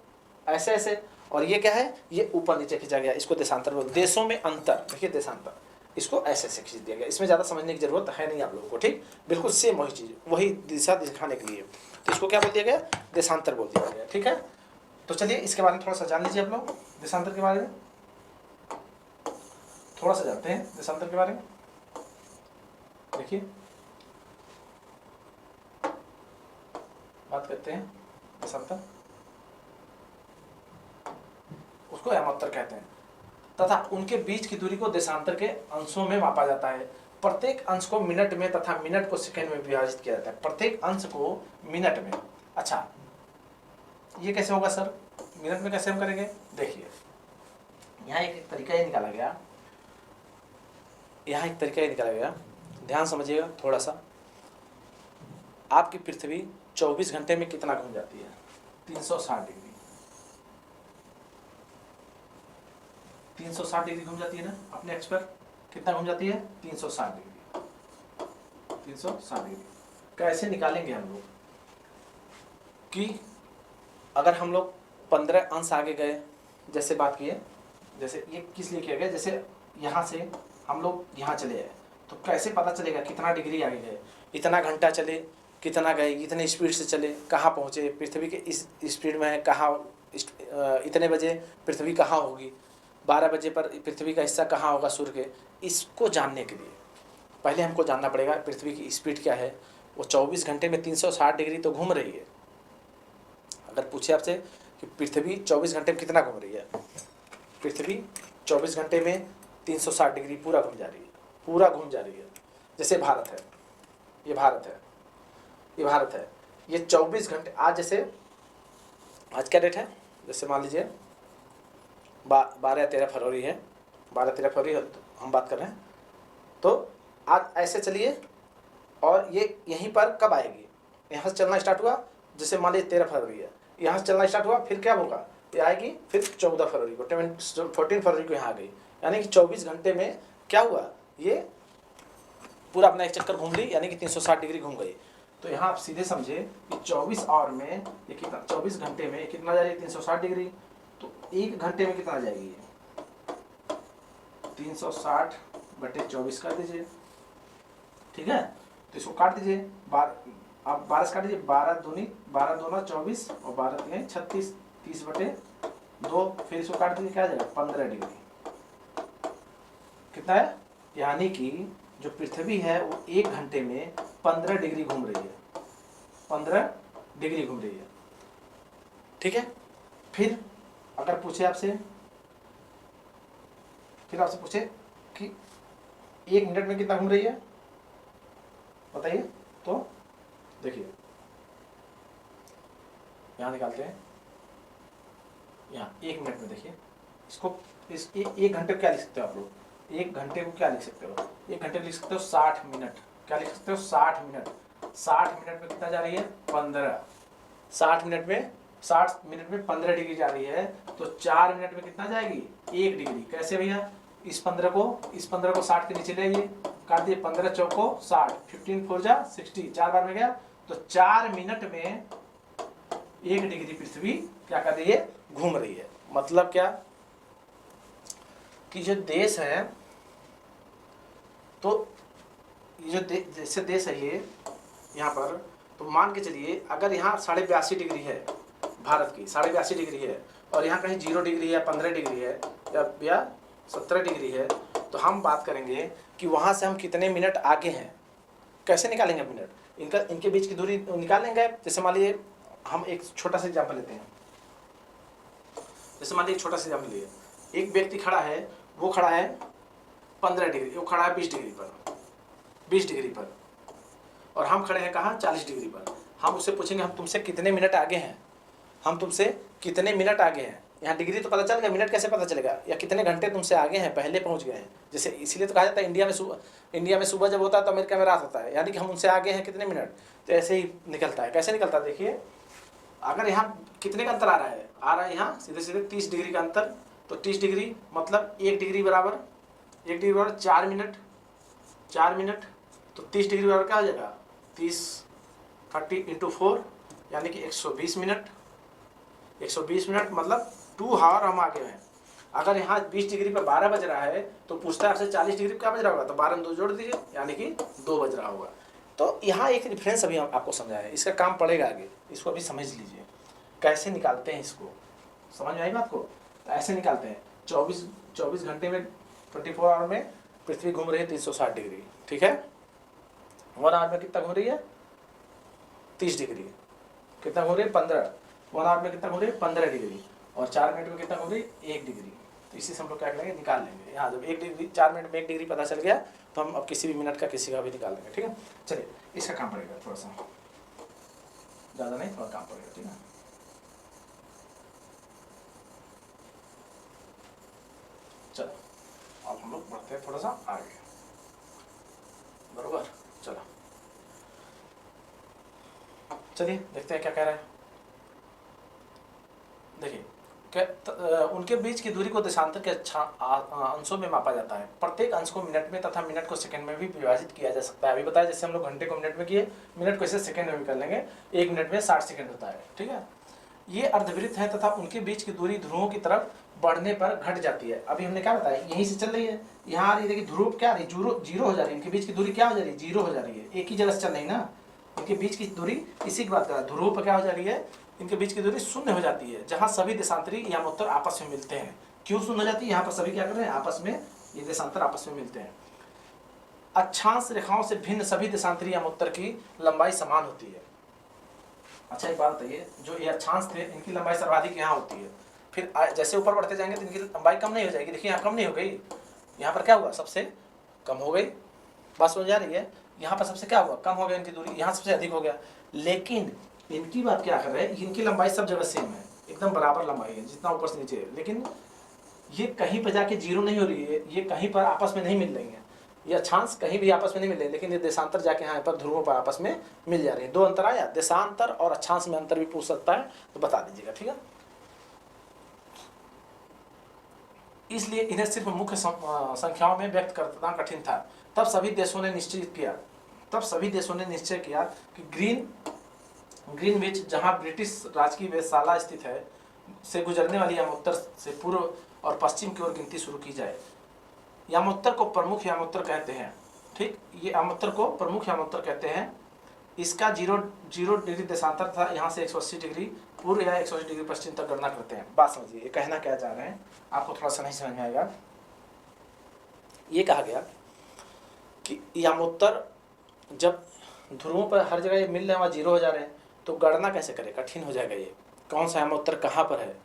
ऐसे ऐसे, और ये क्या है, ये ऊपर नीचे खींचा गया, इसको देशांतर बोलते। देशों में अंतर, देखिए देशांतर, इसको ऐसे ऐसे खींच दिया गया। इसमें ज़्यादा समझने की जरूरत है नहीं आप लोगों को, ठीक, बिल्कुल सेम वही चीज़, वही दिशा दिखाने के लिए। तो इसको क्या बोल दिया गया, देशांतर बोल दिया गया, ठीक है। तो चलिए इसके बारे में थोड़ा सा जान लीजिए आप लोग, देशांतर के बारे में थोड़ा सा जानते हैं, देशांतर के बारे में। देखिए बात करते हैं देशांतर, उसको यामोत्तर कहते हैं, तथा उनके बीच की दूरी को देशांतर के अंशों में मापा जाता है। प्रत्येक अंश को मिनट में तथा मिनट को सेकंड में विभाजित किया जाता है, प्रत्येक अंश को मिनट में। अच्छा ये कैसे होगा सर, मिनट में कैसे हम करेंगे, देखिए यहाँ एक तरीका ये निकाला गया, यहाँ एक तरीका ये निकाला गया, ध्यान समझिएगा थोड़ा सा। आपकी पृथ्वी 24 घंटे में कितना घूम जाती है, 360 डिग्री, 360 डिग्री घूम जाती है ना अपने एक्स पर, कितना घूम जाती है, 360 डिग्री, 360 डिग्री। कैसे निकालेंगे हम लोग, कि अगर हम लोग 15 अंश आगे गए, जैसे बात किए, जैसे ये किस लिए किया गया, जैसे यहाँ से हम लोग यहाँ चले जाए, तो कैसे पता चलेगा कितना डिग्री आगे गए, इतना घंटा चले, कितना गए, इतने स्पीड से चले, कहाँ पहुँचे, पृथ्वी के इस स्पीड में है, कहाँ, इतने बजे पृथ्वी कहाँ होगी, 12 बजे पर पृथ्वी का हिस्सा कहाँ होगा सूर्य के। इसको जानने के लिए पहले हमको जानना पड़ेगा पृथ्वी की स्पीड क्या है। वो 24 घंटे में 360 डिग्री तो घूम रही है। अगर पूछे आपसे कि पृथ्वी 24 घंटे में कितना घूम रही है, पृथ्वी 24 घंटे में 360 डिग्री पूरा घूम जा रही है, पूरा घूम जा रही है। जैसे भारत है, ये भारत है, ये भारत है, ये 24 घंटे, आज जैसे आज क्या डेट है, जैसे मान लीजिए 12-13 फरवरी है, 12-13 फरवरी हम बात कर रहे हैं। तो आज ऐसे चलिए, और ये यहीं पर कब आएगी, यहाँ से चलना स्टार्ट हुआ, जैसे मान लीजिए 13 फरवरी है, यहाँ से चलना स्टार्ट हुआ, फिर क्या होगा, ये आएगी फिर 14 फरवरी को, 14 फरवरी को यहाँ आ गई। यानी कि 24 घंटे में क्या हुआ, ये पूरा अपना एक चक्कर घूम ली, यानी कि 360 डिग्री घूम गई। तो यहाँ आप सीधे समझे कि 24 आवर में ये कितना, 24 घंटे में कितना जा रही है 360 डिग्री। तो 1 घंटे में कितना आ जाएगी ये 360/24 कर दीजिए, ठीक है। तो इसको काट दीजिए, आप 12 से काट दीजिए, 12 दूनी 12 दूना 24 और 12 तीन 36, 30/2, फिर इसको काट दीजिए, क्या आ जाएगा 15 डिग्री। कितना है, यानी कि जो पृथ्वी है वो 1 घंटे में 15 डिग्री घूम रही है, 15 डिग्री घूम रही है, ठीक है। फिर अगर पूछे आपसे, फिर आपसे पूछे कि 1 मिनट में कितना घूम रही है, बताइए। तो देखिए यहां निकालते हैं, यहाँ 1 मिनट में देखिए इसको, इस 1 घंटे को क्या लिख सकते हो आप लोग, 1 घंटे को क्या लिख सकते हो, 1 घंटे को लिख सकते हो 60 मिनट। क्या लिख सकते हो 60 मिनट। 60 मिनट में कितना जा रही है 15। 60 मिनट में 15 डिग्री जा रही है, तो 4 मिनट में कितना जाएगी 1 डिग्री। कैसे भैया, इस 15 को 60 के नीचे ले आइए, काट दिए, 15 चौको 60, 15 4 जा 60, 4 बार में गया, तो 4 मिनट में 1 डिग्री पृथ्वी क्या कर रही है, घूम रही है। मतलब क्या कि जो देश है, तो ये जो जैसे देश है ये यहाँ पर, तो मान के चलिए अगर यहाँ 82.5 डिग्री है, भारत की 82.5 डिग्री है, और यहाँ कहीं 0 डिग्री है, 15 डिग्री है या 17 डिग्री है, तो हम बात करेंगे कि वहाँ से हम कितने मिनट आगे हैं। कैसे निकालेंगे मिनट, इनके बीच की दूरी निकालेंगे। जैसे मान लीजिए हम एक छोटा सा एग्जाम्पल लेते हैं, जैसे मान लीजिए एक छोटा सा एग्जाम्पल लिए, एक व्यक्ति खड़ा है, वो खड़ा है 15 डिग्री, वो खड़ा है 20 डिग्री पर, और हम खड़े हैं कहाँ 40 डिग्री पर। हम उससे पूछेंगे हम तुमसे कितने मिनट आगे हैं, हम तुमसे कितने मिनट आगे हैं। यहाँ डिग्री तो पता चल गया, मिनट कैसे पता चलेगा, या कितने घंटे तुमसे आगे हैं, पहले पहुँच गए हैं। जैसे इसीलिए तो कहा जाता है इंडिया में सुबह जब होता है तो अमेरिका में रात होता है, यानी कि हम उनसे आगे हैं कितने मिनट। तो ऐसे ही निकलता है। कैसे निकलता है देखिए, अगर यहाँ कितने का अंतर आ रहा है यहाँ सीधे सीधे 30 डिग्री का अंतर, तो 30 डिग्री मतलब 1 डिग्री बराबर 4 मिनट, 4 मिनट, तो 30 डिग्री बराबर क्या हो जाएगा 30 × 4 यानी कि 120 मिनट। 120 मिनट मतलब 2 आवर हम आगे हैं। अगर यहाँ 20 डिग्री पर 12 बज रहा है, तो पूछता है आपसे 40 डिग्री क्या बज रहा होगा, तो 12 में 2 जोड़ दीजिए, यानी कि 2 बज रहा होगा। तो यहाँ एक डिफरेंस अभी आपको समझाया है, इसका काम पड़ेगा आगे, इसको अभी समझ लीजिए कैसे निकालते हैं। इसको समझ में आई बात को, तो ऐसे निकालते हैं। 24 घंटे में 24 आवर में पृथ्वी घूम रही है 360 डिग्री, ठीक है। 1 आवर में कितना घूम रही है 30 डिग्री, कितना घूम रही है 15। 1 आवर में कितना घूम रही है 15 डिग्री, और 4 मिनट में कितना घूम रही है 1 डिग्री। तो इसी से हम लोग क्या करेंगे, निकाल लेंगे। यहाँ जब 1 डिग्री 4 मिनट में 1 डिग्री पता चल गया, तो हम अब किसी भी मिनट का किसी का भी निकाल लेंगे, ठीक है। चलिए इसका काम पड़ेगा, थोड़ा सा ज़्यादा नहीं, थोड़ा काम पड़ेगा, ठीक है। चलो अब हम लोग बढ़ते हैं थोड़ा सा आगे, बरोबर। चलो चलिए देखते हैं क्या कह रहा है। देखिए उनके बीच की दूरी को देशांतर के अंशों में मापा जाता है। प्रत्येक अंश को मिनट में तथा मिनट को सेकंड में भी विभाजित किया जा सकता है। अभी बताया जैसे हम लोग घंटे को मिनट में किए, मिनट को इसे सेकंड में भी कर लेंगे। 1 मिनट में 60 सेकंड होता है, ठीक है। ये अर्धवृत्त है तथा उनके बीच की दूरी ध्रुवों की तरफ बढ़ने पर घट जाती है। अभी हमने क्या बताया, यहीं से चल रही है, यहाँ आ रही है, देखिए ध्रुव क्या आ रही है, 0 हो जा रही है। इनके बीच की दूरी क्या हो जा रही है, 0 हो जा रही है। एक ही जगह से चल रही ना, इनके बीच की दूरी, इसी की बात कर रहा है। ध्रुव पर क्या हो जा रही है, इनके बीच की दूरी 0 हो जाती है, जहाँ सभी देशांतरी यामोत्तर आपस में मिलते हैं। क्यों 0 हो जाती है, यहाँ पर सभी क्या कर रहे हैं, आपस में, ये देशांतर आपस में मिलते हैं। अक्षांश रेखाओं से भिन्न सभी देशांतरी यामोत्तर की लंबाई समान होती है। अच्छा एक बात बताइए, जो ये अक्षांश थे इनकी लंबाई सर्वाधिक यहाँ होती है, फिर जैसे ऊपर बढ़ते जाएंगे तो इनकी लंबाई कम नहीं हो जाएगी। देखिए यहाँ कम नहीं हो गई, यहाँ पर क्या हुआ, सबसे कम हो गई, बात समझ आ रही है। यहाँ पर सबसे क्या हुआ, कम हो गया इनकी दूरी, यहाँ सबसे अधिक हो गया। लेकिन इनकी बात क्या कर रहे हैं, इनकी लंबाई सब जगह सेम है, एकदम बराबर लंबाई है, जितना ऊपर से नीचे है। लेकिन ये कहीं पर जाके 0 नहीं हो रही है, ये कहीं पर आपस में नहीं मिल रही है, ये अक्षांश कहीं भी आपस में नहीं मिल रहे, लेकिन ये देशांतर जाके यहाँ पर ध्रुवों पर आपस में मिल जा रही है। 2 अंतर आया, देशांतर और अक्षांश में अंतर भी पूछ सकता है, तो बता दीजिएगा, ठीक है। इसलिए इन्हें सिर्फ मुख्य संख्याओं में व्यक्त करना कठिन था। तब सभी देशों ने निश्चित किया, तब सभी देशों ने निश्चय किया कि ग्रीनविच, जहां ब्रिटिश राज की वेधशाला स्थित है, से गुजरने वाली यमोत्तर से पूर्व और पश्चिम की ओर गिनती शुरू की जाए। यमोत्तर को प्रमुख यमोत्तर कहते हैं। ठीक, ये यमोत्तर को प्रमुख यमोत्तर कहते हैं। इसका 0 डिग्री देशांतर था, यहाँ से 180 डिग्री पूर्व या 180 डिग्री पश्चिम तक गणना करते हैं। बात समझिए, ये कहना क्या चाह रहे हैं, आपको थोड़ा सा नहीं समझ में आएगा। ये कहा गया कि यमोत्तर जब ध्रुवों पर हर जगह ये मिल रहे हैं, वहाँ 0 हो जा रहे हैं, तो गणना कैसे करें, कठिन हो जाएगा। ये कौन सा यमोत्तर कहाँ पर है,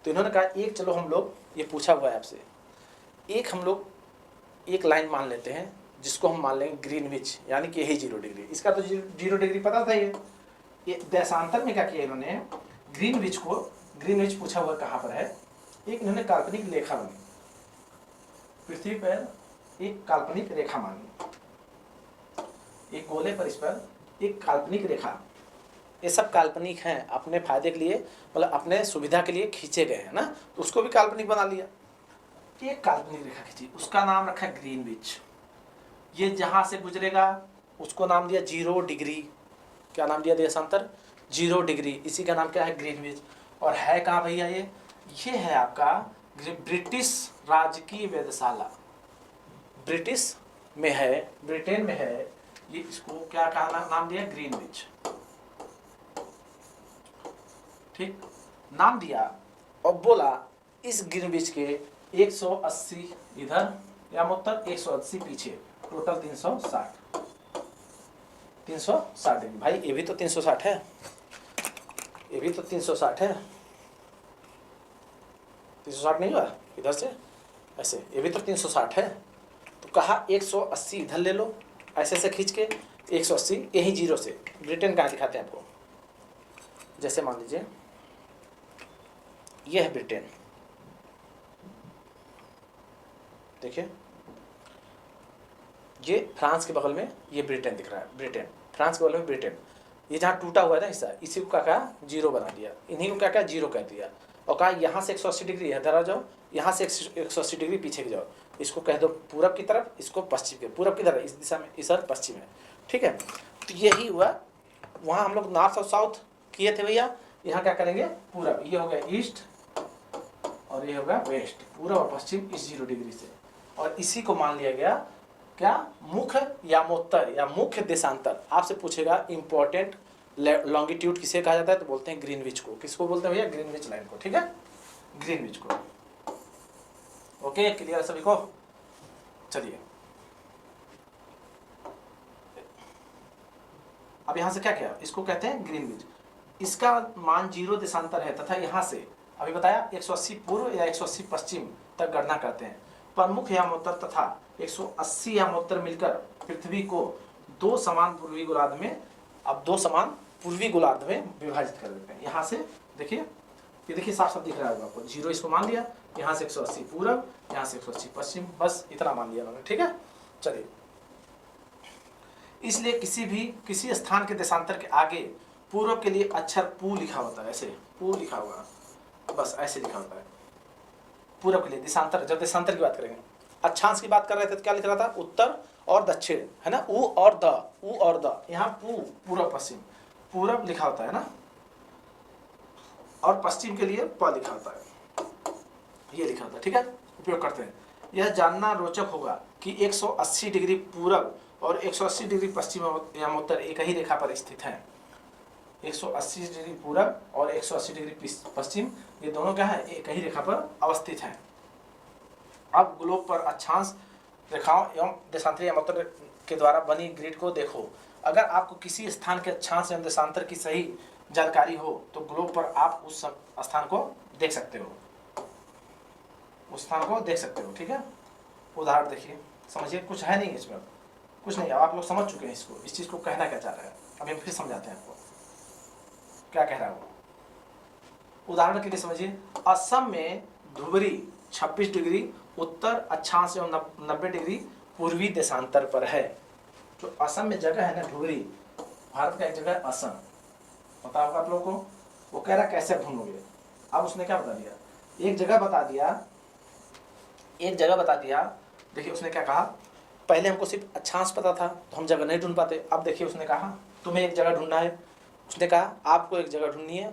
तो इन्होंने कहा एक चलो हम लोग, ये पूछा हुआ है आपसे, हम लोग एक लाइन मान लेते हैं जिसको हम मान लेंगे ग्रीनविच, यानी कि यही 0 डिग्री। इसका तो 0 डिग्री पता था। ये देशांतर में क्या किया इन्होंने, ग्रीनविच पूछा हुआ कहाँ पर है, एक इन्होंने काल्पनिक रेखा बनी, पृथ्वी पर एक काल्पनिक रेखा मानी, एक गोले पर इस पर एक काल्पनिक रेखा। ये सब काल्पनिक हैं, अपने फायदे के लिए, मतलब अपने सुविधा के लिए खींचे गए हैं ना, तो उसको भी काल्पनिक बना लिया। एक काल्पनिक रेखा खींची, उसका नाम रखा ग्रीनविच। ये जहां से गुजरेगा उसको नाम दिया 0 डिग्री। क्या नाम दिया देशांतर, 0 डिग्री। इसी का नाम क्या है, ग्रीनविच। और है कहाँ भैया, ये है आपका ब्रिटिश राज की वेधशाला, ब्रिटिश में है, ब्रिटेन में है। ये इसको क्या कहा, नाम दिया ग्रीनविच। ठीक, नाम दिया और बोला इस ग्रीनविच के 180 इधर यमोत्तर, 180 पीछे, टोटल 360 डिग्री। भाई ये भी तो 360 है, ये भी तो 360 है, 360 नहीं हुआ इधर से ऐसे, ये भी तो 360 है। तो कहा 180 इधर ले लो, ऐसे से खींच के 180 यही 0 से। ब्रिटेन कहाँ दिखाते हैं आपको, जैसे मान लीजिए ये है ब्रिटेन, देखिए ये फ्रांस के बगल में ये ब्रिटेन दिख रहा है, ब्रिटेन फ्रांस के बगल में ब्रिटेन। ये जहाँ टूटा हुआ है ना हिस्सा, इसी को क्या कहा 0 बना दिया, इन्हीं को क्या कहा 0 कह दिया। और कहा यहाँ से 180 डिग्री इधर आ जाओ, यहाँ से 180 डिग्री पीछे की जाओ, इसको कह दो पूरब की तरफ, इसको पश्चिम की, पूरब की तरफ इस दिशा में, इस तरफ पश्चिम है। ठीक है, तो यही हुआ। वहाँ हम लोग नॉर्थ और साउथ किए थे भैया, यहाँ क्या करेंगे पूरब, ये हो गया ईस्ट और ये होगा वेस्ट, पूर्व और पश्चिम इस 0 डिग्री से। और इसी को मान लिया गया क्या, मुख्य यामोत्तर या मुख्य देशांतर। आपसे पूछेगा इंपॉर्टेंट लॉन्गिट्यूड किसे कहा जाता है, तो बोलते हैं ग्रीनविच को। किसको बोलते हैं भैया, ग्रीनविच लाइन को। ठीक है, ग्रीनविच को। ओके, क्लियर सभी को। चलिए अब यहां से क्या किया, इसको कहते हैं ग्रीनविच। इसका मान 0 देशांतर है तथा यहाँ से अभी बताया 180 पूर्व या 180 पश्चिम तक गणना करते हैं। प्रमुख यामोत्तर तथा 180 यामोत्तर मिलकर पृथ्वी को 2 समान पूर्वी गोलार्ध में, अब 2 समान पूर्वी गोलार्ध में विभाजित कर देते हैं। यहाँ से देखिए, ये देखिए साफ साफ दिख रहा होगा आपको, 0 इसको मान लिया, यहाँ से 180 पूर्व, यहाँ से 180 पश्चिम, बस इतना मान लिया उन्होंने। ठीक है, चलिए। इसलिए किसी स्थान के देशांतर के आगे पूर्व के लिए अक्षर पू लिखा होता है, ऐसे पू लिखा हुआ, बस ऐसे लिखा होता है पूरब के लिए देशांतर। जब देशांतर की बात करेंगे, अक्षांश की बात कर रहे थे तो क्या लिख रहा था, उत्तर और दक्षिण, है ना, उ और द, यहाँ पूर्व पश्चिम, पूरब लिखा होता है ना, और पश्चिम के लिए प लिखा होता है, ये लिखा होता है। ठीक है, उपयोग करते हैं। यह जानना रोचक होगा कि 180 डिग्री पूरब और 180 डिग्री पश्चिम यामोत्तर एक ही रेखा पर स्थित हैं। 180 डिग्री पूरब और 180 डिग्री पश्चिम, ये दोनों क्या है, एक ही रेखा पर अवस्थित हैं। अब ग्लोब पर अक्षांश रेखाओं एवं देशांतरीय यामोत्तर के द्वारा बनी ग्रिड को देखो। अगर आपको किसी स्थान के अक्षांश एवं देशांतर की सही जानकारी हो तो ग्लोब पर आप उस स्थान को देख सकते हो, उस स्थान को देख सकते हो। ठीक है, उदाहरण देखिए, समझिए, कुछ है नहीं इसमें, कुछ नहीं, आप लोग समझ चुके हैं इसको, इस चीज को कहना क्या चाह रहा है। अभी हम फिर समझाते हैं आपको क्या कह रहा है वो। उदाहरण के लिए समझिए, असम में धुबरी 26 डिग्री उत्तर अक्षांश एवं 90 डिग्री पूर्वी देशांतर पर है। जो असम में जगह है ना धुबरी, भारत का एक जगह है असम, पता होगा आप लोगों को। वो कह रहा कैसे ढूंढोगे, अब उसने क्या बता दिया, एक जगह बता दिया, देखिए उसने क्या कहा पहले हमको सिर्फ अक्षांश पता था तो हम जगह नहीं ढूंढ पाते। अब देखिए उसने कहा तुम्हें एक जगह ढूंढना है, उसने कहा आपको एक जगह ढूंढनी है,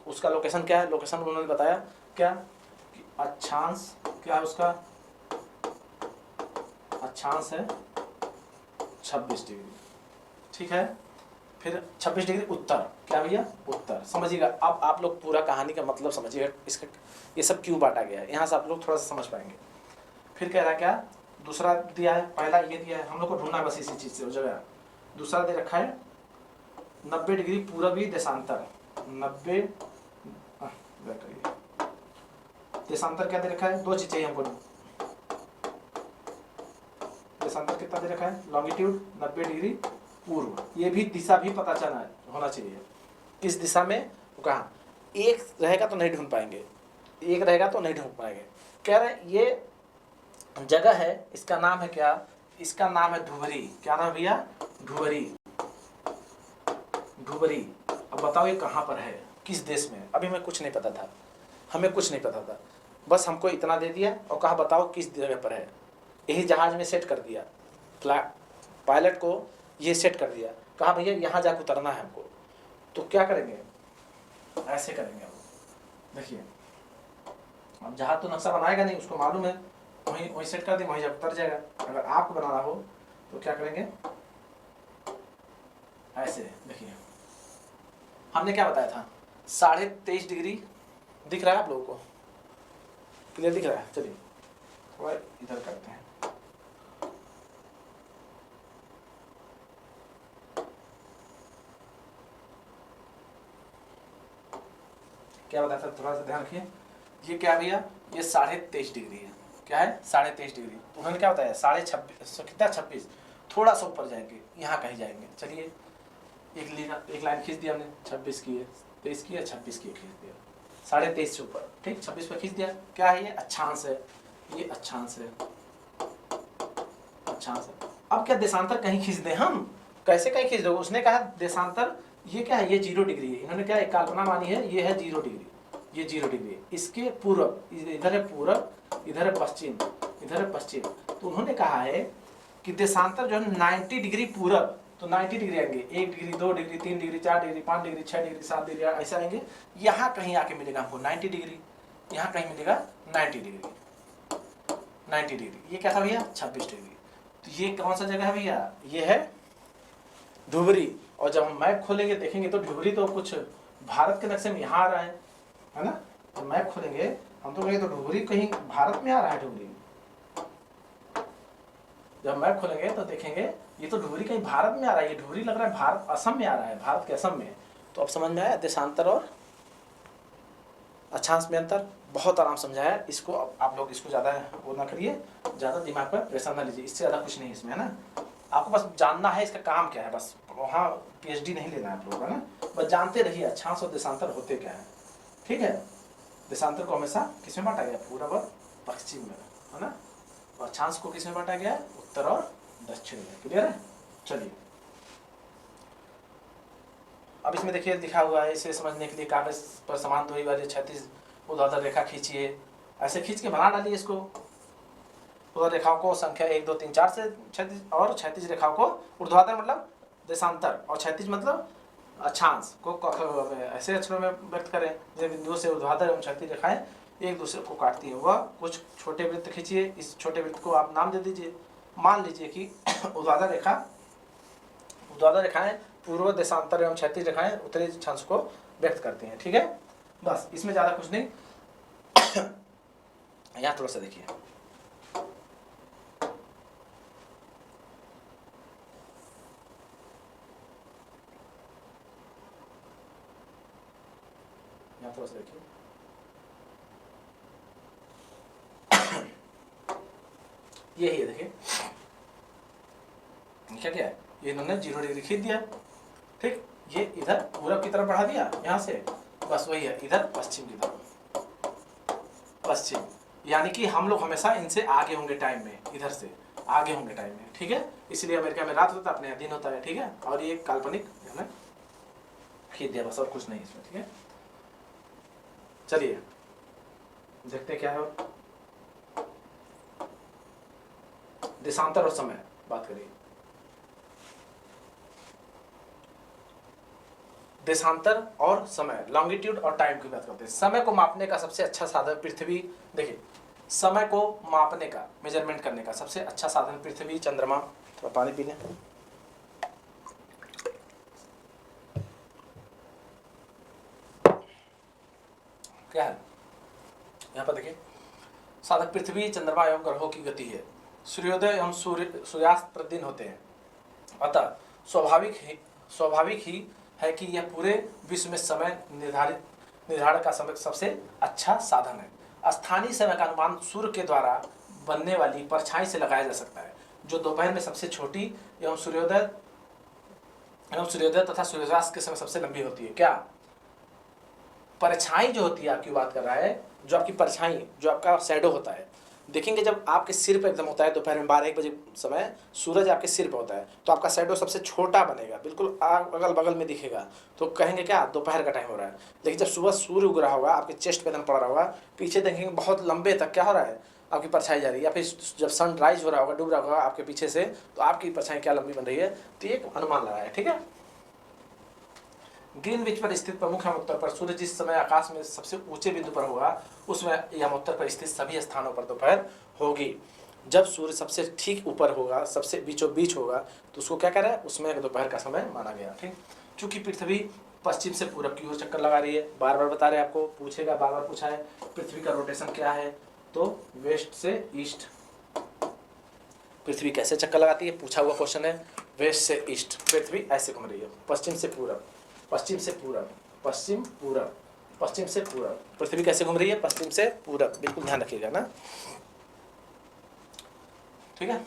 उसका लोकेशन क्या है, लोकेशन उन्होंने बताया क्या कि अक्षांश क्या है, उसका अक्षांश है 26 डिग्री, ठीक है। फिर 26 डिग्री उत्तर, क्या भैया उत्तर, समझिएगा। अब आप लोग पूरा कहानी का मतलब समझिएगा, इसका ये सब क्यों बांटा गया है, यहाँ से आप लोग थोड़ा सा समझ पाएंगे। फिर कह रहा है क्या, दूसरा दिया है, पहला ये दिया है, हम लोग को ढूंढना है बस इसी चीज़ से उस जगह। दूसरा दे रखा है 90 डिग्री पूर्वी देशांतर, 90 देशांतर क्या दे रखा है, दो चीज़ चाहिए हमको। देशांतर कितना दे रखा है, लॉन्गिट्यूड 90 डिग्री पूर्व, ये भी दिशा भी पता चलना होना चाहिए किस दिशा में। कहा एक रहेगा तो नहीं ढूंढ पाएंगे, एक रहेगा तो नहीं ढूंढ पाएंगे। कह रहे ये जगह है, इसका नाम है क्या, इसका नाम है धुबरी। क्या नाम भैया, धुबरी, धुबरी। अब बताओ ये कहाँ पर है, किस देश में। अभी मैं कुछ नहीं पता था, हमें कुछ नहीं पता था, बस हमको इतना दे दिया और कहा बताओ किस जगह पर है। यही जहाज में सेट कर दिया, पायलट को ये सेट कर दिया, कहा भैया यहाँ जाकर उतरना है हमको। तो क्या करेंगे, ऐसे करेंगे। अब देखिए, अब जहाज तो नक्शा बनाएगा नहीं, उसको मालूम है, वहीं वहीं सेट कर दे, वहीं जाकर उतर जाएगा। अगर आपको बनाना हो तो क्या करेंगे, ऐसे। देखिए हमने क्या बताया था, 23.5 डिग्री दिख रहा है आप लोगों को, क्लियर दिख रहा है। चलिए थोड़ा इधर करते हैं, क्या बताया था, थोड़ा सा ध्यान रखिए। ये क्या भैया, ये 23.5 डिग्री है, क्या है 23.5 डिग्री। तो उन्होंने क्या बताया 26.5, कितना 26, थोड़ा सा ऊपर जाएंगे, यहाँ कहीं जाएंगे। चलिए एक लाइन खींच दिया हमने, 26 की है, 23 की है, 26 की खींच दिया, 23.5 से ऊपर, ठीक, 26 पे खींच दिया। क्या है ये, अक्षांश है, ये अक्षांश है, अक्षांश है। अब क्या देशांतर कहीं खींच दें हम, कैसे कहीं खींच दो, उसने कहा देशांतर ये क्या है, ये 0 डिग्री है। इन्होंने क्या एक कल्पना मानी है, ये है 0 डिग्री, ये 0 डिग्री है। इसके पूर्व, इधर है पूर्व, इधर है पश्चिम, इधर है पश्चिम। तो उन्होंने कहा है कि देशांतर जो है 90 डिग्री पूर्व, तो 90 डिग्री आएंगे, 1 degree 2 degree 3 degree 4 degree 5 degree 6 degree 7 degree ऐसे आएंगे। यहाँ कहीं आके मिलेगा हमको 90 डिग्री, यहाँ कहीं मिलेगा 90 डिग्री, 90 डिग्री। ये क्या था भैया, 26 डिग्री। तो ये कौन सा जगह है भैया, ये है धुबरी। और जब हम मैप खोलेंगे देखेंगे तो धुबरी तो कुछ भारत के नक्शे में यहाँ आ रहा है ना। तो मैप खोलेंगे हम तो कहेंगे तो धुबरी कहीं भारत में आ रहा है, धुबरी। जब मैप खोलेंगे तो देखेंगे ये तो धुबरी कहीं भारत में आ रहा है, ये धुबरी लग रहा है भारत असम में आ रहा है, भारत के असम में। तो अब समझ में आया देशांतर और अक्षांश में अंतर, बहुत आराम समझाया। इसको आप लोग इसको ज़्यादा वो ना करिए, ज़्यादा दिमाग पर प्रेशर ना लीजिए, इससे ज़्यादा कुछ नहीं इसमें, है ना। आपको बस जानना है इसका काम क्या है, बस वहाँ PhD नहीं लेना है आप लोगों का ना, बस जानते रहिए अक्षांश और देशांतर होते क्या है, ठीक है। देशांतर को हमेशा किसमें बांटा गया, पूर्व और पश्चिम में, है ना। और अक्षांश को किसमें बांटा गया, उत्तर और दक्षिण में, क्लियर है। चलिए अब इसमें देखिए लिखा हुआ है, इसे समझने के लिए कागज पर समान दूरी वाली 36 ऊर्ध्वाधर रेखा खींचिए। ऐसे खींच के बना डालिए इसको। ऊर्ध्वाधर रेखाओं को संख्या 1 2 3 4 से 36 और 36 रेखाओं को, ऊर्ध्वाधर मतलब देशांतर और 36 मतलब अक्षांश को ऐसे अक्षरों में व्यक्त करें जैसे बिंदुओं से ऊर्ध्वाधर एवं 36 रेखाएं एक दूसरे को काटती है। वह कुछ छोटे वृत्त खींचिए। इस छोटे वृत्त को आप नाम दे दीजिए। मान लीजिए कि ऊर्ध्वाधर रेखाएं पूर्व देशांतर एवं 36 रेखाएं उत्तरी अक्षांश को व्यक्त करती हैं, ठीक है। बस इसमें ज्यादा कुछ नहीं। यहाँ थोड़ा सा देखिए, यहाँ थोड़ा सा देखिए, यही है, देखिए क्या क्या है, ये इन्होंने 0 डिग्री खींच दिया, ठीक। ये इधर पूरब की तरफ बढ़ा दिया यहाँ से, बस वही है, इधर पश्चिम की तरफ, पश्चिम। यानी कि हम लोग हमेशा इनसे आगे होंगे टाइम में, इधर से आगे होंगे टाइम में, ठीक है। इसलिए अमेरिका में रात होता है, अपने यहाँ दिन होता है, ठीक है। और ये काल्पनिक हमने खींच दिया, बस और कुछ नहीं इसमें, ठीक है। चलिए देखते क्या है। देशांतर और समय, बात करिए। देशांतर और समय, लॉन्गिट्यूड और टाइम की बात करते हैं। समय को मापने का सबसे अच्छा साधन पृथ्वी, देखिए समय को मापने का, मेजरमेंट करने का सबसे अच्छा साधन पृथ्वी, चंद्रमा, थोड़ा पानी पी लें। क्या है यहाँ पर देखिए, साधक पृथ्वी, चंद्रमा एवं ग्रहों की गति है। सूर्योदय एवं सूर्यास्त प्रतिदिन होते हैं। अतः स्वाभाविक ही है कि यह पूरे विश्व में समय निर्धारण का समय सबसे अच्छा साधन है। स्थानीय समय का अनुमान सूर्य के द्वारा बनने वाली परछाई से लगाया जा सकता है, जो दोपहर में सबसे छोटी एवं सूर्योदय तथा सूर्यास्त के समय सबसे लंबी होती है। क्या परछाई जो होती है, आपकी बात कर रहा है, जो आपकी परछाई, जो आपका शैडो होता है, देखेंगे जब आपके सिर पे एकदम होता है दोपहर में 12-1 बजे समय, सूरज आपके सिर पे होता है, तो आपका शैडो सबसे छोटा बनेगा, बिल्कुल अगल बगल में दिखेगा, तो कहेंगे क्या दोपहर का टाइम हो रहा है। लेकिन जब सुबह सूर्य उग रहा होगा, आपके चेस्ट पे एकदम पड़ रहा होगा, पीछे देखेंगे बहुत लंबे तक क्या हो रहा है, आपकी परछाई जा रही है। या फिर जब सन राइज हो रहा होगा, डूब रहा होगा आपके पीछे से, तो आपकी परछाई क्या लंबी बन रही है, तो एक अनुमान लगा है। ठीक है, ग्रीनविच पर स्थित प्रमुख यमोत्तर पर सूर्य जिस समय आकाश में सबसे ऊंचे बिंदु पर होगा, उसमें यमोत्तर पर स्थित सभी स्थानों पर दोपहर होगी। जब सूर्य सबसे ठीक ऊपर होगा, सबसे बीचों बीच होगा, तो उसको क्या कह रहा है, उसमें दोपहर का समय माना गया। ठीक, चूंकि पृथ्वी पश्चिम से पूरब की ओर चक्कर लगा रही है, बार बार बता रहे हैं आपको, पूछेगा, बार बार पूछा है पृथ्वी का रोटेशन क्या है, तो वेस्ट से ईस्ट। पृथ्वी कैसे चक्कर लगाती है, पूछा हुआ क्वेश्चन है, वेस्ट से ईस्ट। पृथ्वी ऐसे घूम रही है, पश्चिम से पूरब, पश्चिम से पूरब, पश्चिम पूरब, पश्चिम से पूरब। पृथ्वी कैसे घूम रही है, पश्चिम से पूरब, बिल्कुल ध्यान रखिएगा ना। ठीक है,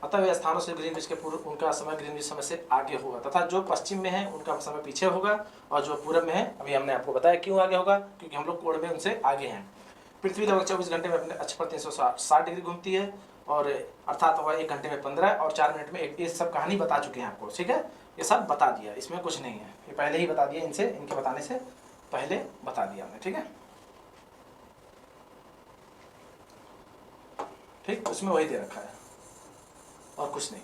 अतः वे स्थानों से ग्रीनविच के पूर्व, उनका समय ग्रीनविच समय से आगे होगा, तथा जो पश्चिम में है उनका समय पीछे होगा, और जो पूरब में है, अभी हमने आपको बताया क्यों आगे होगा, क्योंकि हम लोग कोण में उनसे आगे हैं। पृथ्वी लगभग 24 घंटे में अपने अक्ष पर 360 डिग्री घूमती है, और अर्थात वह 1 घंटे में 15 और 4 मिनट में एक। ये सब कहानी बता चुके हैं आपको, ठीक है, ये सब बता दिया, इसमें कुछ नहीं है, ये पहले ही बता दिया, इनके बताने से पहले बता दिया हमने। ठीक है, ठीक, उसमें वही दे रखा है और कुछ नहीं।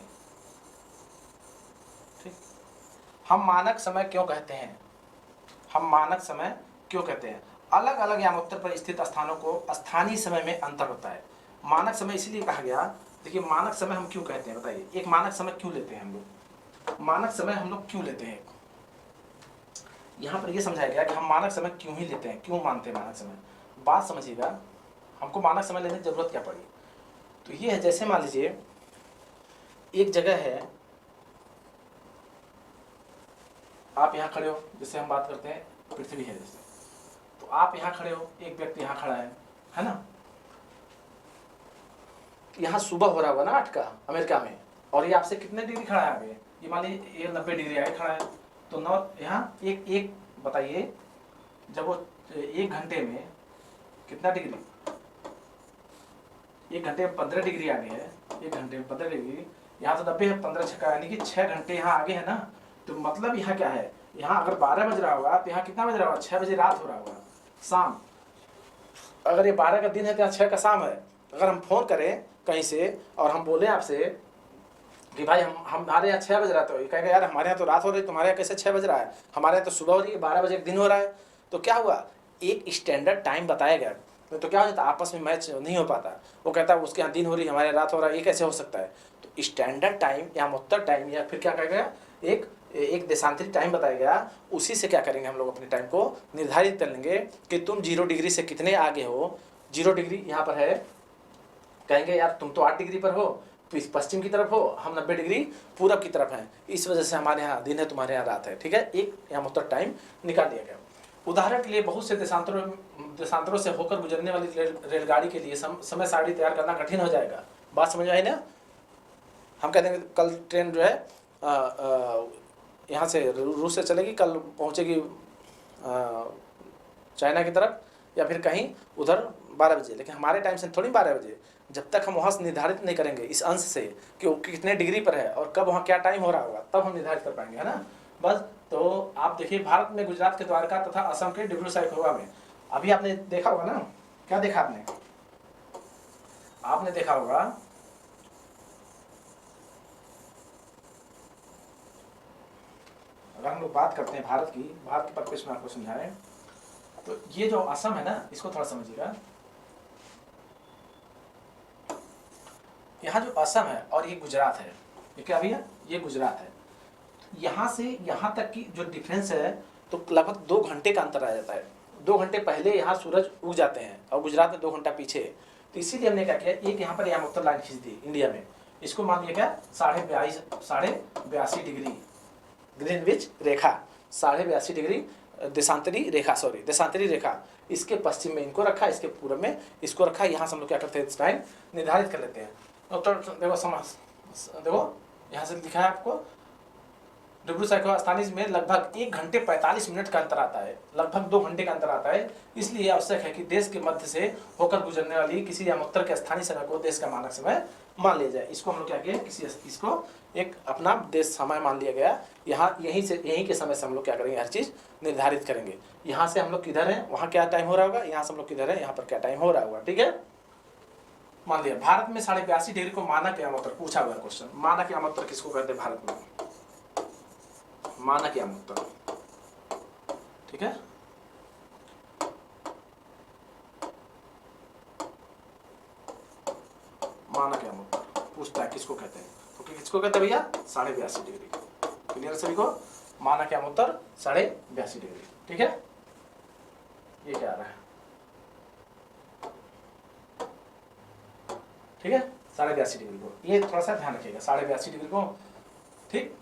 ठीक, हम मानक समय क्यों कहते हैं, हम मानक समय क्यों कहते हैं, अलग अलग यामोत्तर पर स्थित स्थानों को स्थानीय समय में अंतर होता है। मानक समय इसलिए कहा गया, देखिए मानक समय हम क्यों कहते हैं, बताइए, एक मानक समय क्यों लेते हैं हम लोग, मानक समय हम लोग क्यों लेते हैं, यहाँ पर ये समझाया गया कि हम मानक समय क्यों ही लेते हैं, क्यों मानते हैं मानक समय। बात समझिएगा, हमको मानक समय लेने की जरूरत क्या पड़ी, तो ये है, जैसे मान लीजिए एक जगह है, आप यहाँ खड़े हो, जैसे हम बात करते हैं पृथ्वी है जैसे, तो आप यहाँ खड़े हो, एक व्यक्ति यहाँ खड़ा है ना, यहाँ सुबह हो रहा होगा ना 8 का अमेरिका में, और ये आपसे कितने डिग्री खड़ा है आगे, ये मान लीजिए ये 90 डिग्री आगे खड़ा है, तो 9 यहाँ एक बताइए, जब वो 1 घंटे में कितना डिग्री, 1 घंटे में 15 डिग्री आगे है, 1 घंटे में 15 डिग्री, यहाँ तो 90 है, 15 छक्का, यानी कि 6 घंटे यहाँ आगे है ना। तो मतलब यहाँ क्या है, यहाँ अगर 12 बज रहा होगा, तो यहाँ कितना बज रहा होगा, 6 बजे रात हो रहा होगा, शाम। अगर ये 12 का दिन है तो यहाँ 6 का शाम है। अगर हम फोन करें कहीं से और हम बोले आपसे कि भाई हमारे यहाँ 6 बज रहा, तो ये कहेगा यार हमारे यहाँ तो रात हो रही, तुम्हारे यहाँ कैसे 6 बज रहा है, हमारे यहाँ तो सुबह हो रही है, 12 बजे दिन हो रहा है। तो क्या हुआ, एक स्टैंडर्ड टाइम बताया गया, तो क्या हो जाता, आपस में मैच नहीं हो पाता, वो कहता है उसके यहाँ दिन हो रही है, हमारे यहाँ रात हो रहा है, ये कैसे हो सकता है। तो स्टैंडर्ड टाइम या मुत्तर टाइम, या फिर क्या कहा गया, एक देशांतरित टाइम बताया गया, उसी से क्या करेंगे हम लोग अपने टाइम को निर्धारित कर लेंगे कि तुम 0 डिग्री से कितने आगे हो। 0 डिग्री यहाँ पर है, कहेंगे यार तुम तो 8 डिग्री पर हो, पश्चिम की तरफ हो, हम 90 डिग्री पूरब की तरफ हैं, इस वजह से हमारे यहाँ दिन है, तुम्हारे यहाँ रात है। ठीक है, एक यहाँ मुत्तर टाइम निकाल दिया गया। उदाहरण के लिए बहुत से देशांतरों से होकर गुजरने वाली रेलगाड़ी के लिए समय सारणी तैयार करना कठिन हो जाएगा। बात समझ आई ना, हम कहते हैं कल ट्रेन जो है यहाँ से रूस से चलेगी, कल पहुँचेगी चाइना की तरफ, या फिर कहीं उधर 12 बजे, लेकिन हमारे टाइम से थोड़ी 12 बजे, जब तक हम वहाँ से निर्धारित नहीं करेंगे इस अंश से कि वो कितने डिग्री पर है और कब वहाँ क्या टाइम हो रहा होगा, तब हम निर्धारित कर पाएंगे, है ना। बस, तो आप देखिए भारत में गुजरात के द्वारका तथा असम के डिब्रू साइखोवा में, अभी आपने देखा होगा ना, क्या देखा आपने देखा होगा हम लोग बात करते हैं भारत की, भारत के परिप्रेक्ष्य में आपको समझाएं, तो ये जो असम है ना, इसको थोड़ा समझिएगा। यहाँ जो असम है और ये गुजरात है, ये क्या भैया, ये गुजरात है। यहाँ से यहाँ तक की जो डिफरेंस है, तो लगभग 2 घंटे का अंतर आ जाता है। 2 घंटे पहले यहाँ सूरज उग जाते हैं और गुजरात में 2 घंटा पीछे। तो इसीलिए हमने क्या किया, एक यहाँ पर यामोत्तर लाइन खींच दी इंडिया में, इसको मान लिया क्या 82.5 डिग्री ग्रीनविच रेखा, 82.5 डिग्री देशांतरी रेखा, सॉरी देशांतरी रेखा। इसके पश्चिम में इनको रखा, इसके पूर्व में इसको रखा। यहाँ से हम लोग क्या करते हैं, टाइम निर्धारित कर लेते हैं। तो देखो समझ, देखो यहाँ से लिखा है आपको, डिब्रू साइखोवा स्थानीय में लगभग 1 घंटे 45 मिनट का अंतर आता है, लगभग 2 घंटे का अंतर आता है। इसलिए आवश्यक है कि देश के मध्य से होकर गुजरने वाली किसी यामोत्तर के स्थानीय समय को देश का मानक समय मान लिया जाए। इसको हम लोग क्या किए, इसको एक अपना देश समय मान लिया गया। यहाँ यहीं के समय से हम लोग क्या करेंगे, हर चीज़ निर्धारित करेंगे। यहाँ से हम लोग किधर हैं, वहाँ क्या टाइम हो रहा होगा, यहाँ से हम लोग किधर हैं, यहाँ पर क्या टाइम हो रहा होगा। ठीक है, मान लिया भारत में 82.5 डिग्री को मानक यामोत्तर पूछा हुआ क्वेश्चन। मानक यामोत्तर किसको कहते हैं भारत में, मानक यामोत्तर। ठीक है, मानक यामोत्तर पूछता है किसको कहते हैं, तो किसको कहते हैं भैया 82.5 डिग्री। क्लियर सभी को, मानक यामोत्तर 82.5 डिग्री। ठीक है, ये क्या आ रहा है, ठीक है 82.5 डिग्री को, ये थोड़ा सा ध्यान रखिएगा 82.5 डिग्री को। ठीक,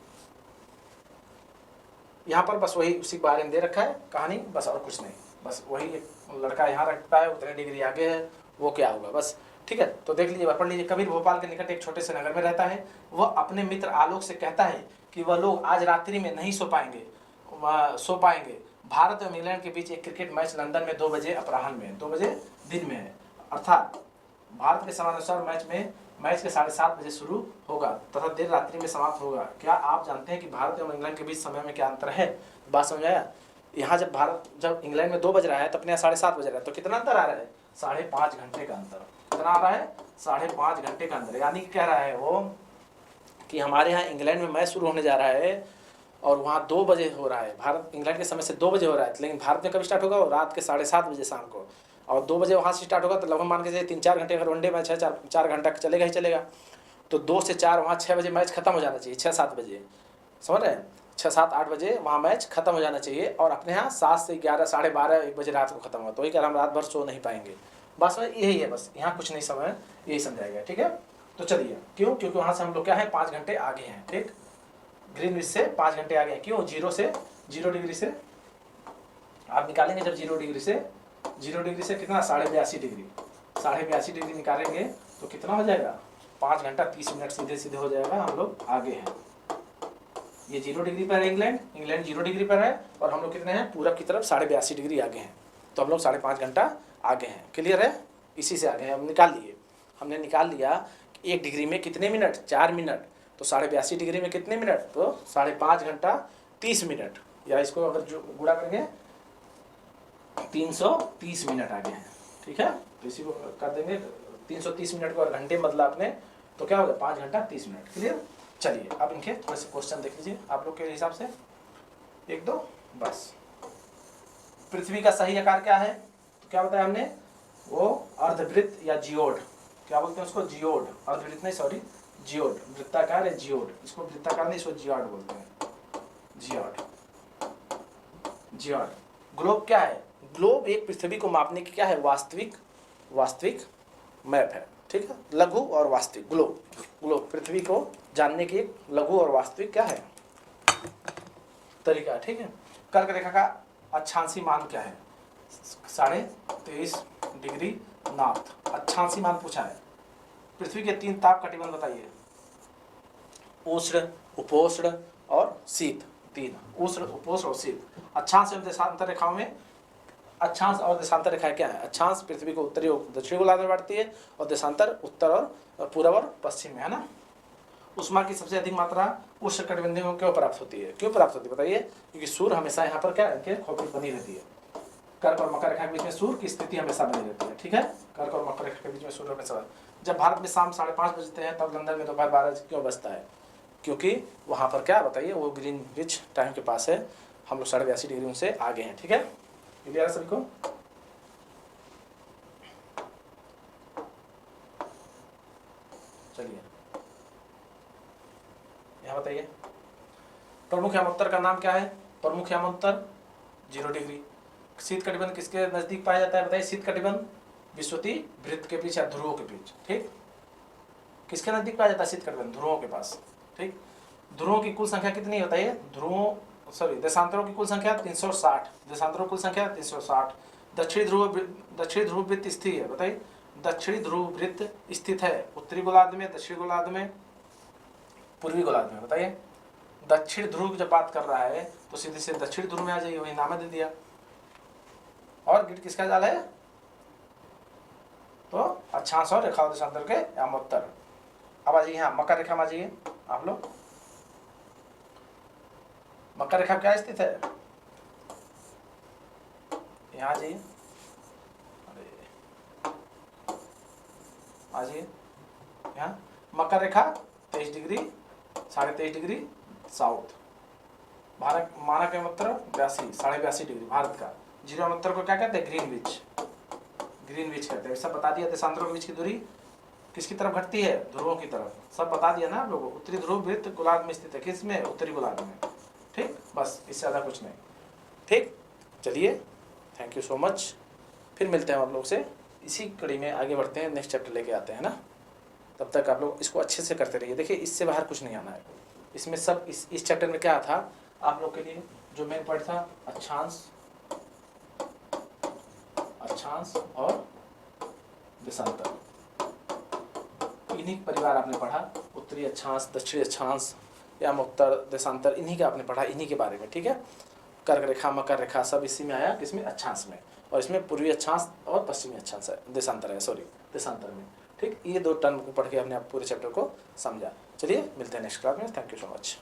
यहाँ पर बस वही उसी के बारे में दे रखा है कहानी, बस और कुछ नहीं। बस वही एक लड़का यहाँ रखता है, उतने डिग्री आगे है, वो क्या होगा बस। ठीक है, तो देख लीजिए, पढ़ लीजिए। कबीर भोपाल के निकट एक छोटे से नगर में रहता है। वह अपने मित्र आलोक से कहता है कि वह लोग आज रात्रि में नहीं सो पाएंगे। भारत और इंग्लैंड के बीच एक क्रिकेट मैच लंदन में 2 बजे अपराह्न में, 2 बजे दिन में है, अर्थात भारत के समयानुसार मैच के 7:30 बजे शुरू होगा तथा देर रात्रि में समाप्त होगा। क्या आप जानते हैं कि भारत और इंग्लैंड के बीच समय में क्या अंतर है? बात समझ आया? यहाँ जब इंग्लैंड में 2 बज रहा है तो अपने यहाँ 7:30 बज रहा है, तो कितना अंतर आ रहा है, 5.5 घंटे का अंतर। कितना आ रहा है, 5.5 घंटे का अंतर। यानी कि कह रहा है वो कि हमारे यहाँ इंग्लैंड में मैच शुरू होने जा रहा है और वहाँ 2 बजे हो रहा है, भारत इंग्लैंड के समय से 2 बजे हो रहा है, लेकिन भारत में कब स्टार्ट होगा, रात के 7:30 बजे शाम को, और 2 बजे वहाँ से स्टार्ट होगा। तो लगभग मान के चलिए 3-4 घंटे, अगर वनडे मैच है 4 घंटा चलेगा ही चलेगा। तो 2 से 4 वहाँ 6 बजे मैच खत्म हो जाना चाहिए, 6-7 बजे, समझ रहे हैं, 6-7-8 बजे वहाँ मैच खत्म हो जाना चाहिए। और अपने यहाँ 7 से 11, 12:30-1 बजे रात को खत्म होगा। तो वही कह रहा हम रात भर सो नहीं पाएंगे। बस यही है, बस यहाँ कुछ नहीं समय, यही समझाएगा। ठीक है, तो चलिए, क्यों, क्योंकि वहाँ से हम लोग क्या है 5 घंटे आगे हैं। ठीक, ग्रीनविच से 5 घंटे आगे हैं। क्यों, 0 डिग्री से आप निकालेंगे, जब 0 डिग्री से कितना 82.5 डिग्री, 82.5 डिग्री निकालेंगे तो कितना हो जाएगा, 5 घंटा 30 मिनट सीधे हो जाएगा, हम लोग आगे हैं। ये 0 डिग्री पर है इंग्लैंड 0 डिग्री पर है, और हम लोग कितने हैं, पूरब की तरफ 82.5 डिग्री आगे हैं। तो हम लोग 5.5 घंटा आगे हैं। क्लियर है, इसी से आगे हैं। हमने निकाल लिया कि 1 डिग्री में कितने मिनट, 4 मिनट, तो 82.5 डिग्री में कितने मिनट, तो 5.5 घंटा 30 मिनट, या इसको अगर जो गुणा करेंगे 330 मिनट आगे हैं। ठीक है, तो इसी को कर देंगे 330 मिनट को, और घंटे बदला आपने तो क्या होगा 5 घंटा 30 मिनट। क्लियर, चलिए अब इनके थोड़े से क्वेश्चन देख लीजिए आप लोग के हिसाब से, 1-2 बस। पृथ्वी का सही आकार क्या है, तो क्या बताया हमने, वो अर्धवृत्त या जियोड, क्या बोलते हैं उसको, जियोड, अर्धवृत्त नहीं, सॉरी जियोड, वृत्ताकार है जियोड, इसको वृत्ताकार नहीं, इसको जियोड बोलते हैं, जियोड। ग्लोब क्या है, ग्लोब एक पृथ्वी को मापने की क्या है, वास्तविक मैप है। ठीक है, लघु और वास्तविक, ग्लोब पृथ्वी को जानने की एक लघु और वास्तविक क्या है, तरीका। ठीक है, कर्क रेखा का अक्षांशी मान क्या है, 23.5 डिग्री नॉर्थ, अक्षांशी मान पूछा है। पृथ्वी के 3 ताप कटिबंध बताइए, उष्ण, उपोष्ण और शीत। 3 उष्ण, उपोष्ण और शीत। अक्षांश एवं देशांतर रेखाओं में, अक्षांश और देशांतर रेखाएं क्या है, अक्षांश पृथ्वी को उत्तरी और दक्षिणी गोलार्ध में बांटती है, और देशांतर उत्तर और पूर्व और पश्चिम में, है ना। उष्मा की सबसे अधिक मात्रा उष्णकटिबंधीय में क्यों प्राप्त होती है, बताइए, क्योंकि सूर्य हमेशा यहाँ पर क्या है, खोपड़ी बनी रहती है। कर्क और मकर रेखा के बीच में सूर्य की स्थिति हमेशा बनी रहती है। ठीक है, कर्क और मकर रेखा के बीच में सूर्य हमेशा, जब भारत में शाम 5:30 बजते हैं तब लंदन में दोपहर 12 क्यों बजता है, क्योंकि वहाँ पर क्या बताइए, वो ग्रीनविच टाइम के पास है, हम लोग 82.5 डिग्री उनसे आगे हैं। ठीक है, क्लियर है सभी को? चलिए यहाँ बताइए, प्रमुख यामोत्तर का नाम क्या है? प्रमुख यामोत्तर 0 डिग्री। शीत कटिबंध किसके नजदीक पाया जाता है बताइए? शीत कटिबंध विषुवतीय वृत्त के बीच या ध्रुवों के बीच। ठीक, किसके नजदीक पाया जाता है शीत कटिबंध? ध्रुवों के पास। ठीक, ध्रुवों की कुल संख्या कितनी है बताइए? देशांतरों की कुल संख्या 360। देशांतरों की कुल संख्या 360। दक्षिणी ध्रुव वृत्त स्थित है बताइए? दक्षिणी ध्रुव वृत्त स्थित है उत्तरी गोलार्ध में, दक्षिणी गोलार्ध में, पूर्वी गोलार्ध में। बताइए, दक्षिण ध्रुव जब बात कर रहा है तो सीधे से दक्षिण ध्रुव में आ जाइए, वही नाम दे दिया। और गिट किसका जाल है? तो अक्षांश और रेखा देशांतर के यामोत्तर। अब आ जाइए यहाँ मकर रेखा में आ जाइए आप लोग। मकर रेखा क्या स्थित है? यहाँ जाइए, आ जाइए यहाँ मकर रेखा 23 डिग्री 23.5 डिग्री साउथ। भारत मानक यामोत्तर 82 डिग्री भारत का। जीरो यामोत्तर को क्या कहते हैं? ग्रीनविच। ग्रीनविच कहते हैं। सब बता दिया। देशांतरों के बीच की दूरी किसकी तरफ घटती है? ध्रुवों की तरफ। सब बता दिया ना आप लोगों को। उत्तरी ध्रुव वृत्त गोलार्ध में स्थित है। किस में? उत्तरी गोलार्ध में। ठीक, बस इससे ज़्यादा कुछ नहीं। ठीक, चलिए, थैंक यू सो मच। फिर मिलते हैं आप लोग से, इसी कड़ी में आगे बढ़ते हैं, नेक्स्ट चैप्टर लेके आते हैं ना। तब तक आप लोग इसको अच्छे से करते रहिए। देखिए, इससे बाहर कुछ नहीं आना है। इसमें सब इस चैप्टर में क्या था आप लोग के लिए जो मेन पॉइंट था? अक्षांश और देशांतर, इन्हीं परिवार आपने पढ़ा। उत्तरी अक्षांश, दक्षिणी अक्षांश, यामोत्तर, देशांतर, इन्हीं का आपने पढ़ा, इन्हीं के बारे में। ठीक है, कर्क रेखा, मकर रेखा सब इसी में आया। किसमें? अक्षांश में। और इसमें पूर्वी अक्षांश और पश्चिमी अक्षांश है, देशांतर है, सॉरी देशांतर में। ठीक, ये 2 टर्म को पढ़ के हमने आप पूरे चैप्टर को समझा। चलिए, मिलते हैं नेक्स्ट क्लास में। Thank you so much.